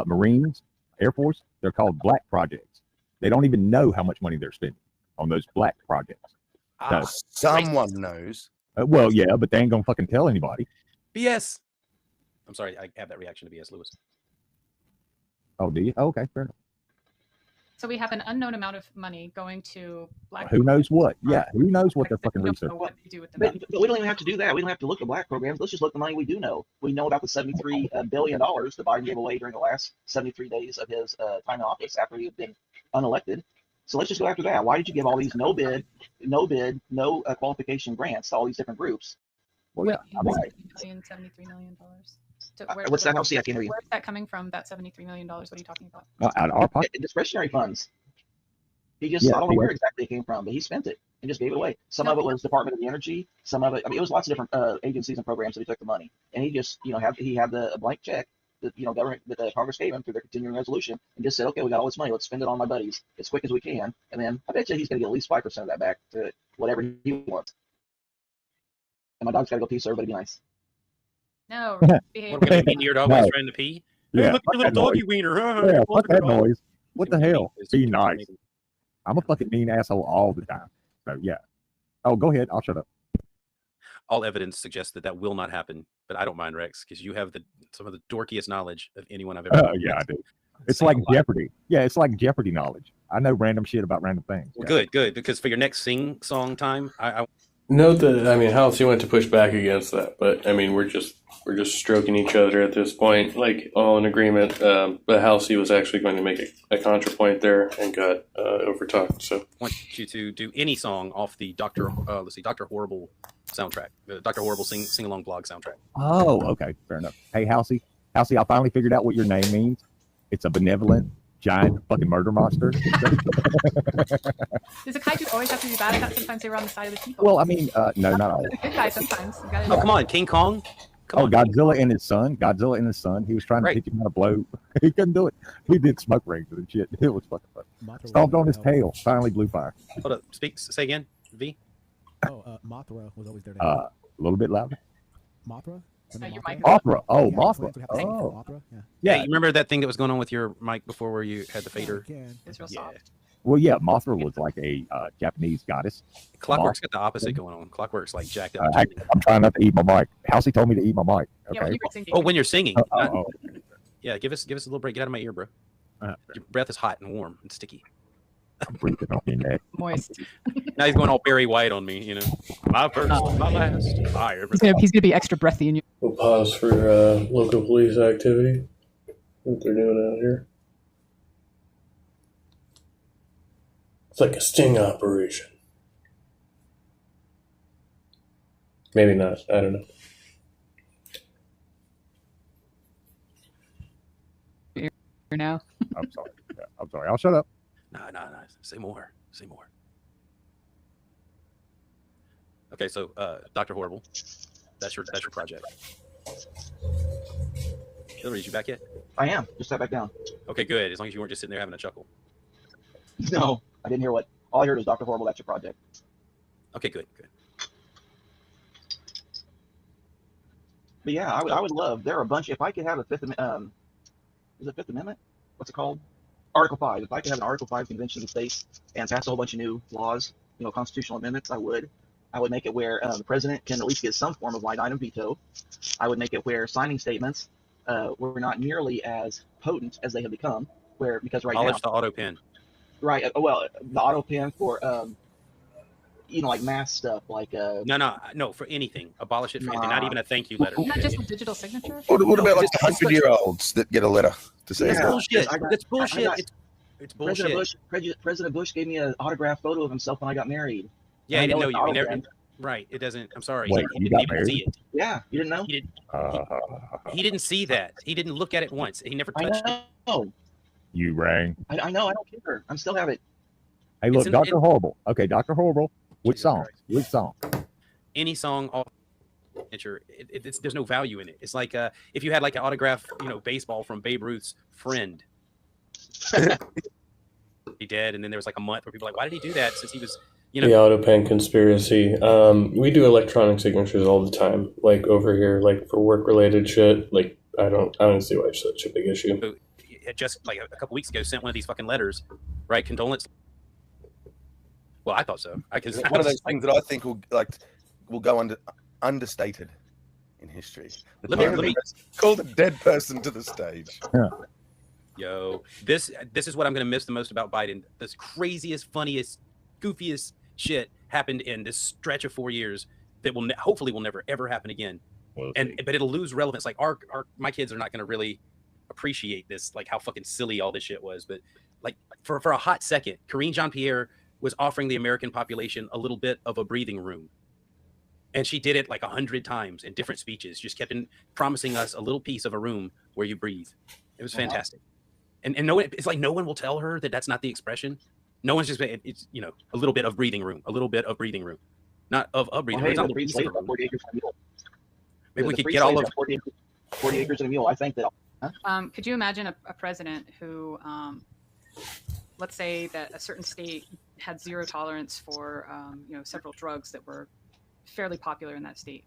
Marines, Air Force. They're called black projects. They don't even know how much money they're spending on those black projects. Someone knows. Well, yeah, but they ain't gonna fucking tell anybody. BS. I'm sorry, I have that reaction to BS, Lewis. Oh, do you? Oh, okay, fair enough. So we have an unknown amount of money going to black. Who knows what? Yeah, who knows what they're fucking researching? What they do with the money. But we don't even have to do that. We don't have to look at black programs. Let's just look at the money we do know. We know about the $73 billion that Biden gave away during the last 73 days of his time in office after he had been unelected. So let's just go after that. Why did you give all these no qualification grants to all these different groups? Well, yeah. $73 million. What's that? I can't hear you. Where's that coming from? That $73 million. What are you talking about? Out of our pocket. Discretionary funds. He just, I don't know where exactly it came from, but he spent it. and just gave it away. Some of it was Department of the Energy. Some of it, I mean, it was lots of different agencies and programs that he took the money, and he just, he had the a blank check that government that Congress gave him through their continuing resolution, and just said, okay, we got all this money, let's spend it on my buddies as quick as we can, and then I bet you he's gonna get at least 5% of that back to whatever he wants. And my dog's gotta go pee, so everybody be nice. No, behave. What, mean your dog was trying to pee? Yeah, Hey, look at the little doggy noise. wiener. Yeah, fuck that noise. What the hell? It's Be nice. I'm a fucking mean asshole all the time. So yeah. Oh, go ahead. I'll shut up. All evidence suggests that will not happen, but I don't mind, Rex, because you have some of the dorkiest knowledge of anyone I've ever. Yeah, I do. It's like Jeopardy. Yeah, it's like Jeopardy knowledge. I know random shit about random things. Well, good, because for your next sing-song time, I Note that, I mean, Halsey went to push back against that, but I mean, we're just stroking each other at this point, like all in agreement. But Halsey was actually going to make a contrapoint there and got overtalked. So I want you to do any song off the Dr. Horrible soundtrack, the Dr. Horrible sing-along blog soundtrack. Oh, okay, fair enough. Hey, Halsey, I finally figured out what your name means. It's a benevolent giant fucking murder monster. Does a kaiju always have to be bad? I thought sometimes they were on the side of the people. Well, I mean, no, not all. The good guy sometimes. Oh, come on, King Kong. Come on. Godzilla and his son. He was trying to teach him how to blow. He couldn't do it. He did smoke rings and shit. It was fucking fun. Stomped on his tail. Finally blew fire. Hold up. Say again. V. Mothra was always there. A little bit louder. Mothra. Mothra. Oh, Mothra. Oh, yeah. You remember that thing that was going on with your mic before, where you had the fader? It's real soft. Well, yeah, Mothra was like a Japanese goddess. Clockwork's got the opposite going on. Clockwork's like jacked up. I'm trying not to eat my mic. Halsey told me to eat my mic. Okay. Yeah, when you're singing. Yeah, give us a little break. Get out of my ear, bro. Your breath is hot and warm and sticky. I'm breathing on your neck. Moist. Now he's going all Barry White on me, My first, my last, fire. He's gonna be extra breathy in you. we'll pause for local police activity. What they're doing out here. It's like a sting operation. Maybe not. I don't know. Here now. I'm sorry. I'll shut up. No. Say more. Okay, so Dr. Horrible, that's your project. Hillary, is you back yet? I am. Just sat back down. Okay, good. As long as you weren't just sitting there having a chuckle. No, I didn't hear what. All I heard was Dr. Horrible, that's your project. Okay, good. But yeah, I would love. There are a bunch. If I could have a Fifth Amendment, is it Fifth Amendment? What's it called? Article 5. If I could have an Article 5 convention of the states and pass a whole bunch of new laws, constitutional amendments, I would. I would make it where the president can at least get some form of line item veto. I would make it where signing statements were not nearly as potent as they have become. Because right now, the auto pen. Right. Well, the auto pen for like mass stuff, like No, for anything. Abolish it for anything. Not even a thank you letter. Not just a digital signature. What about like the 100-year-olds that get a letter to say? It's bullshit. It's bullshit. It's bullshit. President Bush gave me an autographed photo of himself when I got married. Yeah, I didn't know you. He never, right. It doesn't. I'm sorry. Wait, he didn't even see it. Yeah, you didn't know? He didn't see that. He didn't look at it once. He never touched it. Oh, You rang. I know. I don't care. I still have it. Hey, look, Dr. Horrible. Okay, Dr. Horrible. Which song? Any song off signature, there's no value in it. It's like if you had like an autograph, baseball from Babe Ruth's friend. He dead, and then there was like a month where people were like, why did he do that? Since he was, The auto pen conspiracy. We do electronic signatures all the time, like over here, like for work related shit. Like I don't see why it's such a big issue. So, just like a couple weeks ago, sent one of these fucking letters, right? Condolence. Well, I thought so. It's one of those things that I think will go understated in history. Let me call the dead person to the stage. Yeah. Yo, this is what I'm going to miss the most about Biden. This craziest, funniest, goofiest shit happened in this stretch of 4 years that hopefully will never ever happen again. But it'll lose relevance. Like my kids are not going to really appreciate this, like how fucking silly all this shit was. But like for a hot second, Karine Jean-Pierre was offering the American population a little bit of a breathing room. And she did it like 100 times in different speeches, just kept promising us a little piece of a room where you breathe. It was fantastic. And no one, it's like no one will tell her that that's not the expression. No one's just it's a little bit of breathing room, not of a breathing Well, hey, room. the priest laid about 40 acres and a mule. Maybe we The could priest get all laid of. about 40 acres and a mule. I think that. Could you imagine a president who, let's say that a certain state had zero tolerance for, several drugs that were fairly popular in that state,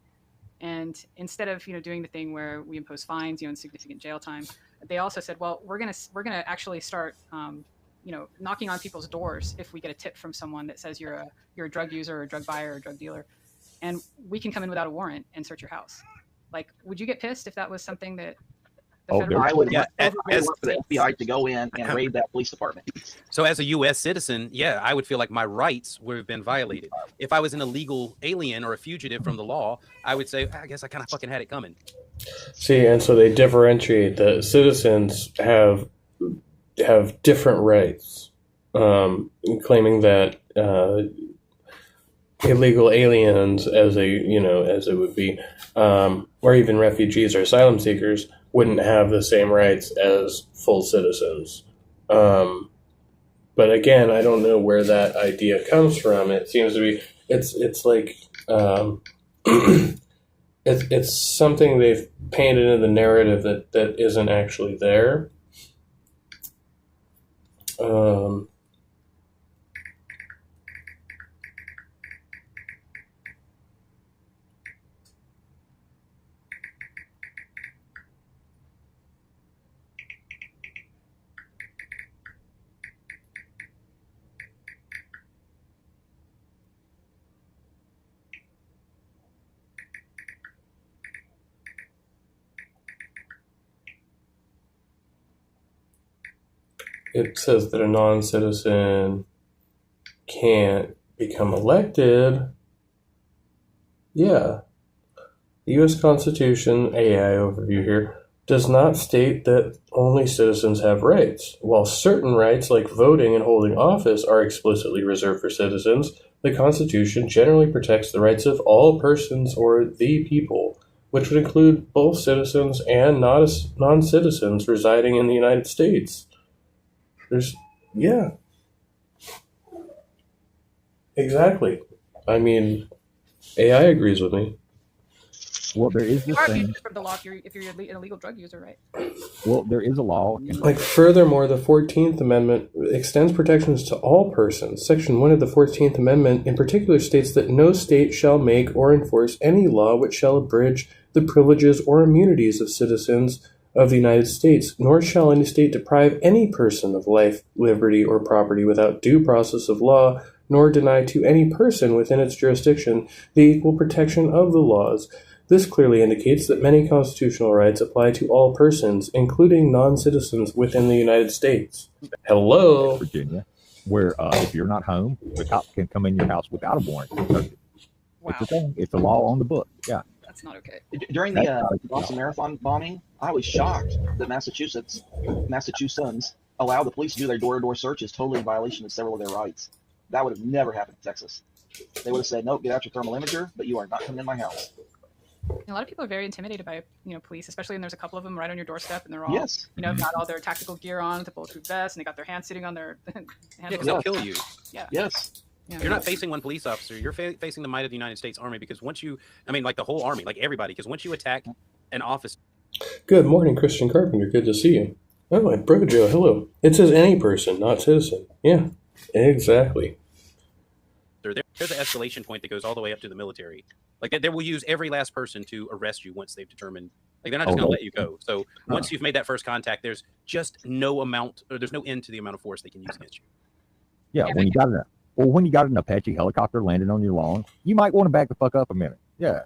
and instead of doing the thing where we impose fines, and significant jail time, they also said, well, we're gonna actually start, knocking on people's doors if we get a tip from someone that says you're a drug user or a drug buyer or a drug dealer, and we can come in without a warrant and search your house. Like, would you get pissed if that was something that I would Yeah, want the FBI to go in and raid that police department. So as a U.S. citizen, I would feel like my rights would have been violated. If I was an illegal alien or a fugitive from the law, I would say, I guess I kind of fucking had it coming. See, and so they differentiate that citizens have different rights, claiming that illegal aliens, as it would be, or even refugees or asylum seekers, wouldn't have the same rights as full citizens. But again, I don't know where that idea comes from. It seems to be it's like it's something they've painted in the narrative that isn't actually there. It says that a non-citizen can't become elected. Yeah. The U.S. Constitution, AI overview here, does not state that only citizens have rights. While certain rights, like voting and holding office, are explicitly reserved for citizens, the Constitution generally protects the rights of all persons or the people, which would include both citizens and non-citizens residing in the United States. Exactly. I mean, AI agrees with me. Well, there is You this are thing. fugitive from the law if you're an illegal drug user, right? Well, there is a law. Furthermore, the 14th Amendment extends protections to all persons. Section 1 of the 14th Amendment in particular states that no state shall make or enforce any law which shall abridge the privileges or immunities of citizens of the United States, nor shall any state deprive any person of life, liberty, or property without due process of law, nor deny to any person within its jurisdiction the equal protection of the laws. This clearly indicates that many constitutional rights apply to all persons, including non-citizens within the United States. Hello? Virginia, where if you're not home, the cop can come in your house without a warrant. Wow, It's a thing. It's a law on the book. Yeah. that's not okay. During the Boston Marathon bombing, I was shocked that Massachusetts allowed the police to do their door-to-door searches totally in violation of several of their rights. That would have never happened in Texas. They would have said, nope, get out your thermal imager, but you are not coming in my house. A lot of people are very intimidated by police, especially when there's a couple of them right on your doorstep, and they're all Yes. got all their tactical gear on, with the bulletproof vest, and they got their hands sitting on their Yeah, handles. because they'll kill you. Yes. You're not facing one police officer. You're facing the might of the United States Army, because once you, like the whole army, like everybody, because once you attack an officer. Good morning, Christian Carpenter. Good to see you. Oh, my bro Joe. Hello. It says any person, not citizen. Yeah, exactly. There's the escalation point that goes all the way up to the military. Like they will use every last person to arrest you once they've determined. Like they're not just going to let you go. So once you've made that first contact, there's just no amount, or there's no end to the amount of force they can use against you. Yeah. When you got an Apache helicopter landing on your lawn, you might want to back the fuck up a minute. Yeah.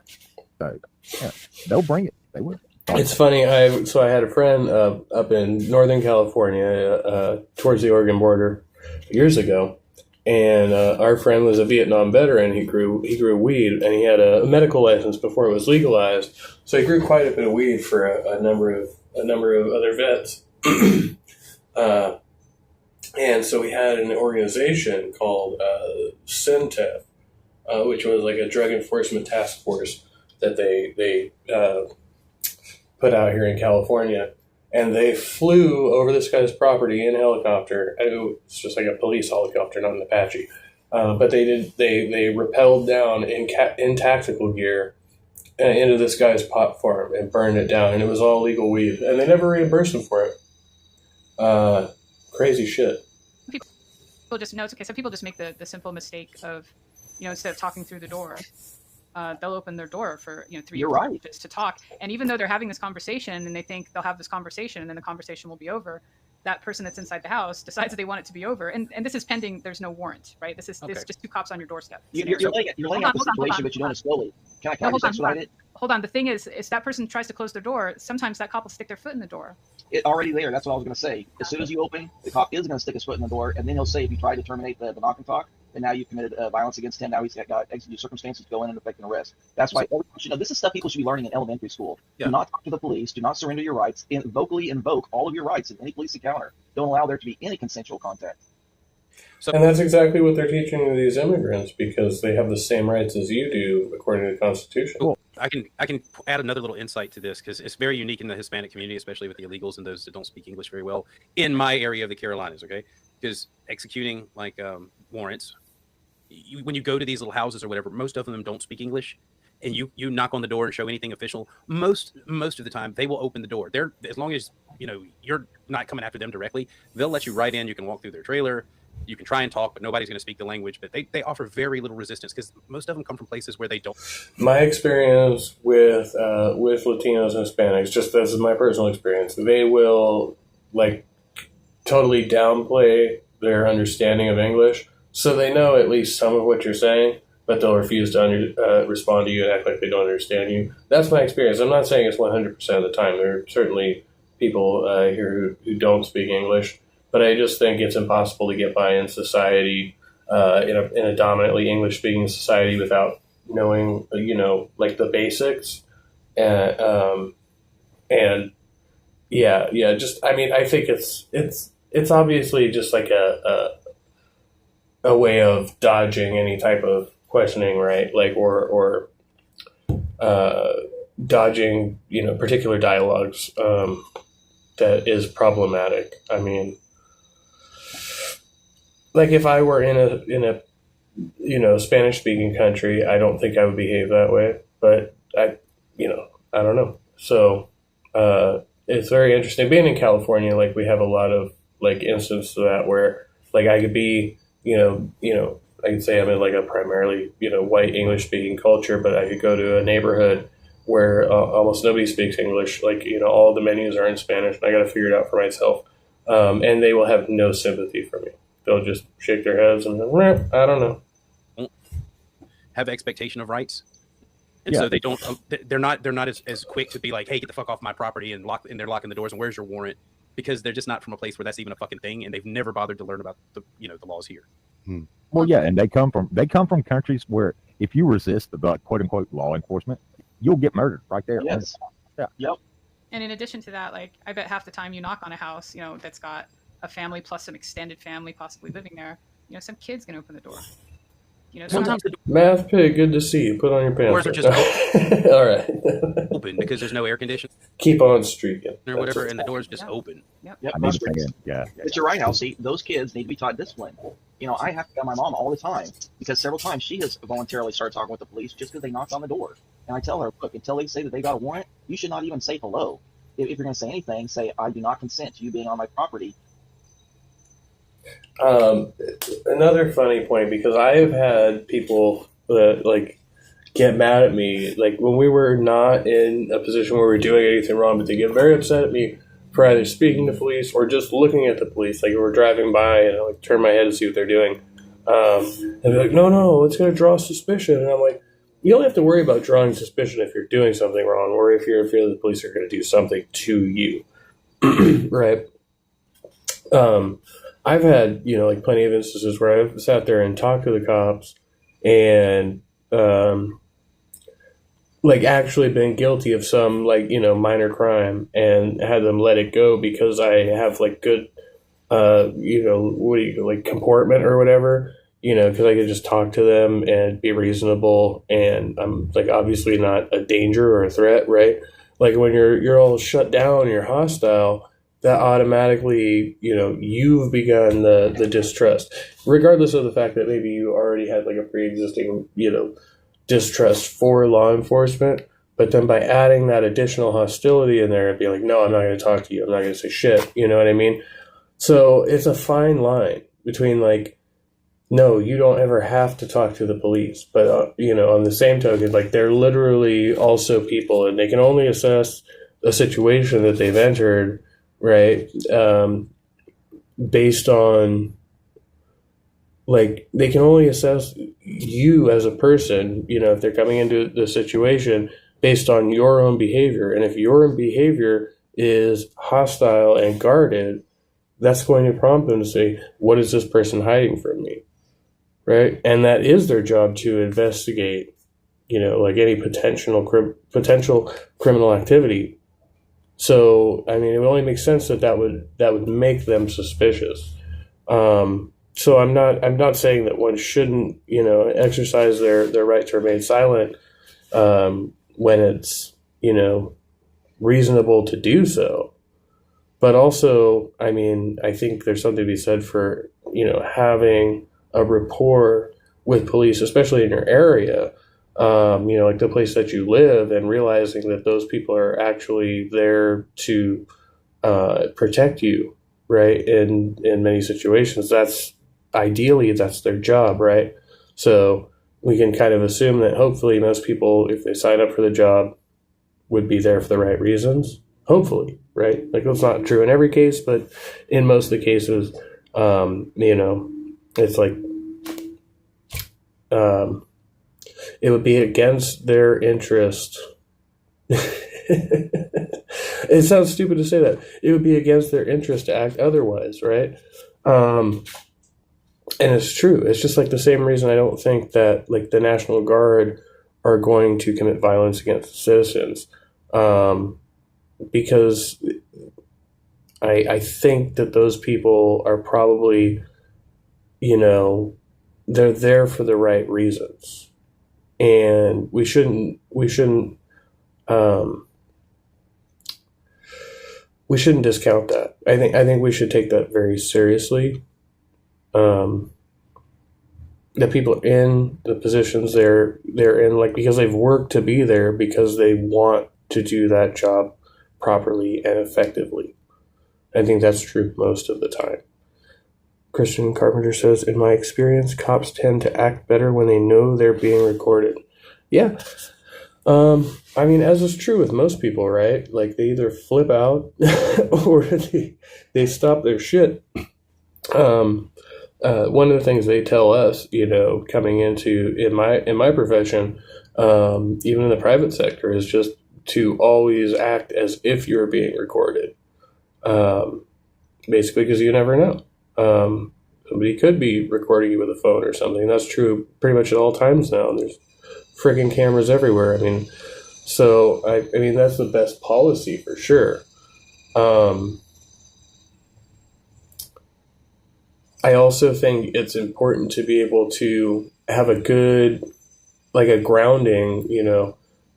So, yeah, they'll bring it. They will. It's funny. I had a friend up in Northern California, towards the Oregon border, years ago, and our friend was a Vietnam veteran. He grew weed, and he had a medical license before it was legalized. So he grew quite a bit of weed for a number of other vets. And so we had an organization called SINTEF, which was like a drug enforcement task force that they put out here in California. and they flew over this guy's property in a helicopter. It's just like a police helicopter, not an Apache. But they rappelled down in tactical gear into this guy's pot farm and burned it down, and it was all legal weed, and they never reimbursed him for it. Crazy shit. People just know it's okay. Some people just make the simple mistake of, instead of talking through the door, they'll open their door for 3 just to talk. And even though they're having this conversation and they think they'll have this conversation and then the conversation will be over, that person that's inside the house decides that they want it to be over. And this is pending. There's no warrant, right? This is just two cops on your doorstep. You're laying out the situation, but you don't slowly. Can I just expedite it? Hold on. The thing is that person tries to close their door, sometimes that cop will stick their foot in the door. It already there. That's what I was going to say. As soon as you open, the cop is going to stick his foot in the door, and then he'll say, if you try to terminate the knock and talk, then now you've committed violence against him. Now he's got exigent circumstances to go in and effect an arrest. That's why this is stuff people should be learning in elementary school. Yeah. Do not talk to the police. Do not surrender your rights. Vocally invoke all of your rights in any police encounter. Don't allow there to be any consensual contact. And that's exactly what they're teaching to these immigrants, because they have the same rights as you do according to the Constitution. Cool. I can add another little insight to this, because it's very unique in the Hispanic community, especially with the illegals and those that don't speak English very well in my area of the Carolinas. Okay, because executing warrants, when you go to these little houses or whatever, most of them don't speak English, and you knock on the door and show anything official. Most of the time, they will open the door. They're, as long as you're not coming after them directly, they'll let you right in. You can walk through their trailer. You can try and talk, but nobody's going to speak the language. But they offer very little resistance, because most of them come from places where they don't. My experience with Latinos and Hispanics, just this is my personal experience, they will totally downplay their understanding of English, so they know at least some of what you're saying, but they'll refuse to respond to you and act like they don't understand you. That's my experience. I'm not saying it's 100% of the time. There are certainly people here who don't speak English. But I just think it's impossible to get by in society, in a dominantly English-speaking society, without knowing, the basics. I think it's obviously just like a way of dodging any type of questioning, right? Or dodging, particular dialogues that is problematic. I mean, if I were in a Spanish speaking country, I don't think I would behave that way, but I don't know. So, it's very interesting being in California. We have a lot of instances of that where I could be, I could say I'm in a primarily, white English speaking culture, but I could go to a neighborhood where almost nobody speaks English. All the menus are in Spanish, and I got to figure it out for myself. And they will have no sympathy for me. They'll just shake their heads and I don't know. Have expectation of rights, and so they don't. They're not as quick to be like, "Hey, get the fuck off my property," and they're locking the doors. And where's your warrant? Because they're just not from a place where that's even a fucking thing, and they've never bothered to learn about the laws here. Well, yeah, and they come from countries where if you resist the quote unquote law enforcement, you'll get murdered right there. Yes. Yeah. Yep. And in addition to that, I bet half the time you knock on a house, that's got a family plus some extended family possibly living there, some kid's gonna open the door. Sometimes Math Pig, good to see you. Put on your pants. doors are just all right. open because there's no air conditioning Keep on streaking or whatever, and the door's just open. Yep. But you're right, Elsie. Those kids need to be taught discipline. I have to tell my mom all the time, because several times she has voluntarily started talking with the police just because they knocked on the door. And I tell her, look, until they say that they got a warrant, you should not even say hello. If you're going to say anything, say, I do not consent to you being on my property. Another funny point, because I have had people that get mad at me when we were not in a position where we were doing anything wrong, but they get very upset at me for either speaking to police or just looking at the police. We're driving by and I turn my head to see what they're doing, and they're like, no, it's going to draw suspicion. And I'm like, you don't have to worry about drawing suspicion if you're doing something wrong, or if you're afraid the police are going to do something to you. Right. I've had, plenty of instances where I've sat there and talked to the cops and, actually been guilty of some, minor crime and had them let it go because I have, good, comportment or whatever, because I could just talk to them and be reasonable, and I'm, obviously not a danger or a threat, right? Like when you're all shut down, you're hostile, that automatically, you've begun the distrust, regardless of the fact that maybe you already had like a pre-existing, distrust for law enforcement. But then by adding that additional hostility in there, it'd be like, no, I'm not going to talk to you. I'm not going to say shit. You know what I mean? So it's a fine line between like, no, you don't ever have to talk to the police. But, on the same token, like they're literally also people, and they can only assess a situation that they've entered, right? Based on, like, they can only assess you as a person, if they're coming into the situation based on your own behavior. And if your behavior is hostile and guarded, that's going to prompt them to say, what is this person hiding from me? Right? And that is their job, to investigate, like any potential criminal activity. So, I mean, it would only make sense that would make them suspicious. So I'm not saying that one shouldn't, exercise their right to remain silent, when it's, reasonable to do so. But also, I mean, I think there's something to be said for, having a rapport with police, especially in your area, like the place that you live, and realizing that those people are actually there to protect you, right? In many situations, that's their job, right? So we can kind of assume that hopefully most people, if they sign up for the job, would be there for the right reasons. Hopefully, right? Like, that's not true in every case, but in most of the cases, it's like, it would be against their interest. It sounds stupid to say that. It would be against their interest to act otherwise, right? And it's true. It's just like the same reason I don't think that like the National Guard are going to commit violence against citizens. Because I think that those people are probably, they're there for the right reasons, and we shouldn't discount that. I think we should take that very seriously. That people in the positions they're in, like, because they've worked to be there, because they want to do that job properly and effectively. I think that's true most of the time. Christian Carpenter says, in my experience, cops tend to act better when they know they're being recorded. Yeah. I mean, as is true with most people, right? Like, they either flip out or they stop their shit. One of the things they tell us, coming into in my profession, even in the private sector, is just to always act as if you're being recorded. Basically, because you never know. Somebody could be recording you with a phone or something. That's true pretty much at all times now. There's friggin' cameras everywhere. I mean, so I mean that's the best policy for sure. I also think it's important to be able to have a good, like, a grounding,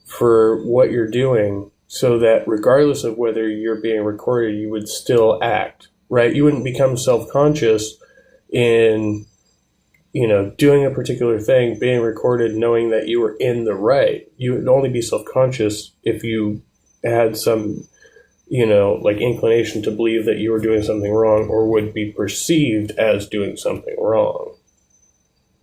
for what you're doing, so that regardless of whether you're being recorded, you would still act, right? You wouldn't become self-conscious in, doing a particular thing, being recorded, knowing that you were in the right. You would only be self-conscious if you had some, like, inclination to believe that you were doing something wrong, or would be perceived as doing something wrong.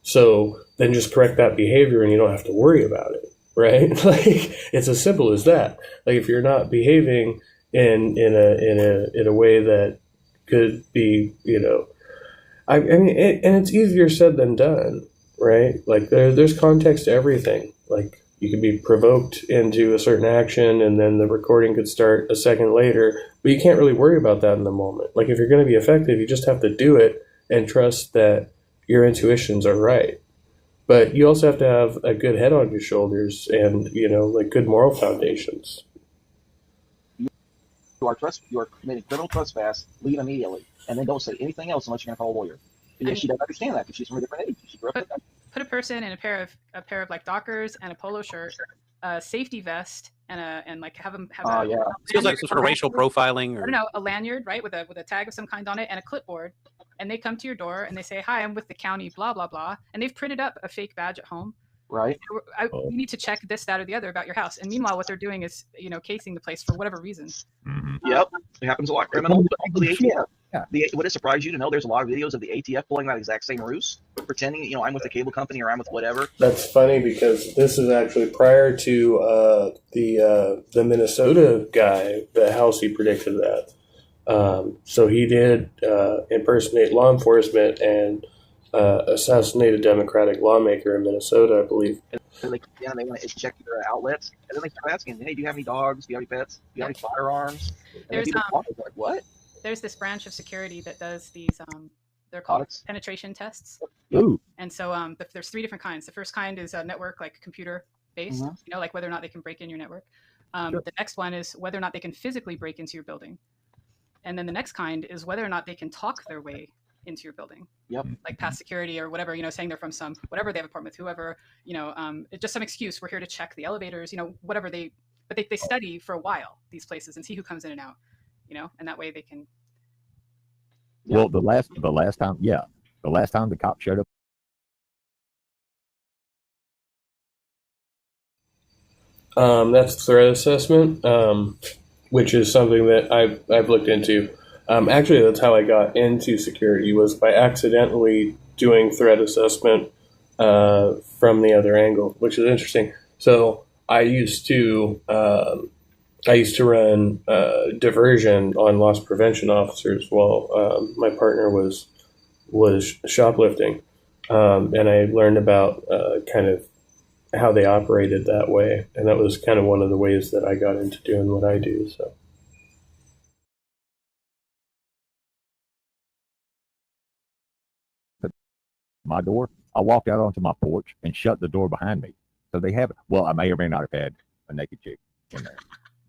So then just correct that behavior and you don't have to worry about it, right? Like, it's as simple as that. Like, if you're not behaving in a way that could be, I mean, and it's easier said than done, right? Like, there's context to everything. Like, you could be provoked into a certain action, and then the recording could start a second later, but you can't really worry about that in the moment. Like, if you're going to be effective, you just have to do it and trust that your intuitions are right. But you also have to have a good head on your shoulders and, like, good moral foundations. You are committing criminal trespass, leave immediately, and then don't say anything else unless you're going to call a lawyer. Because she doesn't understand that, because she's from a different age. She grew up Put a person in a pair of like Dockers and a polo shirt, a safety vest, and like have them have Oh, yeah. Feels like some sort of racial profiling, I or don't know, a lanyard, right, with a tag of some kind on it and a clipboard, and they come to your door and they say, "Hi, I'm with the county, blah blah blah," and they've printed up a fake badge at home. Right. We need to check this, that, or the other about your house. And meanwhile, what they're doing is, casing the place for whatever reason. Yep. It happens a lot. Criminals, but also the ATF. Yeah. Would it surprise you to know there's a lot of videos of the ATF pulling that exact same ruse, pretending, I'm with the cable company or I'm with whatever. That's funny because this is actually prior to the Minnesota guy, the house he predicted that. So he did impersonate law enforcement and assassinate a Democratic lawmaker in Minnesota, I believe. And they come in and they want to check their outlets, and then they start asking, "Hey, do you have any dogs? Do you have any pets? Do you have any firearms?" And There's people talk, like, "What?" There's this branch of security that does these. They're called Audits? penetration tests. Ooh. And so there's three different kinds. The first kind is network, like computer based. Like whether or not they can break in your network. Sure. The next one is whether or not they can physically break into your building. And then the next kind is whether or not they can talk their way into your building. Yep. Like past security or whatever, saying they're from whatever they have a apartment with, whoever, just some excuse. We're here to check the elevators, whatever but they study for a while, these places, and see who comes in and out, and that way they can. Well, the last time the cop showed up. That's threat assessment, which is something that I've looked into. Actually, that's how I got into security, was by accidentally doing threat assessment from the other angle, which is interesting. So I used to run diversion on loss prevention officers while my partner was shoplifting, and I learned about kind of how they operated that way, and that was kind of one of the ways that I got into doing what I do. So. My door, I walked out onto my porch and shut the door behind me. So they have, well, I may or may not have had a naked chick in there.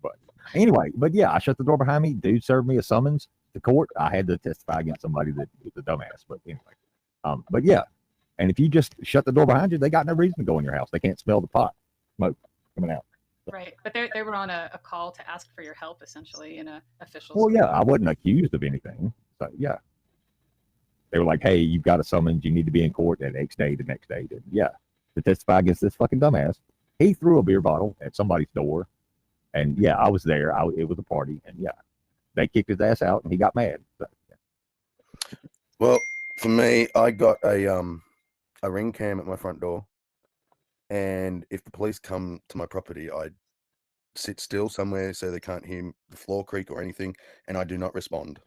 But anyway, yeah, I shut the door behind me. Dude served me a summons to court. I had to testify against somebody that was a dumbass. But anyway, but yeah. And if you just shut the door behind you, they got no reason to go in your house. They can't smell the pot smoke coming out. Right. But they were on a call to ask for your help, essentially, in a official. Well, yeah, I wasn't accused of anything. So yeah. They were like, "Hey, you've got a summons. You need to be in court the next day. Yeah, to testify against this fucking dumbass." He threw a beer bottle at somebody's door, and yeah, I was there. It was a party, and yeah, they kicked his ass out, and he got mad. So, yeah. Well, for me, I got a ring cam at my front door, and if the police come to my property, I sit still somewhere so they can't hear the floor creak or anything, and I do not respond.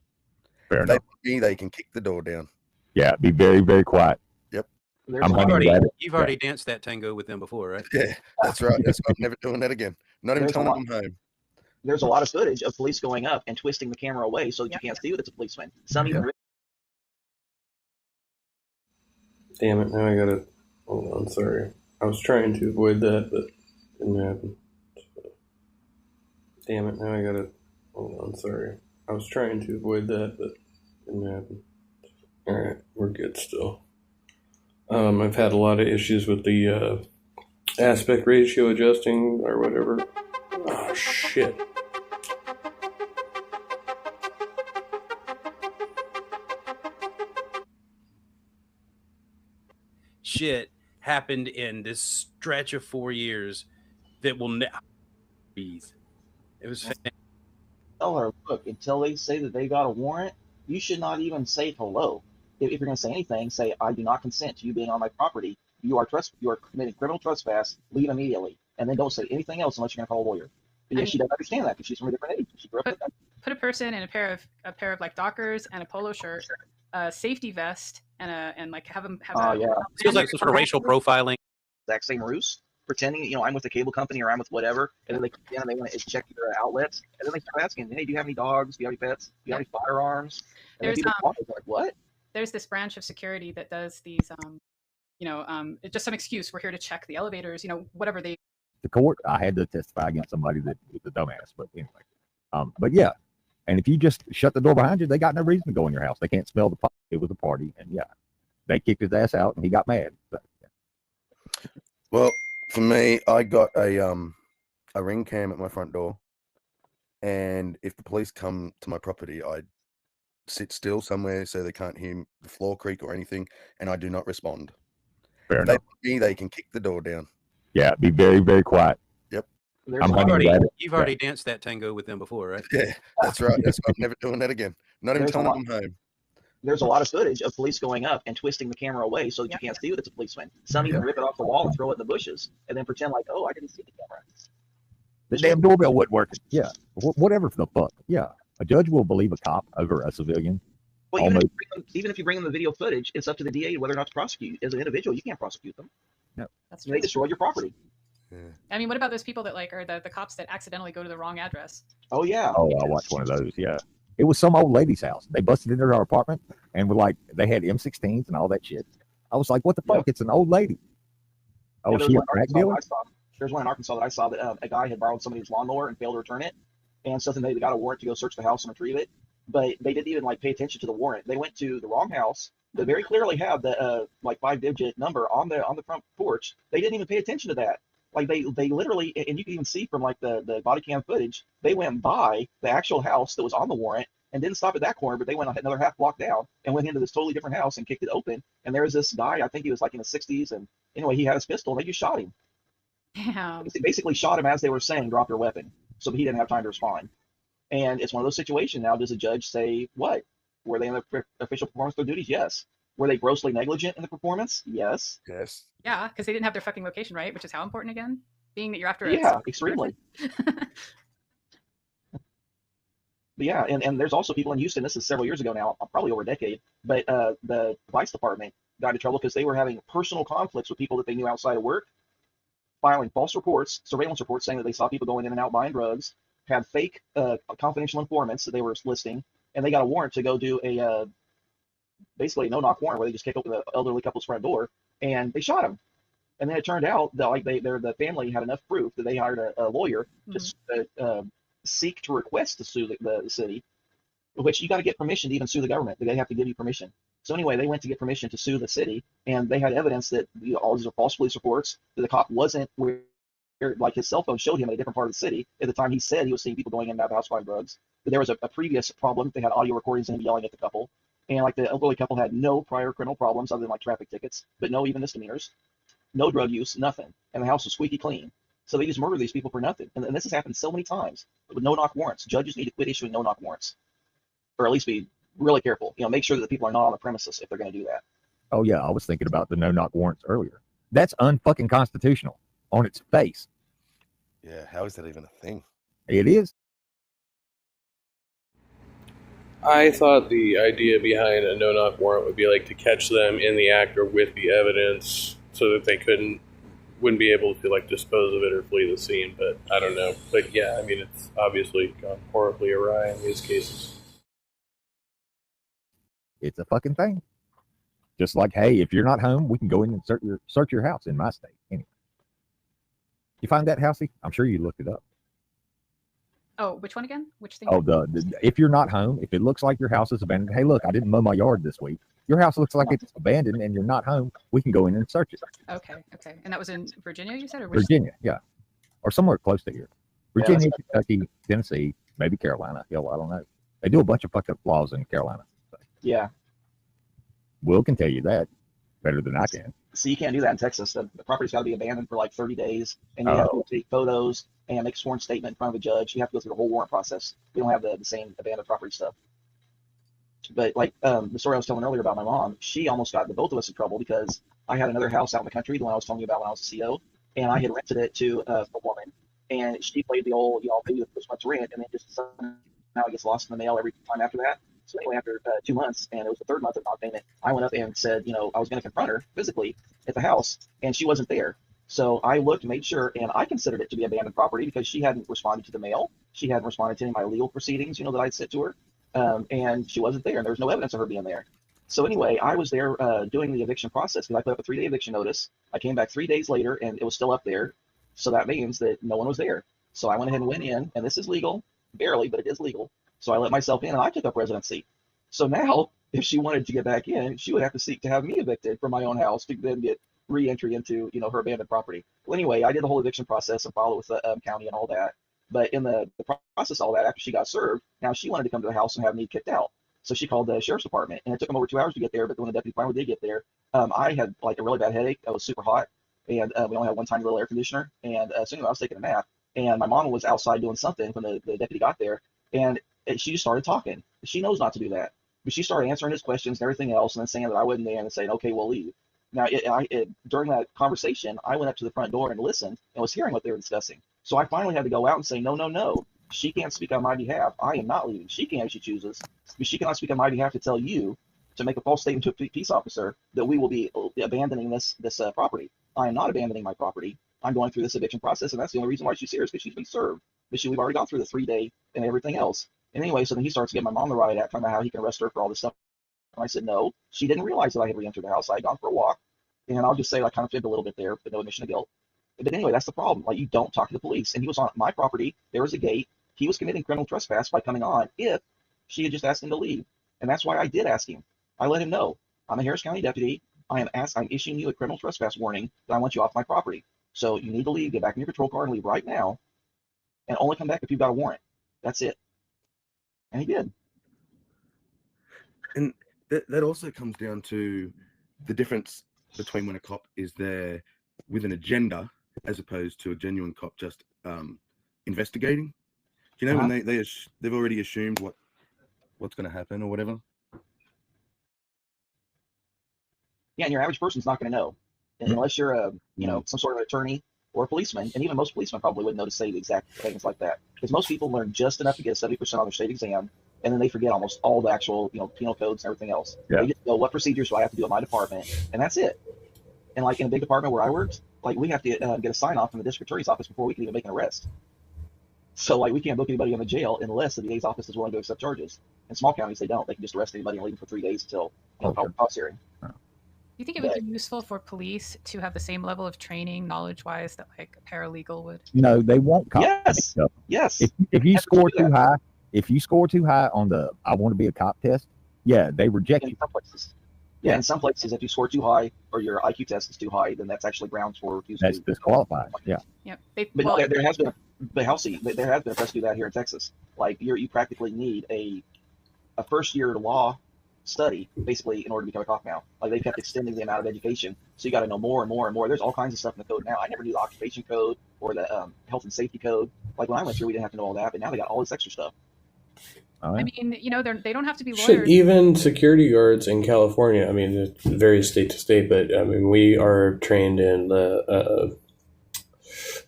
Fair If enough. they can kick the door down. Yeah, be very, very quiet. Yep. You've already danced that tango with them before, right? Yeah, that's right. That's why I'm never doing that again. Not even telling them I'm home. There's a lot of footage of police going up and twisting the camera away so that you can't see that it's a policeman. Some even. Damn it! Now I gotta. Hold on, sorry. I was trying to avoid that, but didn't happen. Damn it! Now I gotta. Hold on, sorry. I was trying to avoid that, but didn't happen. All right, we're good still. I've had a lot of issues with the aspect ratio adjusting or whatever. Oh shit. Shit happened in this stretch of 4 years that will never breathe. It was fantastic. Tell her, look, until they say that they got a warrant, you should not even say hello. If you're going to say anything, say, "I do not consent to you being on my property. You are committing criminal trespass. Leave immediately." And then don't say anything else unless you're going to call a lawyer. But yeah, she doesn't understand that because she's from a different age. She grew up with that. Put a person in a pair of like Dockers and a polo shirt, a safety vest, and like have them have. Feels like some sort of racial profiling. Exact same ruse, pretending I'm with the cable company or I'm with whatever, and then they come in and they want to check their outlets, and then they start asking, "Hey, do you have any dogs? Do you have any pets? Do you have any firearms?" And There's people talk, like, "What?" There's this branch of security that does these. Just some excuse. We're here to check the elevators. Whatever they. The court, I had to testify against somebody that was a dumbass. But anyway, but yeah, and if you just shut the door behind you, they got no reason to go in your house. They can't smell the pot. It was a party, and yeah, they kicked his ass out, and he got mad. So, yeah. Well, for me, I got a a ring cam at my front door, and if the police come to my property, I sit still somewhere so they can't hear the floor creak or anything, and I do not respond. Fair If they enough. want me, they can kick the door down. Yeah, be very, very quiet. There's I'm a lot hunting of- rabbit. You've already danced that tango with them before, right? Yeah, that's right. That's why I'm never doing that again. Not even There's a telling lot- them home. There's a lot of footage of police going up and twisting the camera away so that you can't see that it's a policeman. Some even rip it off the wall and throw it in the bushes and then pretend like, oh, I didn't see the camera. The damn doorbell wasn't working. Yeah, whatever the fuck. Yeah, a judge will believe a cop over a civilian. Well, even if you bring them the video footage, it's up to the DA whether or not to prosecute. As an individual, you can't prosecute them. That's They true. destroy your property. Yeah. I mean, what about those people that like are the cops that accidentally go to the wrong address? Oh yeah. Oh, I watched one of those. Yeah, it was some old lady's house. They busted into her apartment and were like, they had M16s and all that shit. I was like, what the fuck? Yep. It's an old lady. Oh, Yeah, there's she a one in crack Arkansas that dealer? I saw. There's one in Arkansas that I saw that a guy had borrowed somebody's lawnmower and failed to return it, and so then they got a warrant to go search the house and retrieve it. But they didn't even like pay attention to the warrant. They went to the wrong house. They very clearly had the like 5-digit number on the front porch. They didn't even pay attention to that. Like they literally, and you can even see from like the body cam footage, they went by the actual house that was on the warrant and didn't stop at that corner, but they went another half block down and went into this totally different house and kicked it open. And there was this guy, I think he was like in his 60s, and anyway, he had his pistol and they just shot him. Damn. They basically shot him as they were saying, drop your weapon. So he didn't have time to respond. And it's one of those situations now. Does a judge say what? Were they in the official performance of their duties? Yes. Were they grossly negligent in the performance? Yes. Yes. Yeah, because they didn't have their fucking location right, which is how important again? Being that you're after Yeah, extremely. But yeah, and there's also people in Houston, this is several years ago now, probably over a decade, but the vice department got into trouble because they were having personal conflicts with people that they knew outside of work, filing false reports, surveillance reports saying that they saw people going in and out buying drugs, had fake confidential informants that they were listing, and they got a warrant to go do a basically a no-knock warrant where they just kick open the elderly couple's front door, and they shot him. And then it turned out that like the family had enough proof that they hired a lawyer to seek to request to sue the city, which you got to get permission to even sue the government. They have to give you permission. So anyway, they went to get permission to sue the city, and they had evidence that all these are false police reports, that the cop wasn't where, like his cell phone showed him in a different part of the city. At the time he said he was seeing people going in and out of the house buying drugs. But there was a previous problem. They had audio recordings of him yelling at the couple. And like the elderly couple had no prior criminal problems other than like traffic tickets, but no even misdemeanors, no drug use, nothing. And the house was squeaky clean. So they just murdered these people for nothing. And this has happened so many times with no-knock warrants. Judges need to quit issuing no-knock warrants, or at least be really careful. Make sure that the people are not on the premises if they're going to do that. Oh yeah, I was thinking about the no-knock warrants earlier. That's unfucking constitutional on its face. Yeah. How is that even a thing? It is. I thought the idea behind a no-knock warrant would be like to catch them in the act or with the evidence, so that they wouldn't be able to like dispose of it or flee the scene. But I don't know. But yeah, I mean, it's obviously gone horribly awry in these cases. It's a fucking thing. Just like, hey, if you're not home, we can go in and search your house in my state. Anyway, you find that, Housey? I'm sure you looked it up. Oh, which one again? Which thing? Oh, the if you're not home, if it looks like your house is abandoned, hey, look, I didn't mow my yard this week. Your house looks like it's abandoned and you're not home. We can go in and search it. Okay. And that was in Virginia, you said, or Virginia, yeah, or somewhere close to here. Virginia, Kentucky, Tennessee, maybe Carolina. Hell, I don't know. They do a bunch of fucked up laws in Carolina. Yeah. Will can tell you that better than I can. See, you can't do that in Texas. The property's got to be abandoned for like 30 days, and you have to take photos and make a sworn statement in front of a judge. You have to go through the whole warrant process. We don't have the same abandoned property stuff. But like the story I was telling earlier about my mom, she almost got the both of us in trouble because I had another house out in the country, the one I was telling you about when I was a CO, and I had rented it to a woman, and she played the old, I'll pay you the first month's rent, and then just somehow it gets lost in the mail every time after that. So anyway, after 2 months, and it was the third month of non-payment, I went up and said, I was going to confront her physically at the house, and she wasn't there. So I looked, made sure, and I considered it to be abandoned property because she hadn't responded to the mail. She hadn't responded to any of my legal proceedings, that I'd sent to her. And she wasn't there, and there was no evidence of her being there. So anyway, I was there doing the eviction process because I put up a 3-day eviction notice. I came back 3 days later, and it was still up there. So that means that no one was there. So I went ahead and went in, and this is legal, barely, but it is legal. So I let myself in, and I took up residency. So now, if she wanted to get back in, she would have to seek to have me evicted from my own house to then get re-entry into, her abandoned property. Well, anyway, I did the whole eviction process and followed with the county and all that. But in the process of all that, after she got served, now she wanted to come to the house and have me kicked out. So she called the sheriff's department, and it took them over 2 hours to get there. But when the deputy finally did get there, I had like a really bad headache. I was super hot, and we only had one tiny little air conditioner. And as soon as I was taking a nap, and my mom was outside doing something when the deputy got there, and she just started talking. She knows not to do that, but she started answering his questions and everything else, and then saying that I wasn't there and saying, okay, we'll leave. Now, during that conversation, I went up to the front door and listened and was hearing what they were discussing. So I finally had to go out and say, no, no, no. She can't speak on my behalf. I am not leaving. She can if she chooses. But she cannot speak on my behalf to tell you to make a false statement to a peace officer that we will be abandoning this property. I am not abandoning my property. I'm going through this eviction process, and that's the only reason why she's here is because she's been served. But we've already gone through the 3-day and everything else. And anyway, so then he starts to get my mom the riot act, talking about how he can arrest her for all this stuff. And I said, no, she didn't realize that I had re-entered the house. I had gone for a walk. And I'll just say I kind of fibbed a little bit there, but no admission of guilt. But anyway, that's the problem. Like, you don't talk to the police. And he was on my property. There was a gate. He was committing criminal trespass by coming on if she had just asked him to leave. And that's why I did ask him. I let him know. I'm a Harris County deputy. I'm issuing you a criminal trespass warning that I want you off my property. So you need to leave, get back in your patrol car and leave right now. And only come back if you've got a warrant. That's it. And he did. And that also comes down to the difference between when a cop is there with an agenda as opposed to a genuine cop just investigating. Do you know when they've already assumed what's going to happen or whatever? Yeah, and your average person's not going to know unless you're some sort of attorney or a policeman. And even most policemen probably wouldn't know to say the exact things like that, because most people learn just enough to get a 70% on their state exam, and then they forget almost all the actual penal codes and everything else. Yeah. They just know what procedures do I have to do at my department, and that's it. And like in a big department where I worked, like we have to get a sign off from the district attorney's office before we can even make an arrest. So like we can't book anybody in the jail unless the DA's office is willing to accept charges. In small counties, they don't. They can just arrest anybody and leave them for 3 days until cops hearing. Do you think it would be useful for police to have the same level of training, knowledge-wise, that like a paralegal would? No, they won't. Yes. Yes. If you score too high, on the I want to be a cop test, they reject you. In some places. Yeah, in some places, if you score too high or your IQ test is too high, then that's actually grounds for refusal. That's disqualified. Yeah. Yep. There has been a press do that here in Texas. Like you practically need a first year law study basically in order to become a cop now. Like they kept extending the amount of education, so you got to know more and more and more. There's all kinds of stuff in the code now. I never knew the occupation code or the health and safety code. Like when I went through, we didn't have to know all that, but now they got all this extra stuff. I mean, they don't have to be lawyers. Even security guards in California, I mean, it varies state to state, but I mean, we are trained in the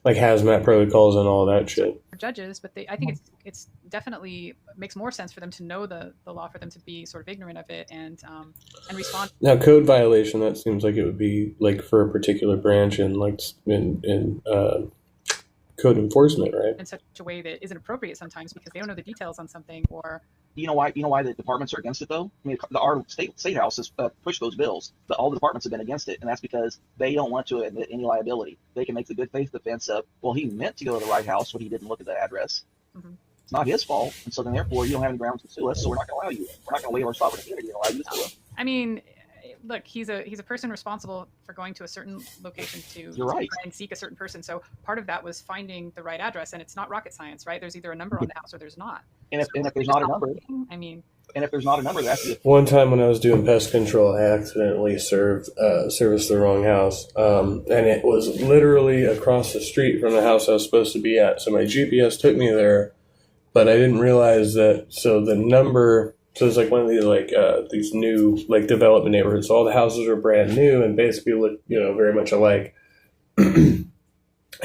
like hazmat protocols and all that shit. Judges, but I think it's definitely makes more sense for them to know the law, for them to be sort of ignorant of it and respond. Now, code violation, that seems like it would be like for a particular branch in code enforcement, right? In such a way that isn't appropriate sometimes because they don't know the details on something. Or you know why the departments are against it though? I mean, our state house has pushed those bills, but all the departments have been against it, and that's because they don't want to admit any liability. They can make the good faith defense of, well, he meant to go to the right house, but he didn't look at the address. Mm-hmm. It's not his fault, and so then therefore you don't have any grounds to sue us, so we're not going to allow you. We're not going to waive our sovereign immunity and allow you to sue us. I mean, look, he's a person responsible for going to a certain location to try and seek a certain person. So part of that was finding the right address, and it's not rocket science, right? There's either a number on the house or there's not. And if there's not a number, that's the one time when I was doing pest control, I accidentally serviced the wrong house, and it was literally across the street from the house I was supposed to be at. So my GPS took me there, but I didn't realize that. So the number. So it's like one of these these new development neighborhoods. So all the houses are brand new and basically look very much alike. And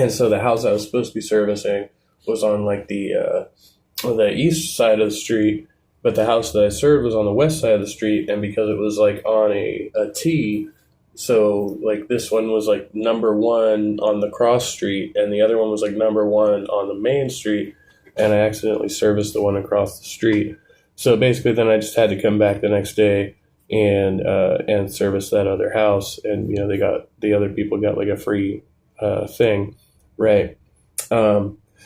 so the house I was supposed to be servicing was on the east side of the street, but the house that I served was on the west side of the street. And because it was on a T, so this one was number 1 on the cross street, and the other one was number 1 on the main street, and I accidentally serviced the one across the street. So basically, then I just had to come back the next day and service that other house, and the other people got a free thing, right?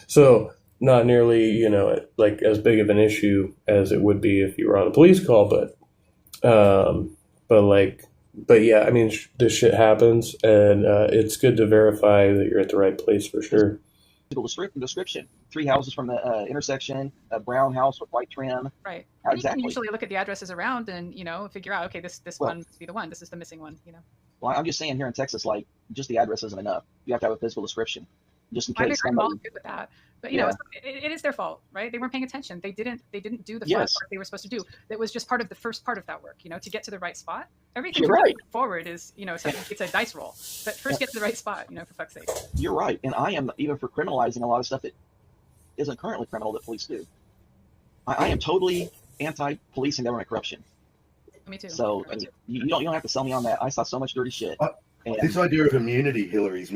So not nearly as big of an issue as it would be if you were on a police call, but but yeah, I mean, this shit happens, and it's good to verify that you're at the right place for sure. Description: 3 houses from the intersection, a brown house with white trim. Right. Exactly. You can usually look at the addresses around and, figure out, okay, this one must be the one. This is the missing one, Well, I'm just saying here in Texas, like, just the address isn't enough. You have to have a physical description, just in case. I'm all good with that. But it is their fault, right? They weren't paying attention. They didn't do the first work they were supposed to do. That was just part of the first part of that work, to get to the right spot. Everything forward is, it's a dice roll. But first get to the right spot, for fuck's sake. You're right. And I am even for criminalizing a lot of stuff that isn't currently criminal that police do. I am totally anti-police and government corruption. Me too. So you don't have to sell me on that. I saw so much dirty shit. This idea of immunity, Hillary,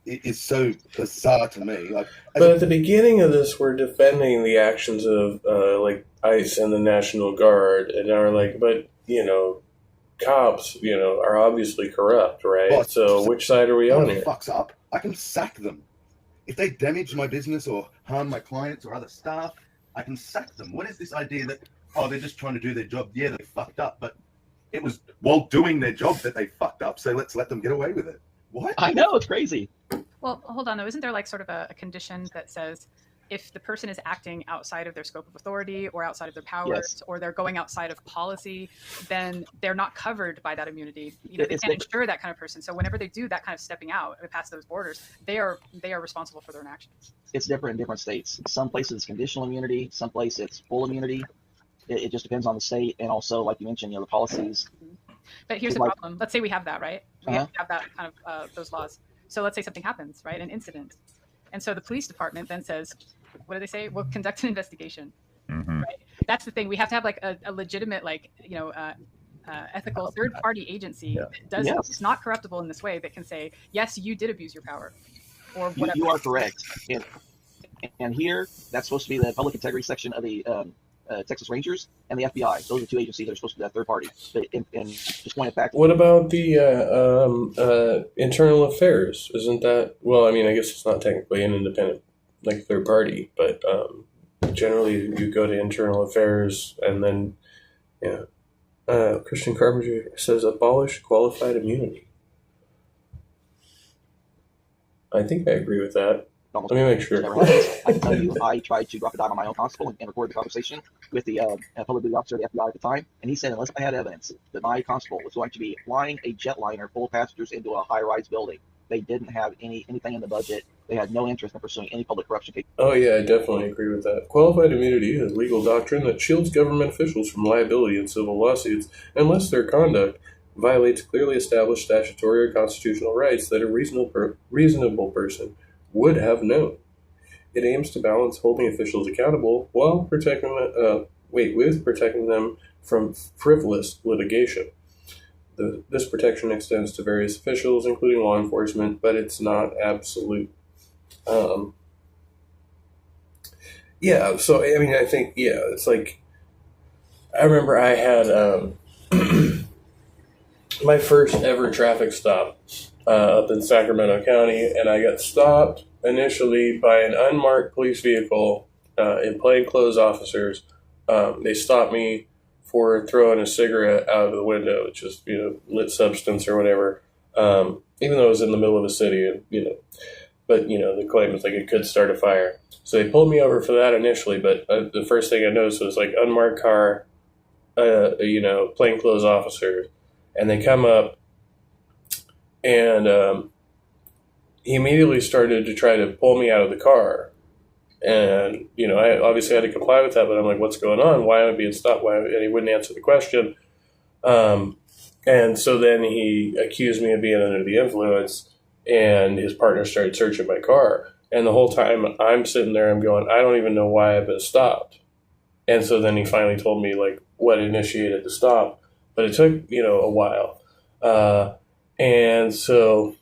is so bizarre to me. But at the beginning of this, we're defending the actions of like ICE and the National Guard, and now we're like, but cops, are obviously corrupt, right? Well, so which side are we on here? Fucks up, I can sack them. If they damage my business or harm my clients or other staff, I can sack them. What is this idea that they're just trying to do their job? Yeah, they fucked up, but it was while doing their job that they fucked up. So let's let them get away with it. What? I know, it's crazy. Well, hold on though. Isn't there like sort of a condition that says if the person is acting outside of their scope of authority or outside of their powers or they're going outside of policy, then they're not covered by that immunity. They can't insure that kind of person. So whenever they do that kind of stepping out past those borders, they are responsible for their own actions. It's different in different states. Some places it's conditional immunity. Some places it's full immunity. It just depends on the state, and also, like you mentioned, the policies. But here's the problem. Let's say we have that, right? We have that kind of those laws. So let's say something happens, right? An incident. And so the police department then says, what do they say? We'll conduct an investigation, right? That's the thing. We have to have like a legitimate, like, ethical third-party agency that is not corruptible in this way that can say, yes, you did abuse your power or whatever. You are correct. And here, that's supposed to be the public integrity section of the Texas Rangers and the FBI. Those are 2 agencies that are supposed to be that third party. And just point it back. What about the internal affairs? Isn't that, well, I mean, I guess it's not technically an independent, like, third party, but generally you go to internal affairs and then, Christian Carpenter says abolish qualified immunity. I think I agree with that. Let me make sure. I can tell you, I tried to drop a dime on my own constable and record the conversation with the public duty officer of the FBI at the time, and he said unless I had evidence that my constable was going to be flying a jetliner full of passengers into a high-rise building, they didn't have anything in the budget. They had no interest in pursuing any public corruption case. Oh yeah, I definitely agree with that. Qualified immunity is legal doctrine that shields government officials from liability in civil lawsuits unless their conduct violates clearly established statutory or constitutional rights that a reasonable person would have known. It aims to balance holding officials accountable while protecting them from frivolous litigation. This protection extends to various officials, including law enforcement, but it's not absolute. So I mean, I think it's like I remember I had my first ever traffic stop up in Sacramento County, and I got stopped initially by an unmarked police vehicle in plainclothes officers. They stopped me for throwing a cigarette out of the window, which is lit substance or whatever. Even though it was in the middle of a city, and but the claim was like it could start a fire. So they pulled me over for that initially, but the first thing I noticed was like unmarked car, plainclothes officers, and they come up. And he immediately started to try to pull me out of the car. And, I obviously had to comply with that, but I'm like, what's going on? Why am I being stopped? And he wouldn't answer the question. And so then he accused me of being under the influence, and his partner started searching my car. And the whole time I'm sitting there, I'm going, I don't even know why I've been stopped. And so then he finally told me, like, what initiated the stop. But it took, a while. And so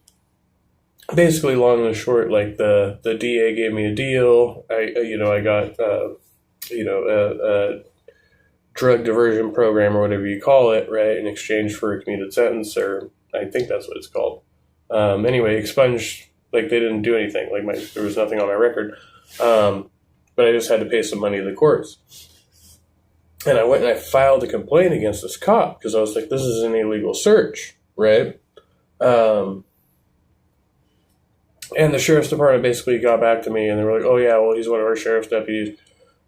basically, long and short, like the DA gave me a deal. I got, a drug diversion program or whatever you call it, right, in exchange for a commuted sentence, or I think that's what it's called. Anyway, expunged, like they didn't do anything. Like there was nothing on my record. But I just had to pay some money to the courts. And I went and I filed a complaint against this cop because I was like, this is an illegal search. right? And the sheriff's department basically got back to me, and they were like, "Oh yeah, well he's one of our sheriff's deputies."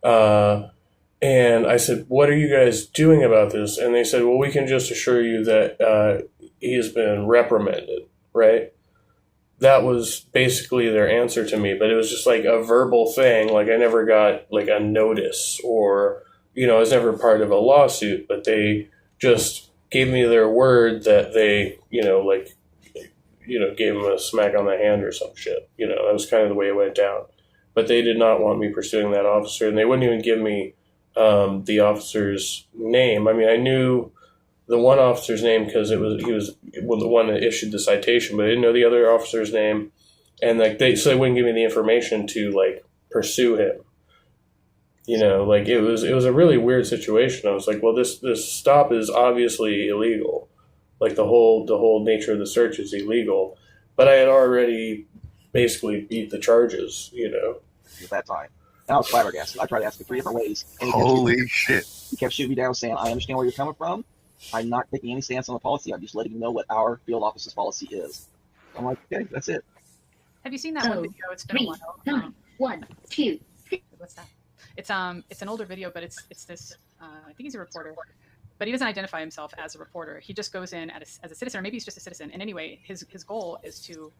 And I said, "What are you guys doing about this?" And they said, "Well, we can just assure you that he has been reprimanded." Right? That was basically their answer to me, but it was just like a verbal thing. Like I never got like a notice, or I was never part of a lawsuit, but they just gave me their word that they, gave him a smack on the hand or some shit. That was kind of the way it went down. But they did not want me pursuing that officer, and they wouldn't even give me the officer's name. I mean, I knew the one officer's name because he was the one that issued the citation, but I didn't know the other officer's name, and they wouldn't give me the information to like pursue him. It was a really weird situation. I was like, well, this stop is obviously illegal. Like the whole nature of the search is illegal, but I had already basically beat the charges. At that time, and I was flabbergasted. I tried to ask him 3 different ways. And Holy shit! He kept shooting me down, saying, "I understand where you're coming from. I'm not taking any stance on the policy. I'm just letting you know what our field officer's policy is." I'm like, okay, that's it. Have you seen that one video? It's been a while. 1, 2. What's that? It's an older video, but it's this. I think he's a reporter, but he doesn't identify himself as a reporter. He just goes in as a citizen, or maybe he's just a citizen. And anyway, his goal is to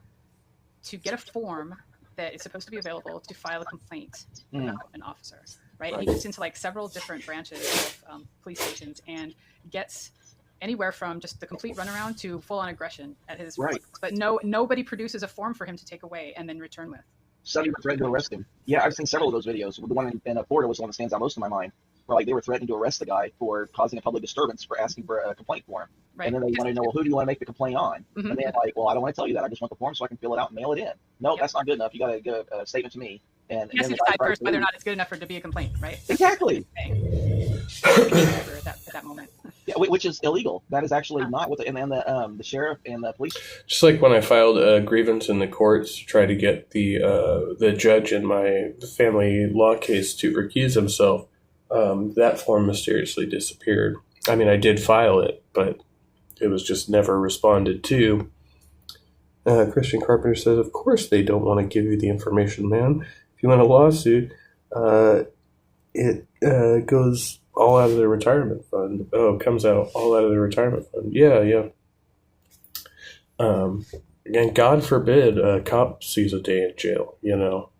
get a form that is supposed to be available to file a complaint about an officer, right? And he goes into like several different branches of police stations and gets anywhere from just the complete runaround to full-on aggression at his Right. But nobody produces a form for him to take away and then return with. Somebody threatened to arrest him. Yeah, I've seen several of those videos. The one in Florida was the one that stands out most in my mind, where like they were threatening to arrest the guy for causing a public disturbance for asking for a complaint form. Right. And then they wanted to know, well, who do you want to make the complaint on? Mhm. And they're like, well, I don't want to tell you that. I just want the form so I can fill it out and mail it in. No, Yep. that's not good enough. You got to give a statement to me. And He has then to the guy decide tried first to whether or leave. not it's good enough for it to be a complaint, right? Exactly. At that moment. Yeah, which is illegal. That is actually not what. And then the sheriff and the police. Just like when I filed a grievance in the courts to try to get the judge in my family law case to recuse himself, that form mysteriously disappeared. I mean, I did file it, but it was just never responded to. Christian Carpenter says, "Of course they don't want to give you the information, man. If you want a lawsuit, it goes all out of their retirement fund." Oh, it comes out all out of their retirement fund. Yeah. And God forbid a cop sees a day in jail,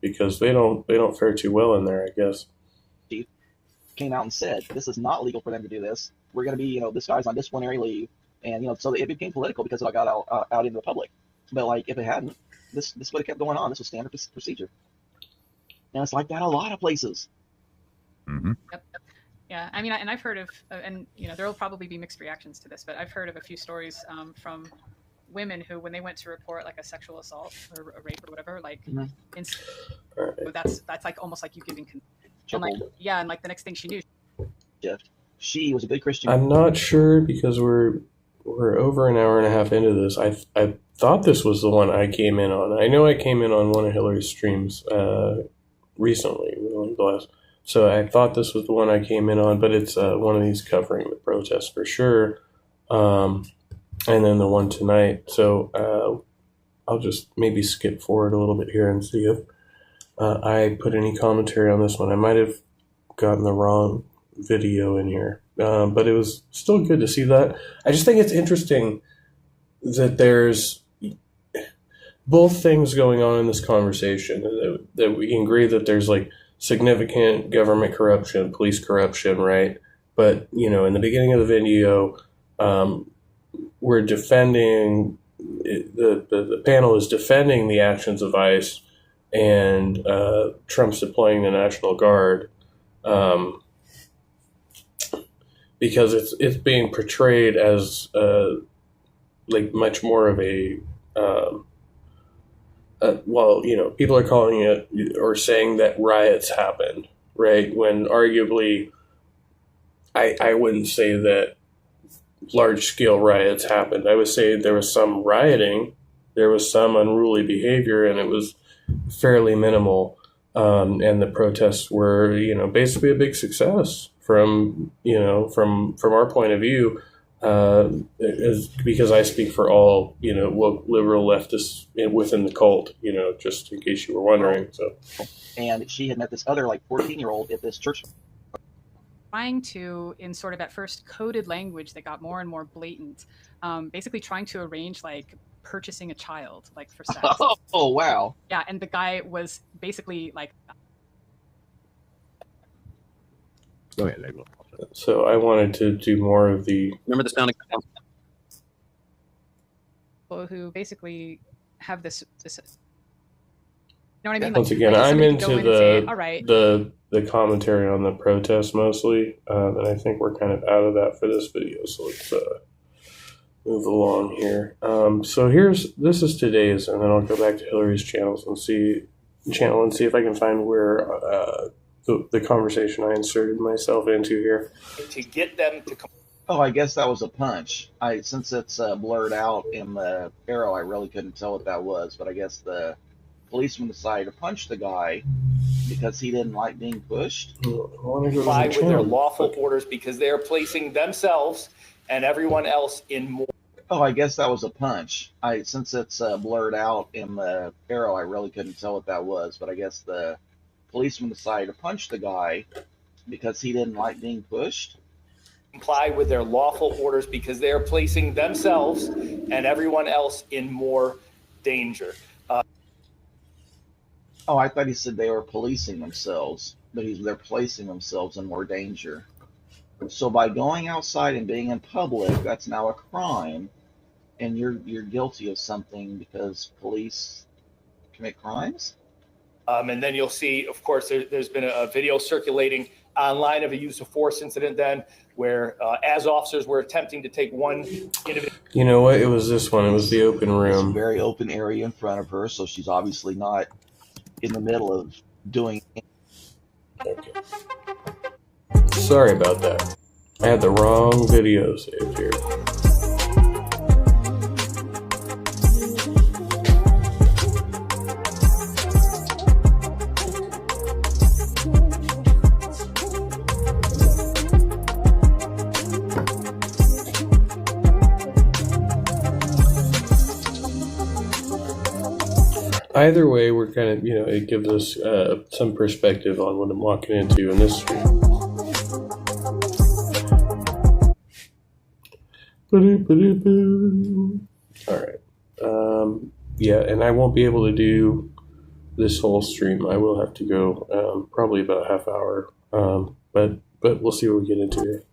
because they don't fare too well in there, I guess. Came out and said, this is not legal for them to do this. We're going to be, this guy's on disciplinary leave. And, so it became political because it got out into the public. But, like, if it hadn't, this would have kept going on. This was standard procedure. And it's like that a lot of places. Mm-hmm. Yep. Yeah, I mean, and I've heard of, and there will probably be mixed reactions to this, but I've heard of a few stories from women who, when they went to report like a sexual assault or a rape or whatever, like, that's like almost like you giving consent. And like, and like the next thing she knew, she was a good Christian. I'm not sure because we're over an hour and a half into this. I thought this was the one I came in on. I know I came in on one of Hillary's streams recently, so I thought this was the one I came in on, but it's one of these covering the protests for sure, and then the one tonight. So I'll just maybe skip forward a little bit here and see if I put any commentary on this one. I might have gotten the wrong video in here, but it was still good to see that. I just think it's interesting that there's both things going on in this conversation, that we can agree that there's like significant government corruption, police corruption, right? But, in the beginning of the video, we're defending, the panel is defending the actions of ICE and Trump's deploying the National Guard, because it's being portrayed as like much more of a people are calling it or saying that riots happened, right? When arguably, I wouldn't say that large-scale riots happened. I would say there was some rioting, there was some unruly behavior, and it was fairly minimal. And the protests were, basically a big success from our point of view. is because I speak for all, woke liberal leftists within the cult, just in case you were wondering. So, and she had met this other 14-year-old at this church. Trying to, in sort of at first coded language that got more and more blatant, basically trying to arrange purchasing a child, for sex. Oh, wow. Yeah, and the guy was basically Go ahead, Label. So I wanted to do more of the. Remember the sounding? People who basically have this. You know what I mean? Once again, I'm into all right. the commentary on the protest mostly, and I think we're kind of out of that for this video. So let's move along here. So this is today's, and then I'll go back to Hillary's channel and see if I can find where the conversation I inserted myself into here. To get them to come. Oh, I guess that was a punch. Since it's blurred out in the arrow, I really couldn't tell what that was. But I guess the policeman decided to punch the guy because he didn't like being pushed. Comply with their lawful orders because they are placing themselves and everyone else in more. Oh, I guess that was a punch. Since it's blurred out in the arrow, I really couldn't tell what that was. But I guess the policeman decided to punch the guy because he didn't like being pushed. Comply with their lawful orders because they are placing themselves and everyone else in more danger. Oh, I thought he said they were policing themselves, but they're placing themselves in more danger. So by going outside and being in public, that's now a crime, and you're guilty of something because police commit crimes? And then you'll see, of course, there's been a video circulating online of a use of force incident then where as officers were attempting to take one individual. You know what? It was this one. It was the open It's a room. very open area in front of her, so she's obviously not in the middle of doing. Okay. Sorry about that. I had the wrong video saved here. Either way, we're kind of, it gives us some perspective on what I'm walking into in this stream. All right. Yeah, and I won't be able to do this whole stream. I will have to go probably about a half hour. But we'll see what we get into here.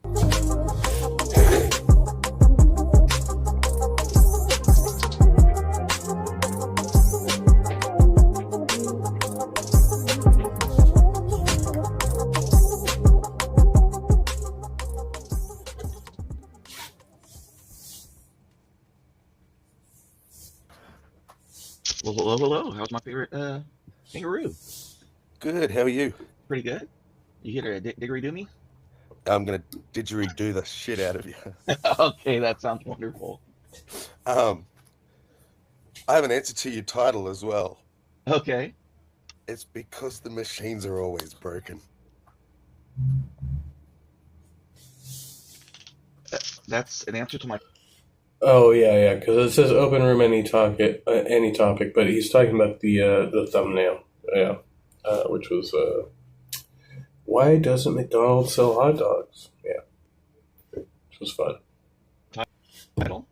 Well, hello. How's my favorite kangaroo? Good. How are you? Pretty good. You get a didgeridoo me? I'm gonna didgeridoo the shit out of you. Okay, that sounds wonderful. I have an answer to your title as well. Okay. It's because the machines are always broken. That's an answer to my. Oh yeah, because it says open room any topic, but he's talking about the thumbnail, which was why doesn't McDonald's sell hot dogs? Yeah, which was fun. Title?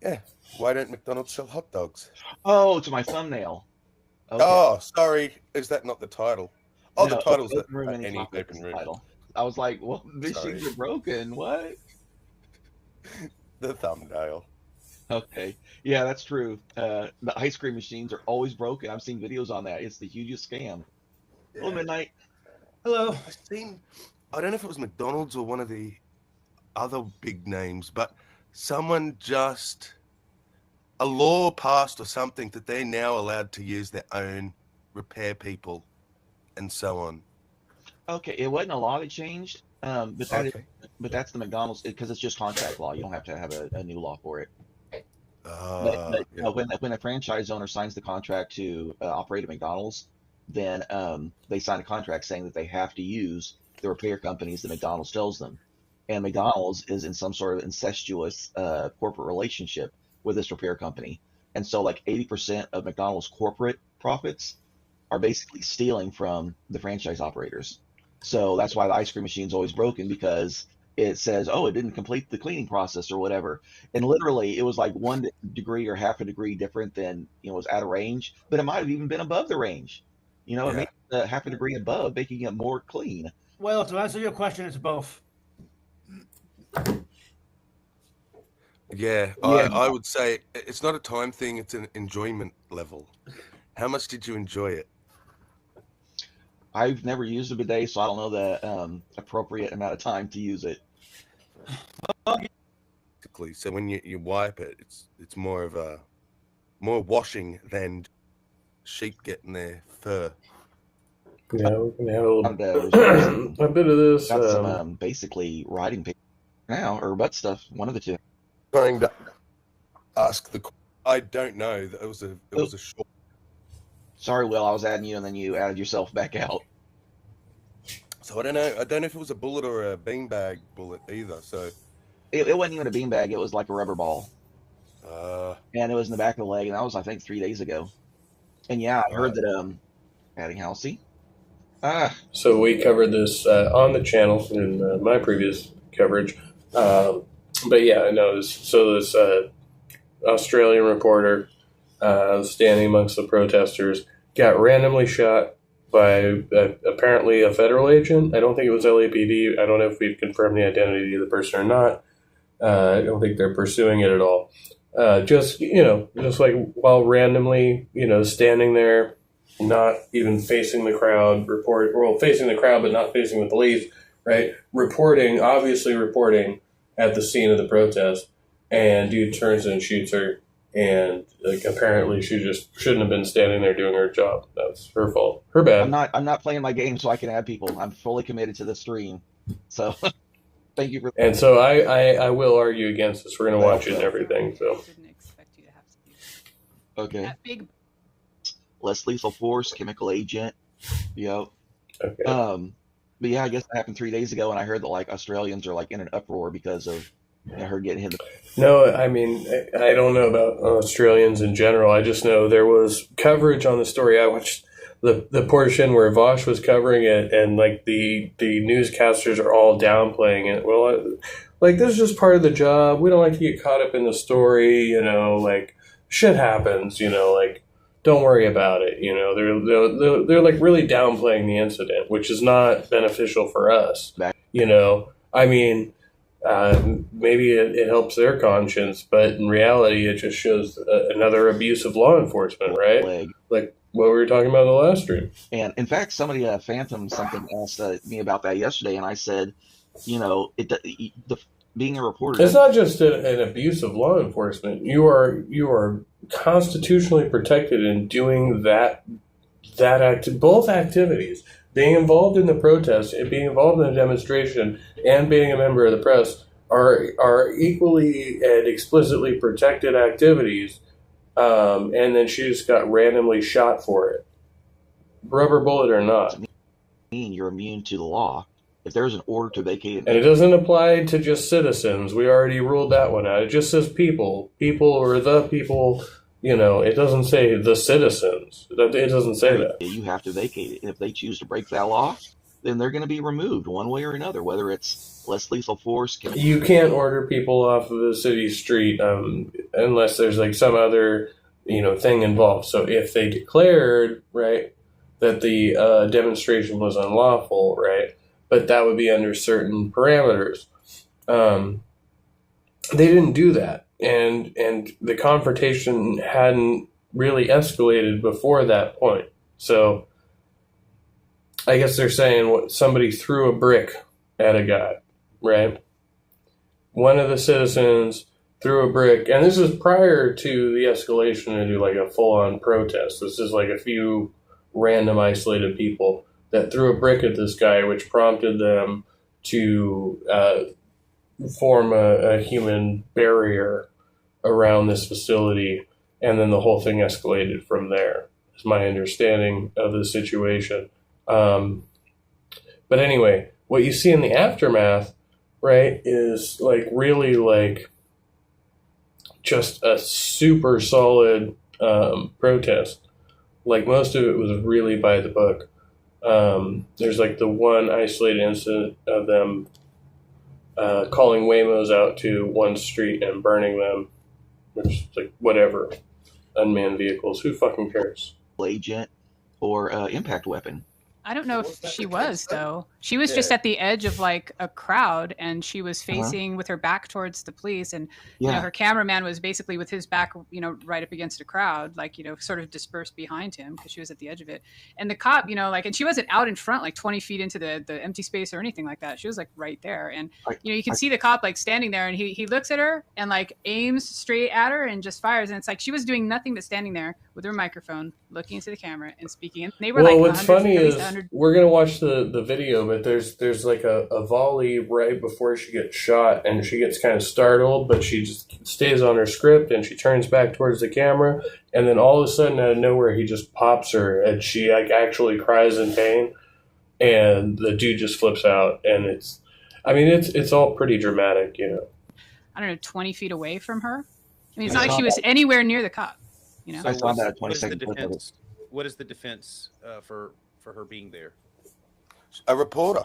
Yeah. Why don't McDonald's sell hot dogs? Oh, to my thumbnail. Okay. Oh, sorry. Is that not the title? Oh, No, the title's open room any any topic open is the room. title. I was like, well, these Sorry. things are broken. What? The thumbnail. Okay. Yeah, that's true. The ice cream machines are always broken. I've seen videos on that. It's the hugest scam. Hello, Midnight. Hello. I don't know if it was McDonald's or one of the other big names, but someone a law passed or something that they're now allowed to use their own repair people and so on. Okay, it wasn't a law that changed, but that's the McDonald's because it's just contract law. You don't have to have a new law for it. But when a franchise owner signs the contract to operate at McDonald's, then they sign a contract saying that they have to use the repair companies that McDonald's tells them. and McDonald's is in some sort of incestuous corporate relationship with this repair company. And so like 80% of McDonald's corporate profits are basically stealing from the franchise operators. So that's why the ice cream machine's always broken, because it says, oh, it didn't complete the cleaning process or whatever. And literally it was like 1 degree or half a degree different than, it was out of range, but it might have even been above the range. It made half a degree above, making it more clean. Well, to answer your question, it's both. Yeah, I would say it's not a time thing, it's an enjoyment level. How much did you enjoy it? I've never used a bidet, so I don't know the appropriate amount of time to use it. So when you wipe it, it's more washing than sheep getting their fur. Yeah, we're gonna have a bit of this. Got some basically riding paper now, or butt stuff, one of the two. Trying to ask I don't know. It was a short. Sorry, Will, I was adding you, and then you added yourself back out. So I don't know if it was a bullet or a beanbag bullet either. So it wasn't even a beanbag. It was like a rubber ball. And it was in the back of the leg, and that was, I think, 3 days ago. And yeah, I heard that adding Halsey. So we covered this on the channel in my previous coverage. But yeah, I know. So this Australian reporter standing amongst the protesters got randomly shot by apparently a federal agent. I don't think it was LAPD. I don't know if we've confirmed the identity of the person or not. I don't think they're pursuing it at all. Just like while randomly, standing there, not even facing the crowd, facing the crowd but not facing the police, right? Obviously reporting at the scene of the protest, and dude turns and shoots her, and apparently she just shouldn't have been standing there doing her job. That's her fault. Her bad. I'm not playing my game so I can add people. I'm fully committed to the stream. So thank you for that. And so I will argue against this. We're gonna watch it and everything. So Didn't expect you to have to be okay. that big. Less lethal force, chemical agent. Yep. Okay. But yeah, I guess that happened 3 days ago, and I heard that like Australians are like in an uproar because of her getting hit. No, I mean, I don't know about Australians in general. I just know there was coverage on the story. I watched the portion where Vosh was covering it, and like the newscasters are all downplaying it. Well, like this is just part of the job. We don't like to get caught up in the story, like shit happens, like don't worry about it. They're like really downplaying the incident, which is not beneficial for us. I mean, maybe it helps their conscience, but in reality, it just shows another abuse of law enforcement, right? Like what we were talking about in the last stream. And in fact, somebody Phantom something asked me about that yesterday, and I said, being a reporter. It's not just an abuse of law enforcement. You are constitutionally protected in doing both activities. Being involved in the protest and being involved in the demonstration and being a member of the press are equally and explicitly protected activities. And then she just got randomly shot for it. Rubber bullet or not. You're immune to the law. If there's an order to vacate, and it doesn't apply to just citizens. We already ruled that one out. It just says people or the people. It doesn't say the citizens. It doesn't say that. You have to vacate it. And if they choose to break that law, then they're going to be removed one way or another, whether it's less lethal force. You can't order people off of the city street unless there's like some other thing involved. So if they declared, right, that the demonstration was unlawful, right, but that would be under certain parameters. They didn't do that. And the confrontation hadn't really escalated before that point. So I guess they're saying somebody threw a brick at a guy, right? One of the citizens threw a brick, and this is prior to the escalation into like a full-on protest. This is like a few random isolated people that threw a brick at this guy, which prompted them to form a human barrier around this facility, and then the whole thing escalated from there, is my understanding of the situation. But anyway, what you see in the aftermath right, is like really like just a super solid protest. Like most of it was really by the book. There's like the one isolated incident of them calling Waymos out to one street and burning them, which is like whatever, unmanned vehicles. Who fucking cares? Agent or impact weapon. I don't know if she was, though. She was just at the edge of like a crowd, and she was facing with her back towards the police, and you know, her cameraman was basically with his back, you know, right up against a crowd, like, you know, sort of dispersed behind him because she was at the edge of it. And the cop, you know, like, and she wasn't out in front, like 20 feet into the empty space or anything like that. She was like right there, and you know, you can see the cop like standing there, and he looks at her and like aims straight at her and just fires, and it's like she was doing nothing but standing there with her microphone, looking into the camera and speaking. And they were well, like, what's funny is we're gonna watch the video, but there's like a volley right before she gets shot, and she gets kind of startled, but she just stays on her script, and she turns back towards the camera, and then all of a sudden out of nowhere he just pops her, and she like actually cries in pain, and the dude just flips out, and it's all pretty dramatic, you know. I don't know, 20 feet away from her. I mean, it's not like she was anywhere near the cop. You know, I saw that at 20 seconds. What is the defense for her being there? A reporter.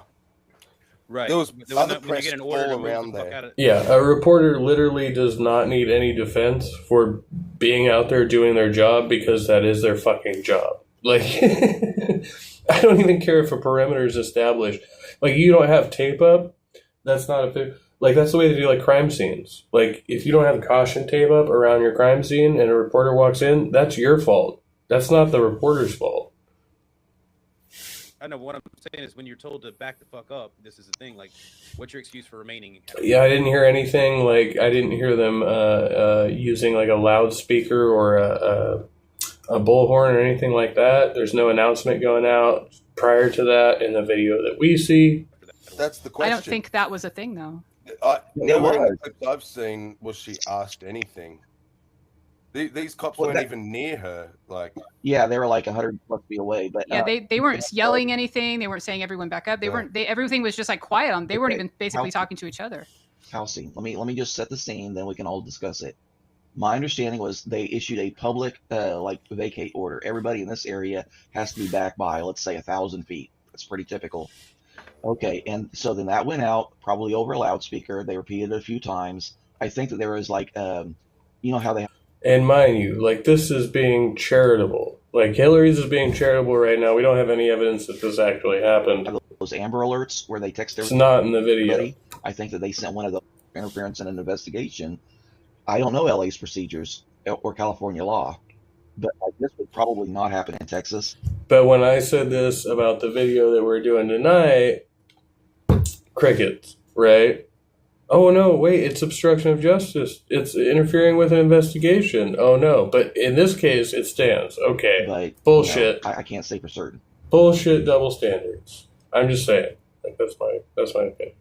Right. There was other when you press get an order all around there. Yeah, a reporter literally does not need any defense for being out there doing their job, because that is their fucking job. Like, I don't even care if a perimeter is established. Like, you don't have tape up, that's not a big... Like, that's the way they do, like, crime scenes. Like, if you don't have caution tape up around your crime scene and a reporter walks in, that's your fault. That's not the reporter's fault. I know what I'm saying is when you're told to back the fuck up, this is the thing. Like, what's your excuse for remaining? Yeah, I didn't hear anything. Like, I didn't hear them using, like, a loudspeaker or a bullhorn or anything like that. There's no announcement going out prior to that in the video that we see. That's the question. I don't think that was a thing, though. Nowhere in the clips I've seen was she asked anything. These cops weren't even near her. Like, yeah, they were like 100 plus feet away. But yeah, they weren't yelling anything. They weren't saying everyone back up. They weren't. Everything was just like quiet on. They weren't even basically talking to each other. Housing. Let me just set the scene, then we can all discuss it. My understanding was they issued a public like vacate order. Everybody in this area has to be back by, let's say, 1,000 feet. That's pretty typical. Okay, and so then that went out, probably over a loudspeaker. They repeated it a few times. I think that there was like, you know how they... And mind you, like, this is being charitable. Like, Hillary's is being charitable right now. We don't have any evidence that this actually happened. Those Amber Alerts where they text everybody. It's not in the video. I think that they sent one of those interference in an investigation. I don't know LA's procedures or California law, but like, this would probably not happen in Texas. But when I said this about the video that we're doing tonight, crickets, right? Oh no, wait, it's obstruction of justice. It's interfering with an investigation. Oh no, but in this case, it stands. Okay, like, bullshit. You know, I can't say for certain. Bullshit, double standards. I'm just saying. Like, that's my opinion.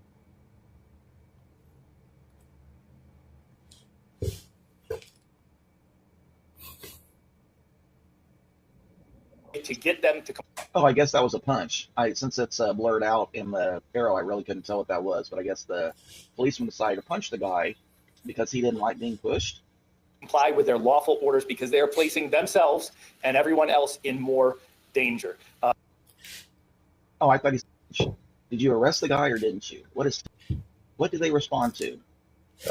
To get them to come. Oh, I guess that was a punch. Since it's blurred out in the arrow, I really couldn't tell what that was. But I guess the policeman decided to punch the guy because he didn't like being pushed. Comply with their lawful orders because they are placing themselves and everyone else in more danger. Oh, I thought did you arrest the guy or didn't you? What did they respond to?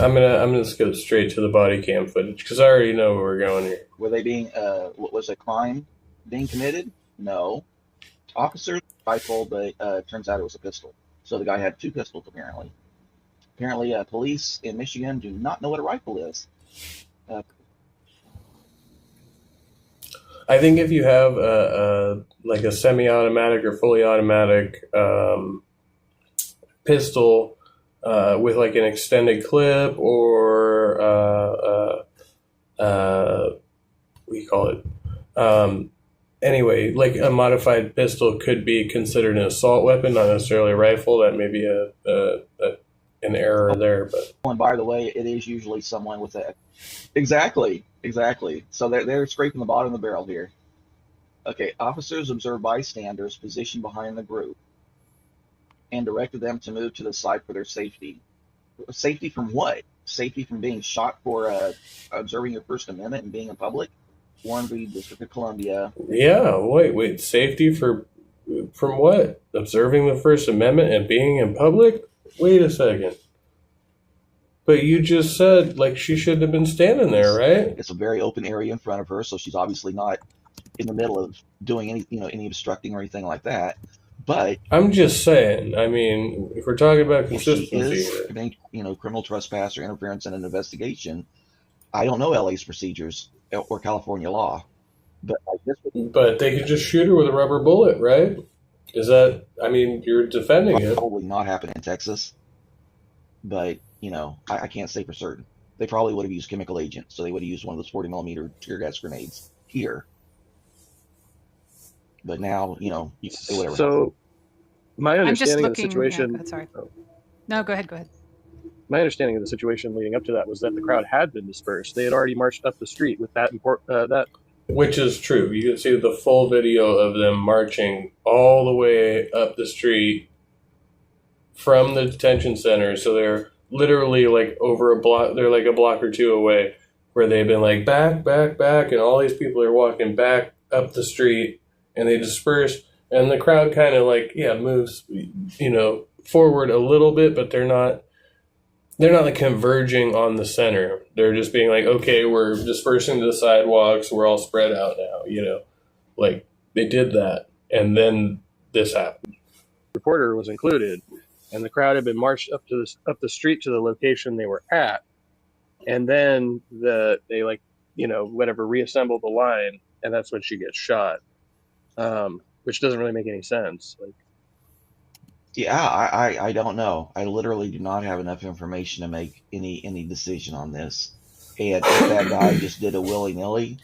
I'm gonna skip straight to the body cam footage because I already know where we're going here. Were they being what was a crime being committed? No. Officers rifle, but turns out it was a pistol. So the guy had two pistols apparently. Apparently, police in Michigan do not know what a rifle is. I think if you have like a semi-automatic or fully automatic pistol with like an extended clip or what do you call it? Anyway, like a modified pistol could be considered an assault weapon, not necessarily a rifle. That may be an error there, but. And by the way, it is usually someone with a. Exactly. So they're scraping the bottom of the barrel here. Okay, officers observed bystanders positioned behind the group and directed them to move to the side for their safety. Safety from what? Safety from being shot for observing your First Amendment and being in public? 1B, District of Columbia. Yeah, wait. Safety from what? Observing the First Amendment and being in public? Wait a second. But you just said like she shouldn't have been standing there, right? It's a very open area in front of her, so she's obviously not in the middle of doing any obstructing or anything like that. But I'm just saying. I mean, if we're talking about if she consistency, is committing, criminal trespass or interference in an investigation, I don't know LA's procedures or California law, but I guess but they could just shoot her with a rubber bullet, right? Is that? I mean, you're defending it. Probably not happen in Texas, but I can't say for certain. They probably would have used chemical agents, so they would have used one of those 40mm tear gas grenades here. But now, you can say whatever. So, my understanding of the looking. situation. Yeah, sorry. No, go ahead. My understanding of the situation leading up to that was that the crowd had been dispersed. They had already marched up the street with that Which is true. You can see the full video of them marching all the way up the street from the detention center. So they're literally like over a block. They're like a block or two away, where they've been like back, and all these people are walking back up the street, and they disperse, and the crowd kind of like moves, forward a little bit, but they're not like converging on the center. They're just being like, okay, we're dispersing to the sidewalks. We're all spread out now, like they did that. And then this happened. Reporter was included, and the crowd had been marched up the street to the location they were at. And then they reassembled the line, and that's when she gets shot. Which doesn't really make any sense. I don't know. I literally do not have enough information to make any decision on this. And if that guy just did a willy-nilly,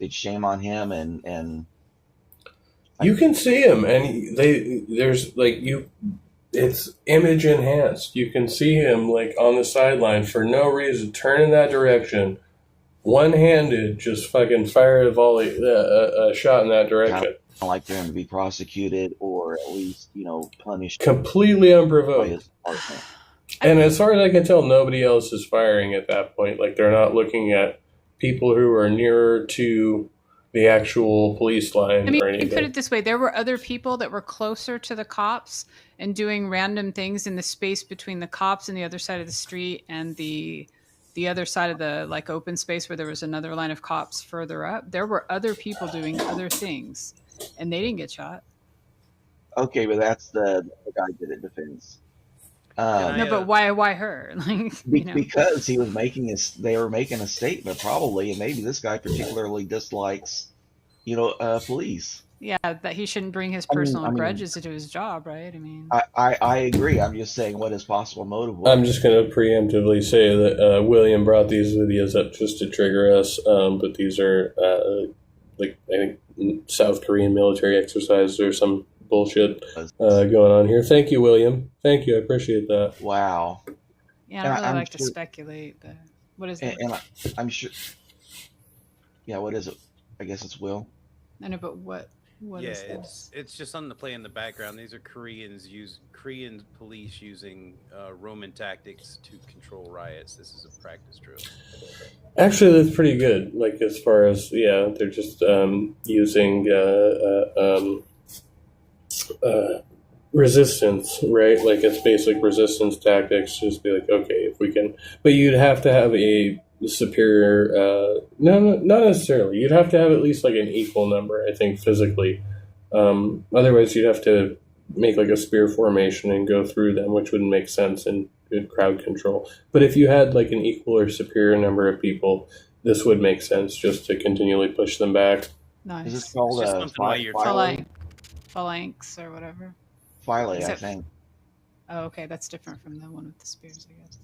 it's shame on him. And you can see him, and it's image enhanced. You can see him like on the sideline for no reason, turn in that direction, one-handed, just fucking fire a volley, a shot in that direction. I like for him to be prosecuted or at least, punished. Completely unprovoked. And as far as I can tell, nobody else is firing at that point. Like, they're not looking at people who are nearer to the actual police line or anything. You put it this way. There were other people that were closer to the cops and doing random things in the space between the cops and the other side of the street and the other side of the open space where there was another line of cops further up. There were other people doing other things, and they didn't get shot. Okay, but that's the guy that it defends. No, but why her? Because they were making a statement probably, and maybe this guy particularly dislikes, police. Yeah, that he shouldn't bring his personal grudges into his job, right? I agree. I'm just saying what his possible motive was. I'm just going to preemptively say that William brought these videos up just to trigger us, but these are I think South Korean military exercises or some bullshit going on here. Thank you, William. Thank you. I appreciate that. Wow. Yeah, I don't really like to speculate, but what is it? And I'm sure. Yeah, what is it? I guess it's Will. I know, but what is this? It's just something to play in the background. These are Korean police using Roman tactics to control riots. This is a practice drill. Actually, that's pretty good. Like, as far as, they're just using resistance, right? Like, it's basic resistance tactics. Just be like, okay, if we can, but you'd have to have a superior, no, not necessarily. You'd have to have at least like an equal number, I think, physically. Otherwise, you'd have to make like a spear formation and go through them, which wouldn't make sense in crowd control. But if you had like an equal or superior number of people, this would make sense just to continually push them back. Nice. Is this called phalanx or whatever? Filey, I think. Oh, okay. That's different from the one with the spears, I guess.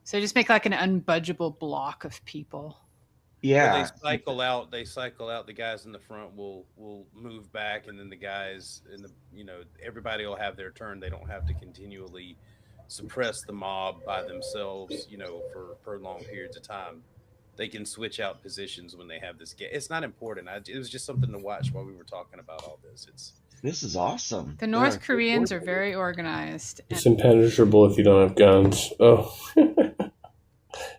So just make like an unbudgeable block of people. Yeah. So they cycle out. The guys in the front will move back, and then the guys in the everybody will have their turn. They don't have to continually suppress the mob by themselves, for prolonged periods of time. They can switch out positions when they have this. It's not important. It was just something to watch while we were talking about all this. This is awesome. The North Koreans are very organized. It's impenetrable if you don't have guns. Oh.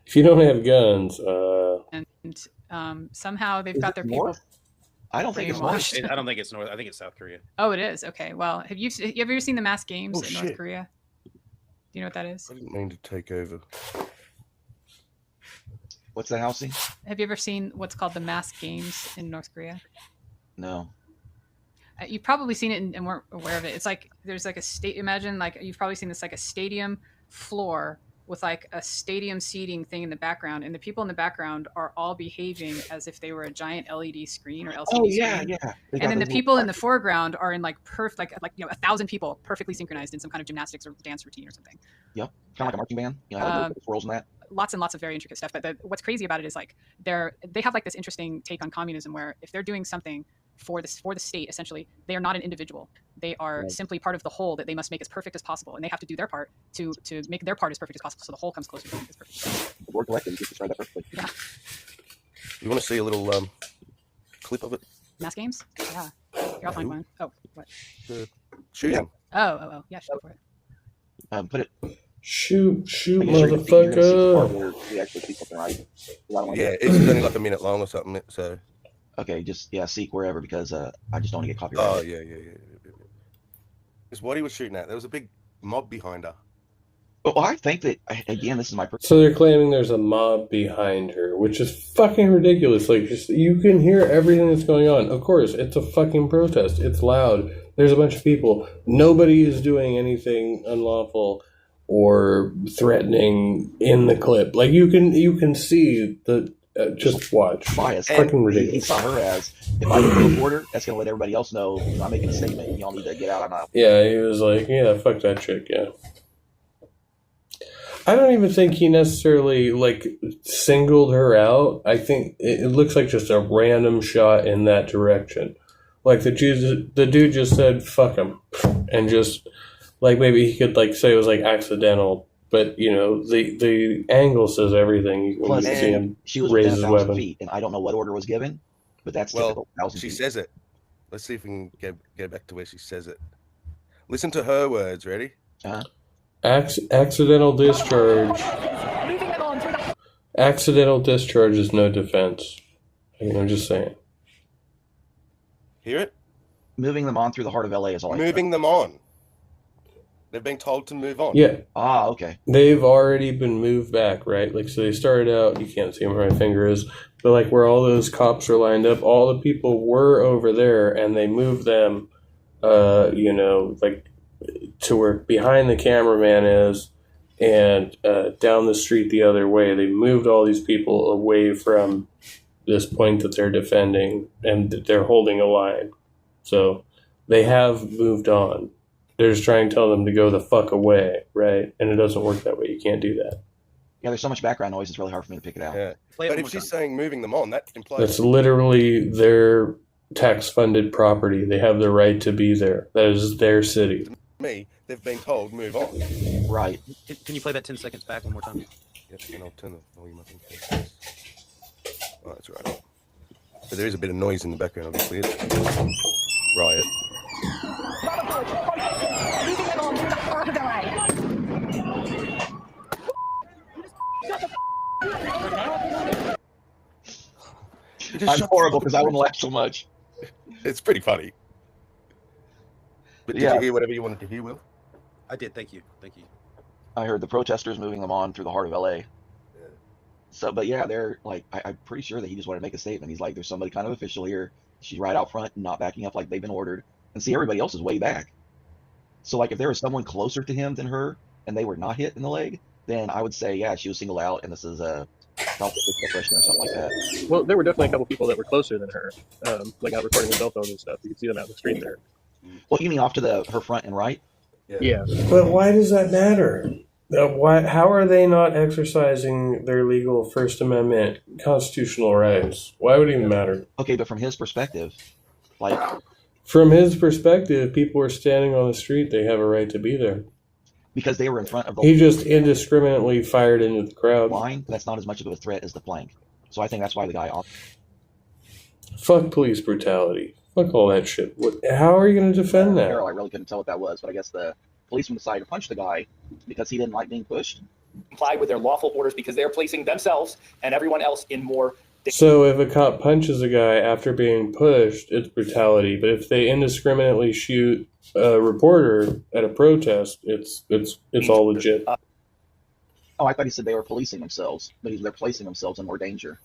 If you don't have guns, and somehow they've got their people. I don't think it's North. I don't think it's North. I think it's South Korea. Oh, it is. Okay. Well, have you ever seen the mass games in North shit. Korea? Do you know what that is? I didn't mean to take over. What's that, Housey? Have you ever seen what's called the mass games in North Korea? No. You've probably seen it and weren't aware of it. It's like there's like a state. Imagine like you've probably seen this like a stadium floor with like a stadium seating thing in the background, and the people in the background are all behaving as if they were a giant LED screen or LCD Oh yeah, screen. yeah. And then the people in the foreground are in like like 1,000 people perfectly synchronized in some kind of gymnastics or dance routine or something. Yep, kind of like a marching band. You know, swirls and that. Lots and lots of very intricate stuff. But what's crazy about it is like they have like this interesting take on communism where if they're doing something for the state, essentially, they are not an individual. They are simply part of the whole that they must make as perfect as possible, and they have to do their part to make their part as perfect as possible, so the whole comes closer to being as perfect. We're collective. You just described that perfectly. Yeah. You want to see a little clip of it? Mass games? Yeah. Here, I'll find one. Oh, what? The shooting. Oh. Yeah, shoot for it. Put it. Shoot, motherfucker. Yeah, it's only like a minute long or something. So. Okay, just seek wherever because I just don't want to get copyrighted. Oh yeah. It's what he was shooting at. There was a big mob behind her. Well, I think that again, this is my. So they're claiming there's a mob behind her, which is fucking ridiculous. Like, just you can hear everything that's going on. Of course, it's a fucking protest. It's loud. There's a bunch of people. Nobody is doing anything unlawful or threatening in the clip. Like you can see the. Just watch. Bias. Fucking ridiculous. He saw her as, if I can report her, that's going to let everybody else know I'm making a statement. Y'all need to get out. I'm out. Yeah, he was like, yeah, fuck that chick, yeah. I don't even think he necessarily, like, singled her out. I think it looks like just a random shot in that direction. Like, the dude just said, fuck him. And just, like, maybe he could, like, say it was, like, accidental. But, you know, the angle says everything. Plus, see him she was raise within his 1,000 weapon. feet, and I don't know what order was given, but that's typical. 1,000 she feet. says it. Let's see if we can get back to where she says it. Listen to her words. Ready? Accidental discharge. Accidental discharge is no defense. I mean, I'm just saying. Hear it? Moving them on through the heart of LA is all I Moving them on. They've been told to move on. Yeah. Ah, okay. They've already been moved back, right? Like, so they started out, you can't see where my finger is, but like where all those cops are lined up, all the people were over there and they moved them, like to where behind the cameraman is and down the street the other way. They moved all these people away from this point that they're defending and they're holding a line. So they have moved on. They're just trying to tell them to go the fuck away, right? And it doesn't work that way. You can't do that. Yeah, there's so much background noise, it's really hard for me to pick it out. Yeah. But if she's saying moving them on, that implies... That's literally their tax-funded property. They have the right to be there. That is their city. Me, they've been told move on. Right. Can you play that 10 seconds back one more time? Yes, and I'll turn the volume up. Oh, that's right. But there is a bit of noise in the background, obviously. It's riot. I'm horrible because I wouldn't laugh so much. It's pretty funny. But did you hear whatever you wanted to hear, Will? I did. Thank you. I heard the protesters moving them on through the heart of LA. So, but yeah, they're like, I'm pretty sure that he just wanted to make a statement. He's like, there's somebody kind of official here. She's right out front, not backing up like they've been ordered. And see, everybody else is way back. So, like, if there was someone closer to him than her and they were not hit in the leg, then I would say, yeah, she was singled out and this is a self-expression or something like that. Well, there were definitely a couple people that were closer than her, like out recording with cell phones and stuff. You could see them out in the street there. Well, you mean off to her front and right? Yeah. But why does that matter? How are they not exercising their legal First Amendment constitutional rights? Why would it even matter? Okay, but from his perspective, like... From his perspective, people are standing on the street. They have a right to be there. Because they were in front of the... He just indiscriminately fired into the crowd. Line, that's not as much of a threat as the plank. So I think that's why the guy... Fuck police brutality. Fuck all that shit. How are you going to defend that? I really couldn't tell what that was, but I guess the policeman decided to punch the guy because he didn't like being pushed. Comply with their lawful orders because they're placing themselves and everyone else in more. So if a cop punches a guy after being pushed, it's brutality. But if they indiscriminately shoot a reporter at a protest, it's all legit. Oh, I thought he said they were policing themselves, but they're placing themselves in more danger.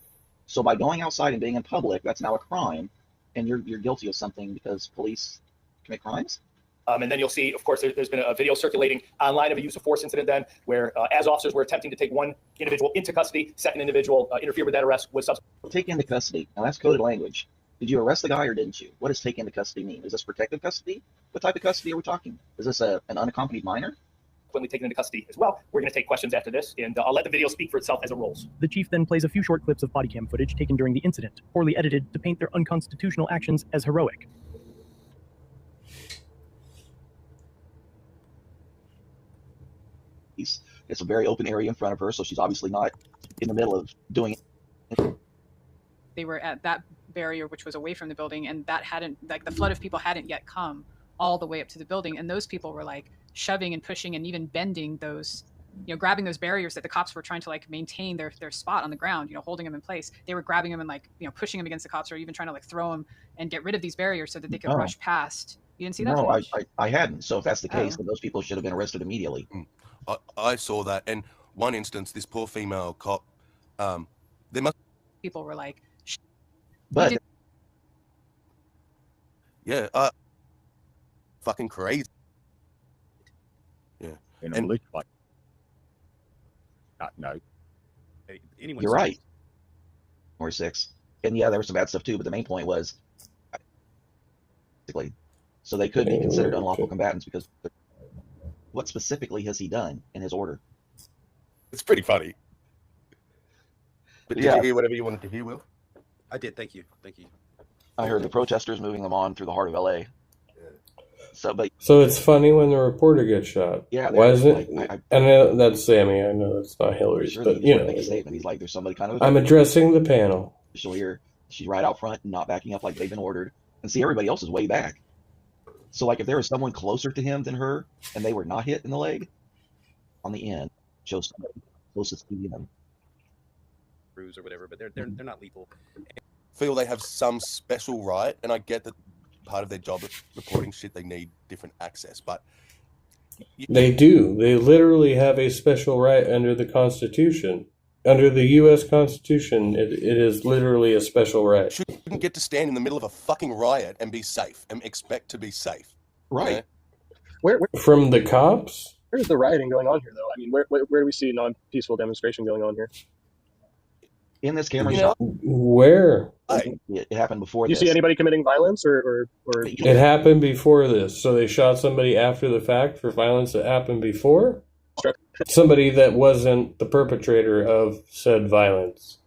So by going outside and being in public, that's now a crime, and you're guilty of something because police commit crimes? And then you'll see, of course, there's been a video circulating online of a use of force incident then, where as officers were attempting to take one individual into custody, second individual interfered with that arrest was subsequently. Take into custody. Now that's coded language. Did you arrest the guy or didn't you? What does take into custody mean? Is this protective custody? What type of custody are we talking? Is this an unaccompanied minor? When we taken into custody as well. We're going to take questions after this, and I'll let the video speak for itself as it rolls. The chief then plays a few short clips of body cam footage taken during the incident, poorly edited to paint their unconstitutional actions as heroic. It's a very open area in front of her, so she's obviously not in the middle of doing it. They were at that barrier, which was away from the building, and that hadn't, like, the flood of people hadn't yet come all the way up to the building, and those people were like shoving and pushing and even bending those, you know, grabbing those barriers that the cops were trying to like maintain their spot on the ground, you know, holding them in place. They were grabbing them and like, you know, pushing them against the cops, or even trying to like throw them and get rid of these barriers so that they could rush past. You didn't see that? No, I hadn't. So if that's the case, then those people should have been arrested immediately. I saw that, and one instance, this poor female cop, there must. People were like, but yeah, fucking crazy. Yeah, and like, no. You're right. Or 6, and yeah, there was some bad stuff too. But the main point was, basically, so they could be considered unlawful combatants because. What specifically has he done in his order? It's pretty funny. But did you hear whatever you wanted to hear, Will? I did. Thank you. I heard the protesters moving them on through the heart of LA. So it's funny when the reporter gets shot. Yeah. Why is it? I know that's Sammy. I know it's not Hillary's, sure but you know. Make a statement. He's like, there's somebody kind of. I'm addressing the panel. So here, she's right out front and not backing up like they've been ordered, and see everybody else is way back. So, like, if there was someone closer to him than her, and they were not hit in the leg, on the end, shows somebody closest to him. Bruise or whatever, but they're not lethal. Feel they have some special right, and I get that part of their job is reporting shit. They need different access, but they do. They literally have a special right under the Constitution. Under the U.S. Constitution, it is literally a special right. Shouldn't get to stand in the middle of a fucking riot and be safe and expect to be safe. Right. Yeah? Where From the cops? Where's the rioting going on here, though? I mean, where do we see non-peaceful demonstration going on here? In this camera shot. Where? It happened before Do you this. see anybody committing violence or? It happened before this. So they shot somebody after the fact for violence that happened before? Somebody that wasn't the perpetrator of said violence.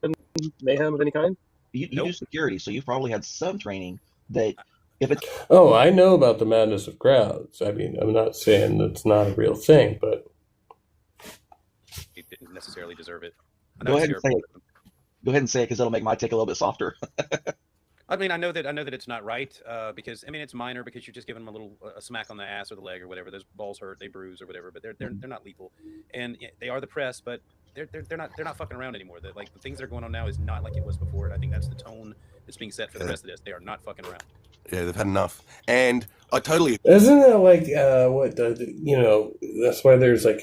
Mayhem of any kind? You do security, so you've probably had some training that if it's... Oh, I know about the madness of crowds. I mean, I'm not saying that's not a real thing, but... It didn't necessarily deserve it. Go ahead and say it. Go ahead and say it, because it'll make my take a little bit softer. I mean, I know that it's not right because I mean it's minor because you're just giving them a smack on the ass or the leg or whatever. Those balls hurt, they bruise or whatever, but they're not lethal, and they are the press, but they're not fucking around anymore. The things that are going on now is not like it was before, and I think that's the tone that's being set for the rest of this. They are not fucking around. Yeah, they've had enough, and I totally. Isn't that like that's why there's like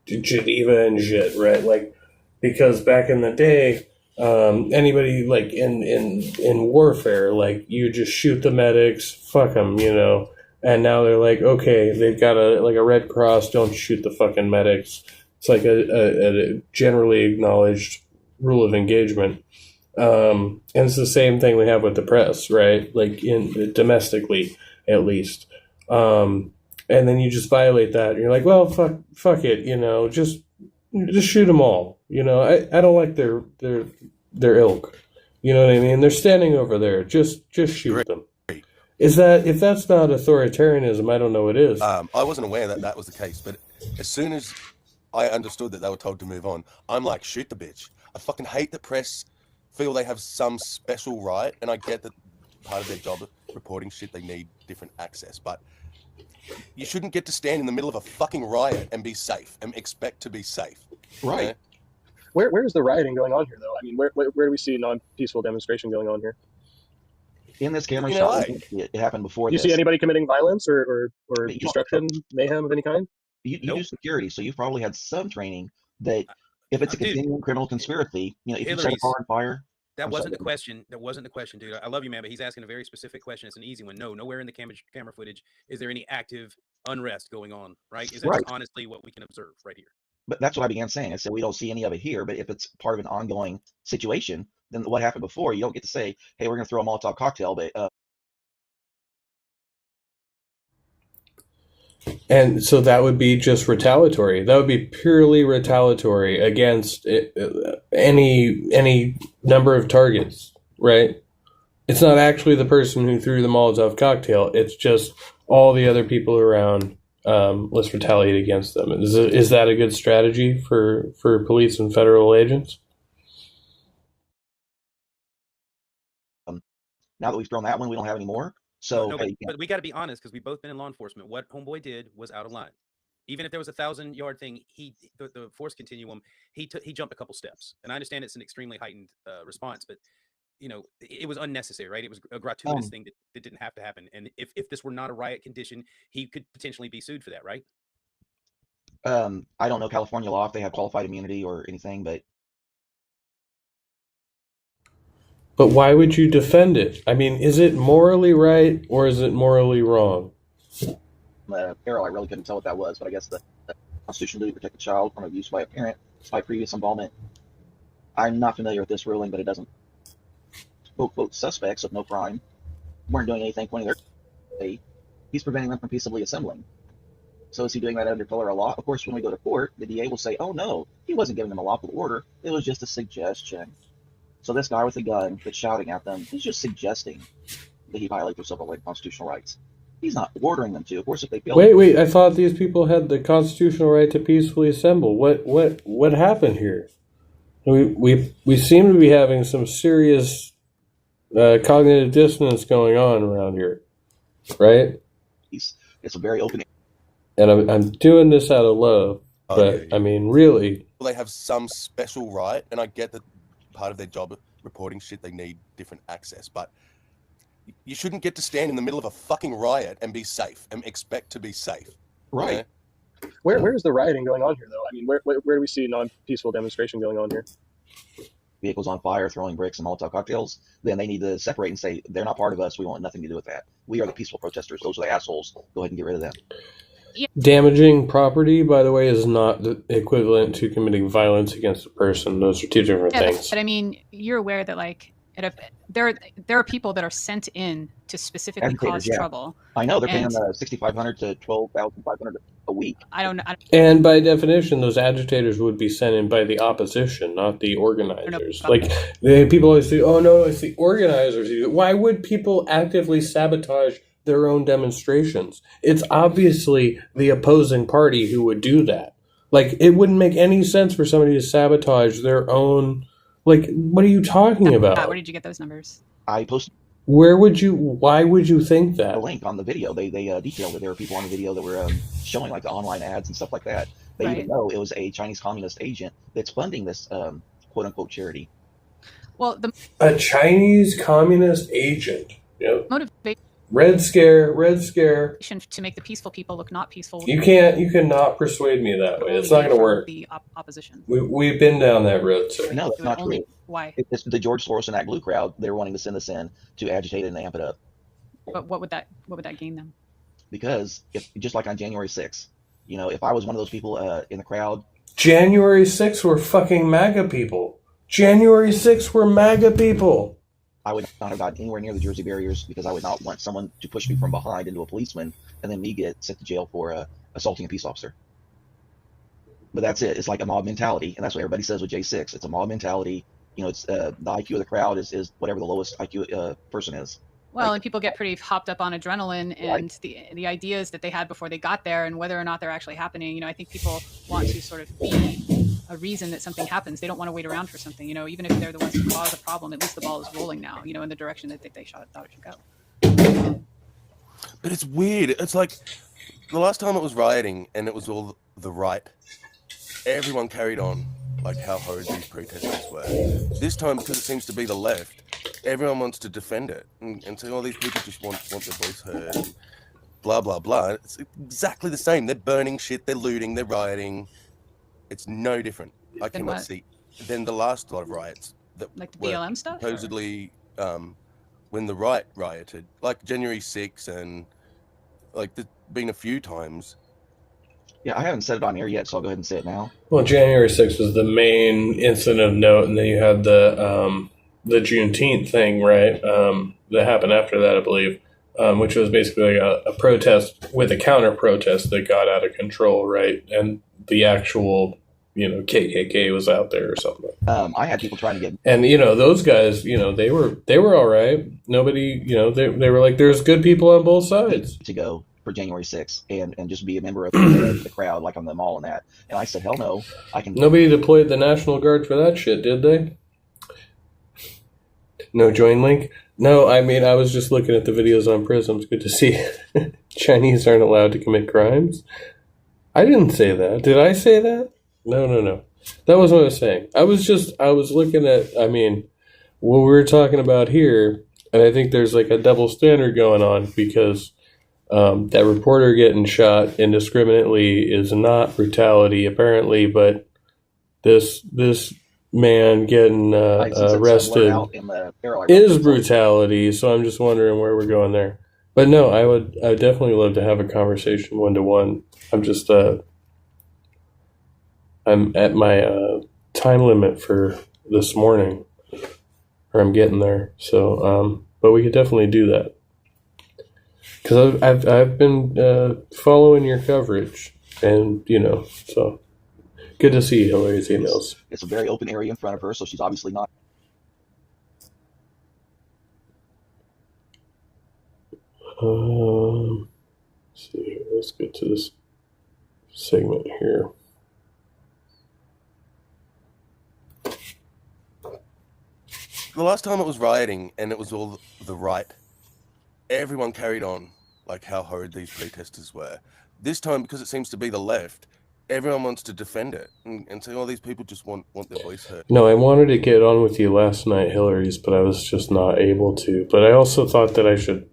Geneva and shit, right? Like because back in the day. Anybody like in warfare, like you just shoot the medics, fuck them, you know. And now they're like, okay, they've got a Red Cross, don't shoot the fucking medics. It's like a generally acknowledged rule of engagement. And it's the same thing we have with the press, right? Like domestically, at least. And then you just violate that, and you're like, well, fuck it, you know, just shoot them all. You know, I don't like their ilk. You know what I mean? They're standing over there. Just shoot them. If that's not authoritarianism, I don't know what is. I wasn't aware that was the case, but as soon as I understood that they were told to move on, I'm like, shoot the bitch. I fucking hate the press feel they have some special right, and I get that part of their job reporting shit, they need different access. But you shouldn't get to stand in the middle of a fucking riot and be safe and expect to be safe. Right. You know? Where is the rioting going on here, though? I mean, where do we see non-peaceful demonstration going on here? In this camera shot, it happened before. You see anybody committing violence or You destruction, mayhem of any kind? You do security, so you've probably had some training that if it's a continuing criminal conspiracy, you know, if you set a car on fire. That wasn't the question. That wasn't the question, dude. I love you, man, but he's asking a very specific question. It's an easy one. No, nowhere in the camera footage is there any active unrest going on, right? Is that just honestly what we can observe right here? But that's what I began saying. I said we don't see any of it here, but if it's part of an ongoing situation, then what happened before, you don't get to say, hey, we're going to throw a Molotov cocktail, but And so that would be just retaliatory. That would be purely retaliatory against any number of targets, right? It's not actually the person who threw the Molotov cocktail. It's just all the other people around. Let's retaliate against them. Is that a good strategy for police and federal agents? Now that we've thrown that one, we don't have any more. So, no, but we got to be honest, because we've both been in law enforcement. What Homeboy did was out of line. Even if there was a 1,000-yard thing, the force continuum, he jumped a couple steps. And I understand it's an extremely heightened response, but you know, it was unnecessary, right? It was a gratuitous thing that didn't have to happen. And if this were not a riot condition, he could potentially be sued for that, right? I don't know California law if they have qualified immunity or anything, but why would you defend it? I mean, is it morally right or is it morally wrong? Errol, I really couldn't tell what that was, but I guess the constitutional duty to protect a child from abuse by a parent despite previous involvement. I'm not familiar with this ruling, but it doesn't quote suspects of no crime weren't doing anything pointing their he's preventing them from peaceably assembling. So is he doing that under color of law? Of course, when we go to court, the DA will say, oh no, he wasn't giving them a lawful order. It was just a suggestion. So this guy with a gun that's shouting at them, he's just suggesting that he violate their civil and constitutional rights. He's not ordering them to. Of course, if they feel wait, I thought these people had the constitutional right to peacefully assemble. What happened here? We seem to be having some serious cognitive dissonance going on around here, right? It's a very open. And I'm doing this out of love, but I mean, really. Well, they have some special right, and I get that part of their job reporting shit, they need different access, but you shouldn't get to stand in the middle of a fucking riot and be safe and expect to be safe. Right. You know? Where is the rioting going on here, though? I mean, where do we see non-peaceful demonstration going on here? Vehicles on fire, throwing bricks and Molotov cocktails, then they need to separate and say, they're not part of us. We want nothing to do with that. We are the peaceful protesters. Those are the assholes. Go ahead and get rid of them. Damaging property, by the way, is not the equivalent to committing violence against a person. Those are two different things. But I mean, you're aware that there are people that are sent in to specifically cause trouble. I know they're paying $6,500 to $12,500 a week. I don't know. And by definition, those agitators would be sent in by the opposition, not the organizers. Like people always say, "Oh no, it's the organizers." Why would people actively sabotage their own demonstrations? It's obviously the opposing party who would do that. Like, it wouldn't make any sense for somebody to sabotage their own. Like, what are you talking about? Where did you get those numbers? I posted. Why would you think that? A link on the video. They detailed that there were people on the video that were showing like the online ads and stuff like that. They even know it was a Chinese communist agent that's funding this quote unquote charity. Well, a Chinese communist agent. Yep. Motivation. Red scare. To make the peaceful people look not peaceful. You cannot persuade me that way. It's not going to work. The opposition. We've been down that road, sir. No, that's not true. Why? It's the George Soros and that glue crowd. They're wanting to send this in to agitate it and amp it up. But what would that gain them? Because just like on January 6th, you know, if I was one of those people in the crowd. January 6th were fucking MAGA people. January 6th were MAGA people. I would not have gotten anywhere near the Jersey barriers because I would not want someone to push me from behind into a policeman and then me get sent to jail for assaulting a peace officer. But that's it. It's like a mob mentality, and that's what everybody says with J6. It's a mob mentality. You know, it's the IQ of the crowd is whatever the lowest IQ person is. Well, and people get pretty hopped up on adrenaline and the ideas that they had before they got there and whether or not they're actually happening. You know, I think people want to sort of be a reason that something happens. They don't want to wait around for something, even if they're the ones who cause the problem, at least the ball is rolling now, in the direction that they thought it should go. But it's weird. It's like the last time it was rioting and it was all the right, everyone carried on like how horrid these protesters were. This time, because it seems to be the left, everyone wants to defend it and say, these people just want their voice heard, and blah, blah, blah. It's exactly the same. They're burning shit, they're looting, they're rioting. It's no different. I cannot see. Then the last lot of riots that like the were BLM stuff? Supposedly, when the right rioted, like January 6th and like there's been a few times. Yeah, I haven't said it on air yet, so I'll go ahead and say it now. Well, January 6th was the main incident of note, and then you had the Juneteenth thing, right? That happened after that, I believe, which was basically a protest with a counter protest that got out of control, right? And the actual, KKK was out there or something. I had people trying to get, and those guys, they were all right. Nobody, they were like, there's good people on both sides to go for January 6th and just be a member of the crowd, like on the mall and that. And I said, hell no, I can. Nobody deployed the National Guard for that shit, did they? No join link? No, I mean, I was just looking at the videos on Prism. It's good to see Chinese aren't allowed to commit crimes. I didn't say that. Did I say that? No. That wasn't what I was saying. I was looking at, what we were talking about here, and I think there's like a double standard going on because that reporter getting shot indiscriminately is not brutality, apparently, but this man getting arrested is brutality. So I'm just wondering where we're going there. But no, I would definitely love to have a conversation 1-to-1. I'm just I'm at my time limit for this morning, or I'm getting there. So, but we could definitely do that because I've been following your coverage, and so good to see Hillary's emails. It's a very open area in front of her, so she's obviously not. Let's see. Let's get to this segment here. The last time it was rioting and it was all the right, everyone carried on like how horrid these protesters were. This time, because it seems to be the left, everyone wants to defend it and say, these people just want their voice heard. No, I wanted to get on with you last night, Hillary's, but I was just not able to. But I also thought that I should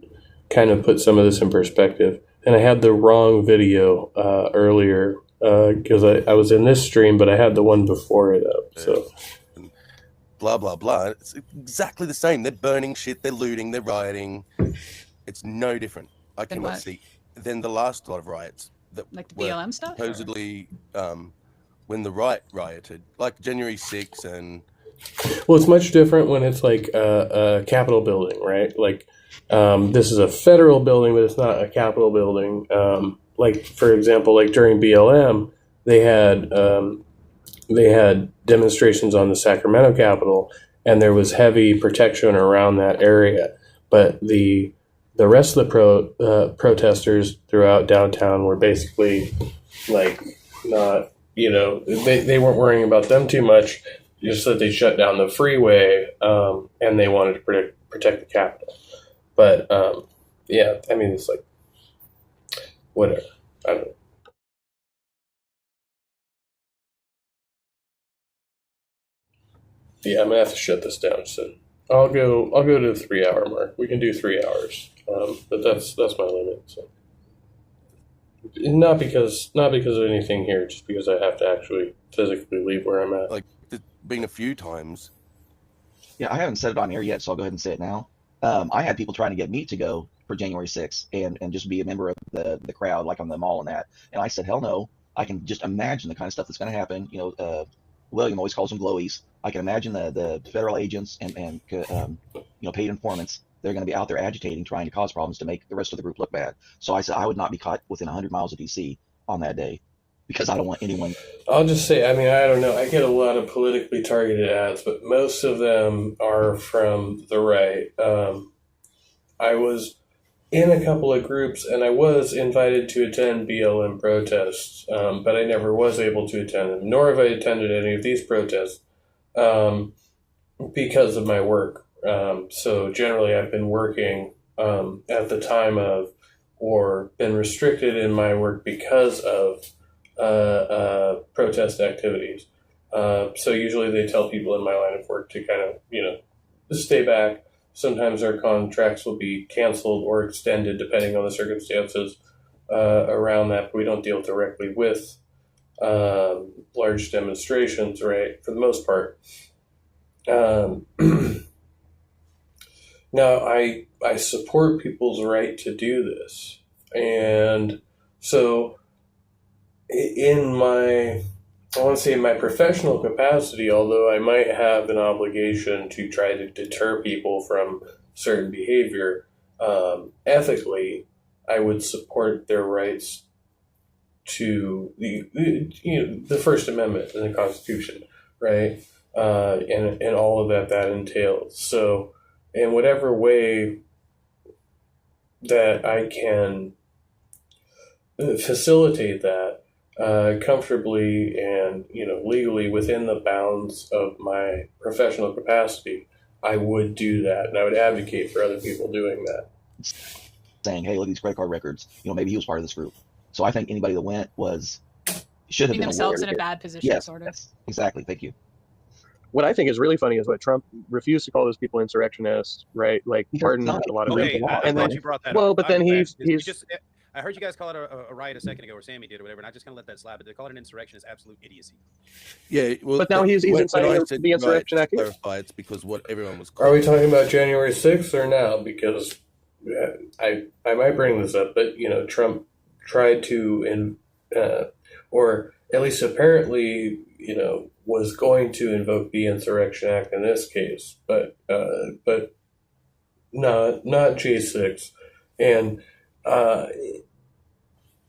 kind of put some of this in perspective. And I had the wrong video earlier because I was in this stream, but I had the one before it up. So. Blah, blah, blah. It's exactly the same. They're burning shit, they're looting, they're rioting. It's no different. I cannot see. Then the last lot of riots that like the were BLM stuff? Supposedly when the right rioted, like January 6th and... Well, it's much different when it's like a Capitol building, right? Like this is a federal building, but it's not a Capitol building. Like, for example, like during BLM, they had demonstrations on the Sacramento Capitol, and there was heavy protection around that area. But the rest of the protesters throughout downtown were basically like not, they weren't worrying about them too much. Just that they shut down the freeway, and they wanted to protect the Capitol. But yeah, it's like whatever. I don't know. Yeah, I'm gonna have to shut this down soon. I'll go to the 3-hour mark. We can do 3 hours, but that's my limit. So, not because of anything here, just because I have to actually physically leave where I'm at. Like, there's been a few times. Yeah, I haven't said it on air yet, so I'll go ahead and say it now. I had people trying to get me to go for January 6th and just be a member of the crowd, like on the mall and that. And I said, hell no. I can just imagine the kind of stuff that's going to happen. William always calls them glowies. I can imagine the federal agents and paid informants. They're going to be out there agitating, trying to cause problems to make the rest of the group look bad. So I said I would not be caught within 100 miles of D.C. on that day because I don't want anyone. I'll just say, I don't know. I get a lot of politically targeted ads, but most of them are from the right. I was in a couple of groups, and I was invited to attend BLM protests, but I never was able to attend them, nor have I attended any of these protests because of my work. So generally, I've been working at the time of, or been restricted in my work because of protest activities. So usually they tell people in my line of work to kind of, stay back. Sometimes our contracts will be canceled or extended depending on the circumstances around that. But we don't deal directly with large demonstrations, right, for the most part. Now, I support people's right to do this. And so in my professional capacity, although I might have an obligation to try to deter people from certain behavior, ethically, I would support their rights to the First Amendment and the Constitution, right? And all of that entails. So in whatever way that I can facilitate that comfortably and legally within the bounds of my professional capacity, I would do that, and I would advocate for other people doing that. Saying, "Hey, look at these credit card records. Maybe he was part of this group." So I think anybody that went should have been themselves in aware a bad position, yes, sort of. Yes, exactly. Thank you. What I think is really funny is what Trump refused to call those people insurrectionists, right? Like, pardon a lot of them. I'm glad you brought that well, up. but then he's just. I heard you guys call it a riot a second ago, or Sammy did, or whatever, and I just kind of let that slide. But they call it an insurrection is absolute idiocy. Yeah, well, but now he's inciting the insurrection act. Clarify, it's because what everyone was. Are we talking about January 6th or now? Because I might bring this up, but Trump tried to, or at least apparently, was going to invoke the Insurrection Act in this case, but not J6. And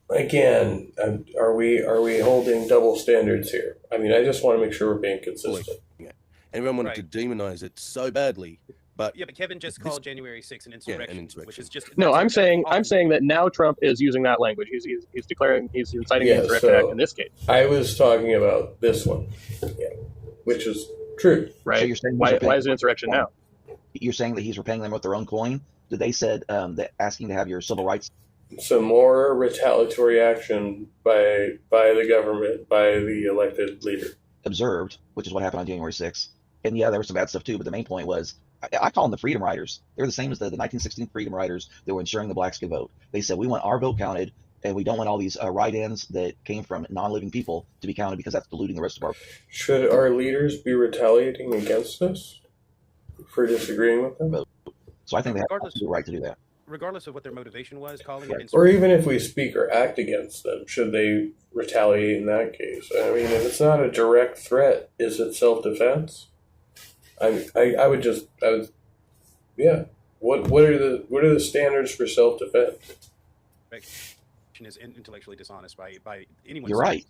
again, are we holding double standards here? I mean, I just want to make sure we're being consistent. Yeah, everyone wanted to demonize it so badly, but but Kevin just called January 6th an insurrection, which is just no. I'm saying that now Trump is using that language. He's declaring he's inciting the Insurrection Act in this case. I was talking about this one, which is true. Right. So you're saying why is it insurrection now? You're saying that he's repaying them with their own coin. That they said that asking to have your civil rights. So more retaliatory action by the government, by the elected leader. Observed, which is what happened on January 6th. And yeah, there was some bad stuff too, but the main point was, I call them the Freedom Riders. They're the same as the 1916 Freedom Riders that were ensuring the blacks could vote. They said, we want our vote counted, and we don't want all these write-ins that came from non-living people to be counted because that's diluting the rest of our... Should our leaders be retaliating against us for disagreeing with them? So I think they have the right to do that. Regardless of what their motivation was, calling it or even if we speak or act against them, should they retaliate in that case? I mean, if it's not a direct threat, is it self-defense? I would yeah. What are the standards for self-defense? Is intellectually dishonest by anyone. You're right.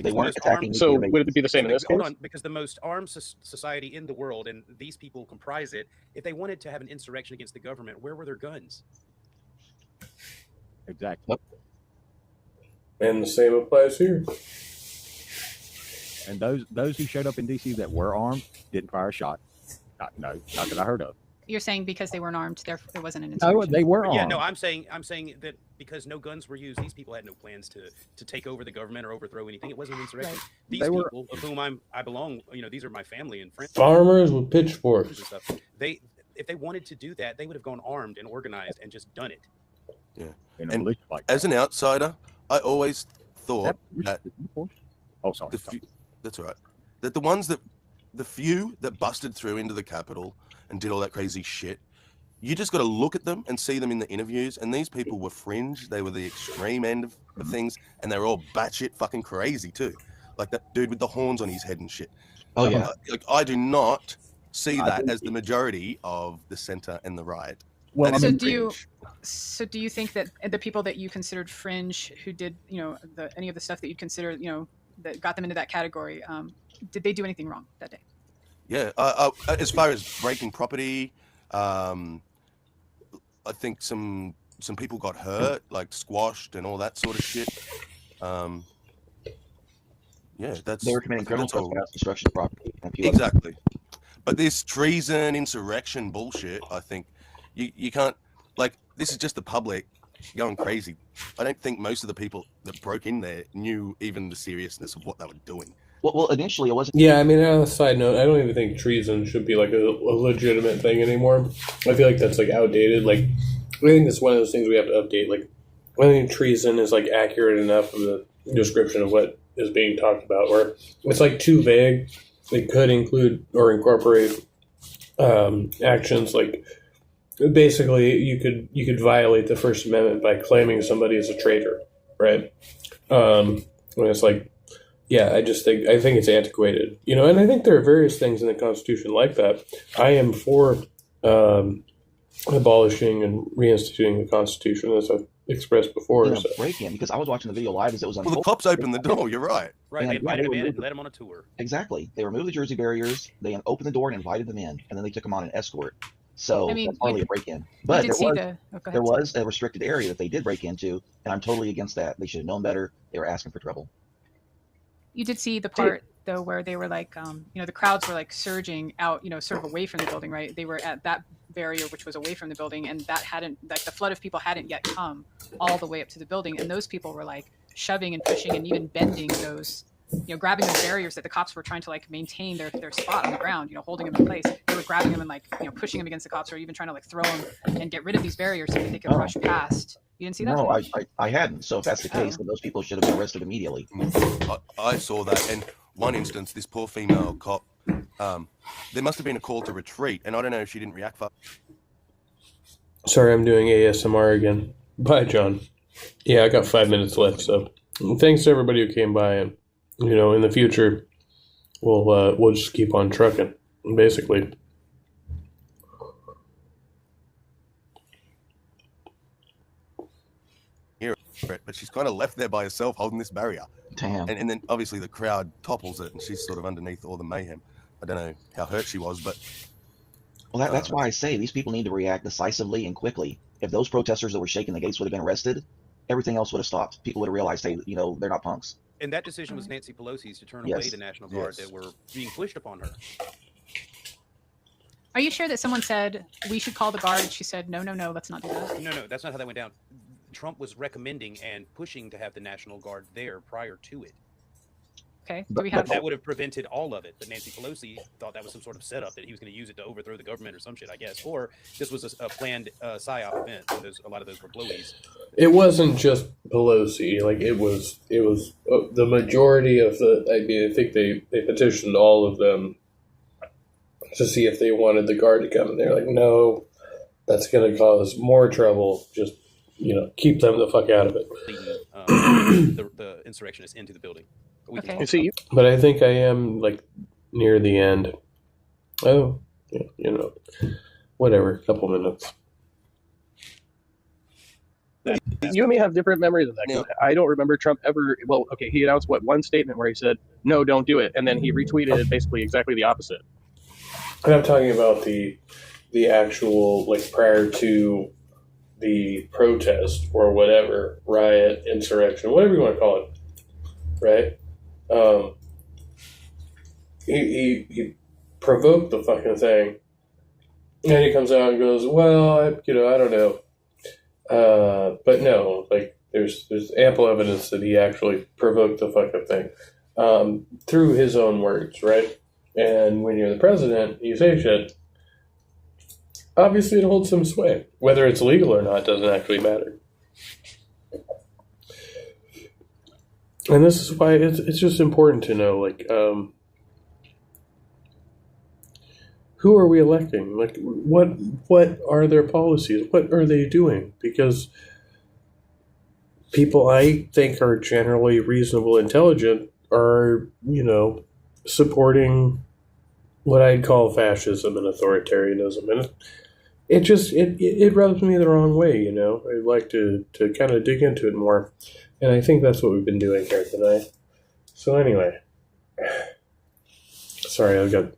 They weren't attacking. So would it be the same in this case? Hold on, because the most armed society in the world, and these people comprise it, if they wanted to have an insurrection against the government, where were their guns? Exactly. And the same applies here. And those who showed up in DC that were armed didn't fire a shot. Not that I heard of. You're saying because they weren't armed, there wasn't an insurrection. No, they were armed. Yeah, no, I'm saying that because no guns were used, these people had no plans to take over the government or overthrow anything. It wasn't an insurrection. Right. These people of whom I belong, these are my family and friends. Farmers with pitchforks. If they wanted to do that, they would have gone armed and organized and just done it. Yeah. And as an outsider, I always thought that that's all right. That the few that busted through into the Capitol and did all that crazy shit, you just got to look at them and see them in the interviews, and these people were fringe. They were the extreme end of things, and they were all batshit fucking crazy too. Like that dude with the horns on his head and shit. Oh yeah. I do not see that as the majority of the center and the right. Well, so do you think that the people that you considered fringe, who did any of the stuff that you consider that got them into that category, did they do anything wrong that day? Yeah, as far as breaking property, I think some some people got hurt, like squashed and all that sort of shit. Yeah, that's They were committing criminal trespass, destruction of property. Exactly. But this treason, insurrection bullshit, I think you can't, like, this is just the public going crazy. I don't think most of the people that broke in there knew even the seriousness of what they were doing. Well, initially it wasn't. Yeah, I mean, on a side note, I don't even think treason should be like a legitimate thing anymore. I feel like that's like outdated. Like, I think it's one of those things we have to update. Like, I think treason is like accurate enough of the description of what is being talked about, or it's like too vague. It could include or incorporate actions like basically you could violate the First Amendment by claiming somebody as a traitor, right? When it's like, yeah, I think it's antiquated, you know, and I think there are various things in the Constitution like that. I am for abolishing and reinstituting the Constitution, as I've expressed before. So. Break in, because I was watching the video live as it was unfolding. Well, the cops opened the door. You're right. Right, they invited him in and led him on a tour. Exactly. They removed the Jersey barriers. They opened the door and invited them in, and then they took them on an escort. So that's hardly a break-in. But there was a restricted area that they did break into, and I'm totally against that. They should have known better. They were asking for trouble. You did see the part though where they were like, the crowds were like surging out, sort of away from the building, right? They were at that barrier which was away from the building, and that hadn't, like, the flood of people hadn't yet come all the way up to the building, and those people were like shoving and pushing and even bending those, grabbing those barriers that the cops were trying to like maintain their spot on the ground, holding them in place. They were grabbing them and like pushing them against the cops, or even trying to like throw them and get rid of these barriers so that they could rush past. You didn't see that? No, I hadn't. So if that's the case, then those people should have been arrested immediately. I saw that. And one instance, this poor female cop, there must have been a call to retreat, and I don't know if she didn't react fast. Sorry, I'm doing ASMR again. Bye, John. Yeah, I got 5 minutes left, so thanks to everybody who came by, and in the future, we'll just keep on trucking, basically. But she's kind of left there by herself holding this barrier. Damn. And then obviously the crowd topples it, and she's sort of underneath all the mayhem. I don't know how hurt she was, but... Well, that's why I say these people need to react decisively and quickly. If those protesters that were shaking the gates would have been arrested, everything else would have stopped. People would have realized, hey, they're not punks. And that decision was Nancy Pelosi's to turn away the National Guard that were being pushed upon her. Are you sure that someone said, we should call the guard? She said, no, let's not do that. No, that's not how that went down. Trump was recommending and pushing to have the National Guard there prior to it. Okay. That would have prevented all of it. But Nancy Pelosi thought that was some sort of setup, that he was going to use it to overthrow the government or some shit, I guess. Or this was a planned PSYOP event. A lot of those were blowies. It wasn't just Pelosi. Like, it was the majority of I think they petitioned all of them to see if they wanted the guard to come. And they're like, no, that's going to cause more trouble. Just, keep them the fuck out of it. The insurrectionists into the building. But I think I am, like, near the end. Oh, yeah, whatever, a couple minutes. You and me have different memories of that. Yeah. I don't remember Trump ever. Well, okay, he announced one statement where he said, "No, don't do it," and then he retweeted basically exactly the opposite. And I'm talking about the actual, like, prior to the protest or whatever, riot, insurrection, whatever you want to call it, right? He provoked the fucking thing, and he comes out and goes, well, I don't know. But no, like, there's ample evidence that he actually provoked the fucking thing through his own words, right? And when you're the president, you say shit. Obviously, it holds some sway. Whether it's legal or not doesn't actually matter. And this is why it's just important to know, like, who are we electing? Like, what are their policies? What are they doing? Because people I think are generally reasonable, intelligent, are, supporting what I'd call fascism and authoritarianism. And it rubs me the wrong way, I'd like to kind of dig into it more. And I think that's what we've been doing here tonight. So anyway, sorry, I've got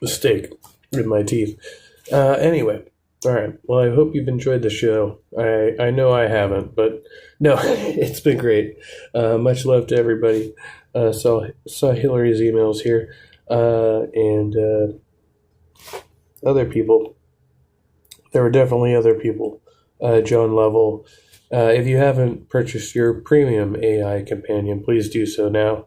a steak in my teeth. Anyway, All right. Well, I hope you've enjoyed the show. I know I haven't, but no, it's been great. Much love to everybody. Saw Hillary's emails here, and other people. There were definitely other people. John Lovell. If you haven't purchased your premium AI companion, please do so now.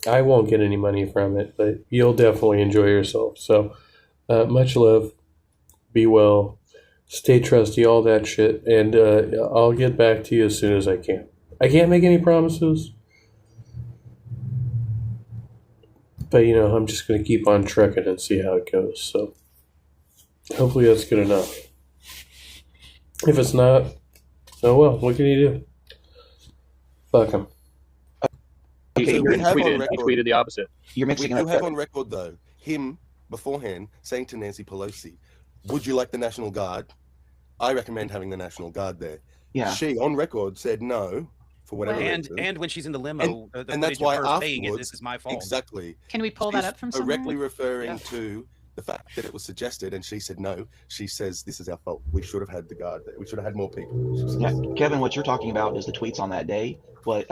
I won't get any money from it, but you'll definitely enjoy yourself. So, much love. Be well. Stay trusty, all that shit. And I'll get back to you as soon as I can. I can't make any promises. But, I'm just going to keep on trucking and see how it goes. So, hopefully that's good enough. If it's not, oh well, what can you do? Fuck him. Okay, he you're tweeted the opposite. You're We mixing do up. have on record, though, him beforehand saying to Nancy Pelosi, would you like the National Guard? I recommend having the National Guard there. Yeah. She, on record, said no for whatever reason. And when she's in the limo, And that's why saying afterwards, this is my fault. Exactly. Can we pull that up from somewhere? Directly referring to the fact that it was suggested, and she said no. She says this is our fault. We should have had the Guard there. We should have had more people. Yeah, Kevin, what you're talking about is the tweets on that day. What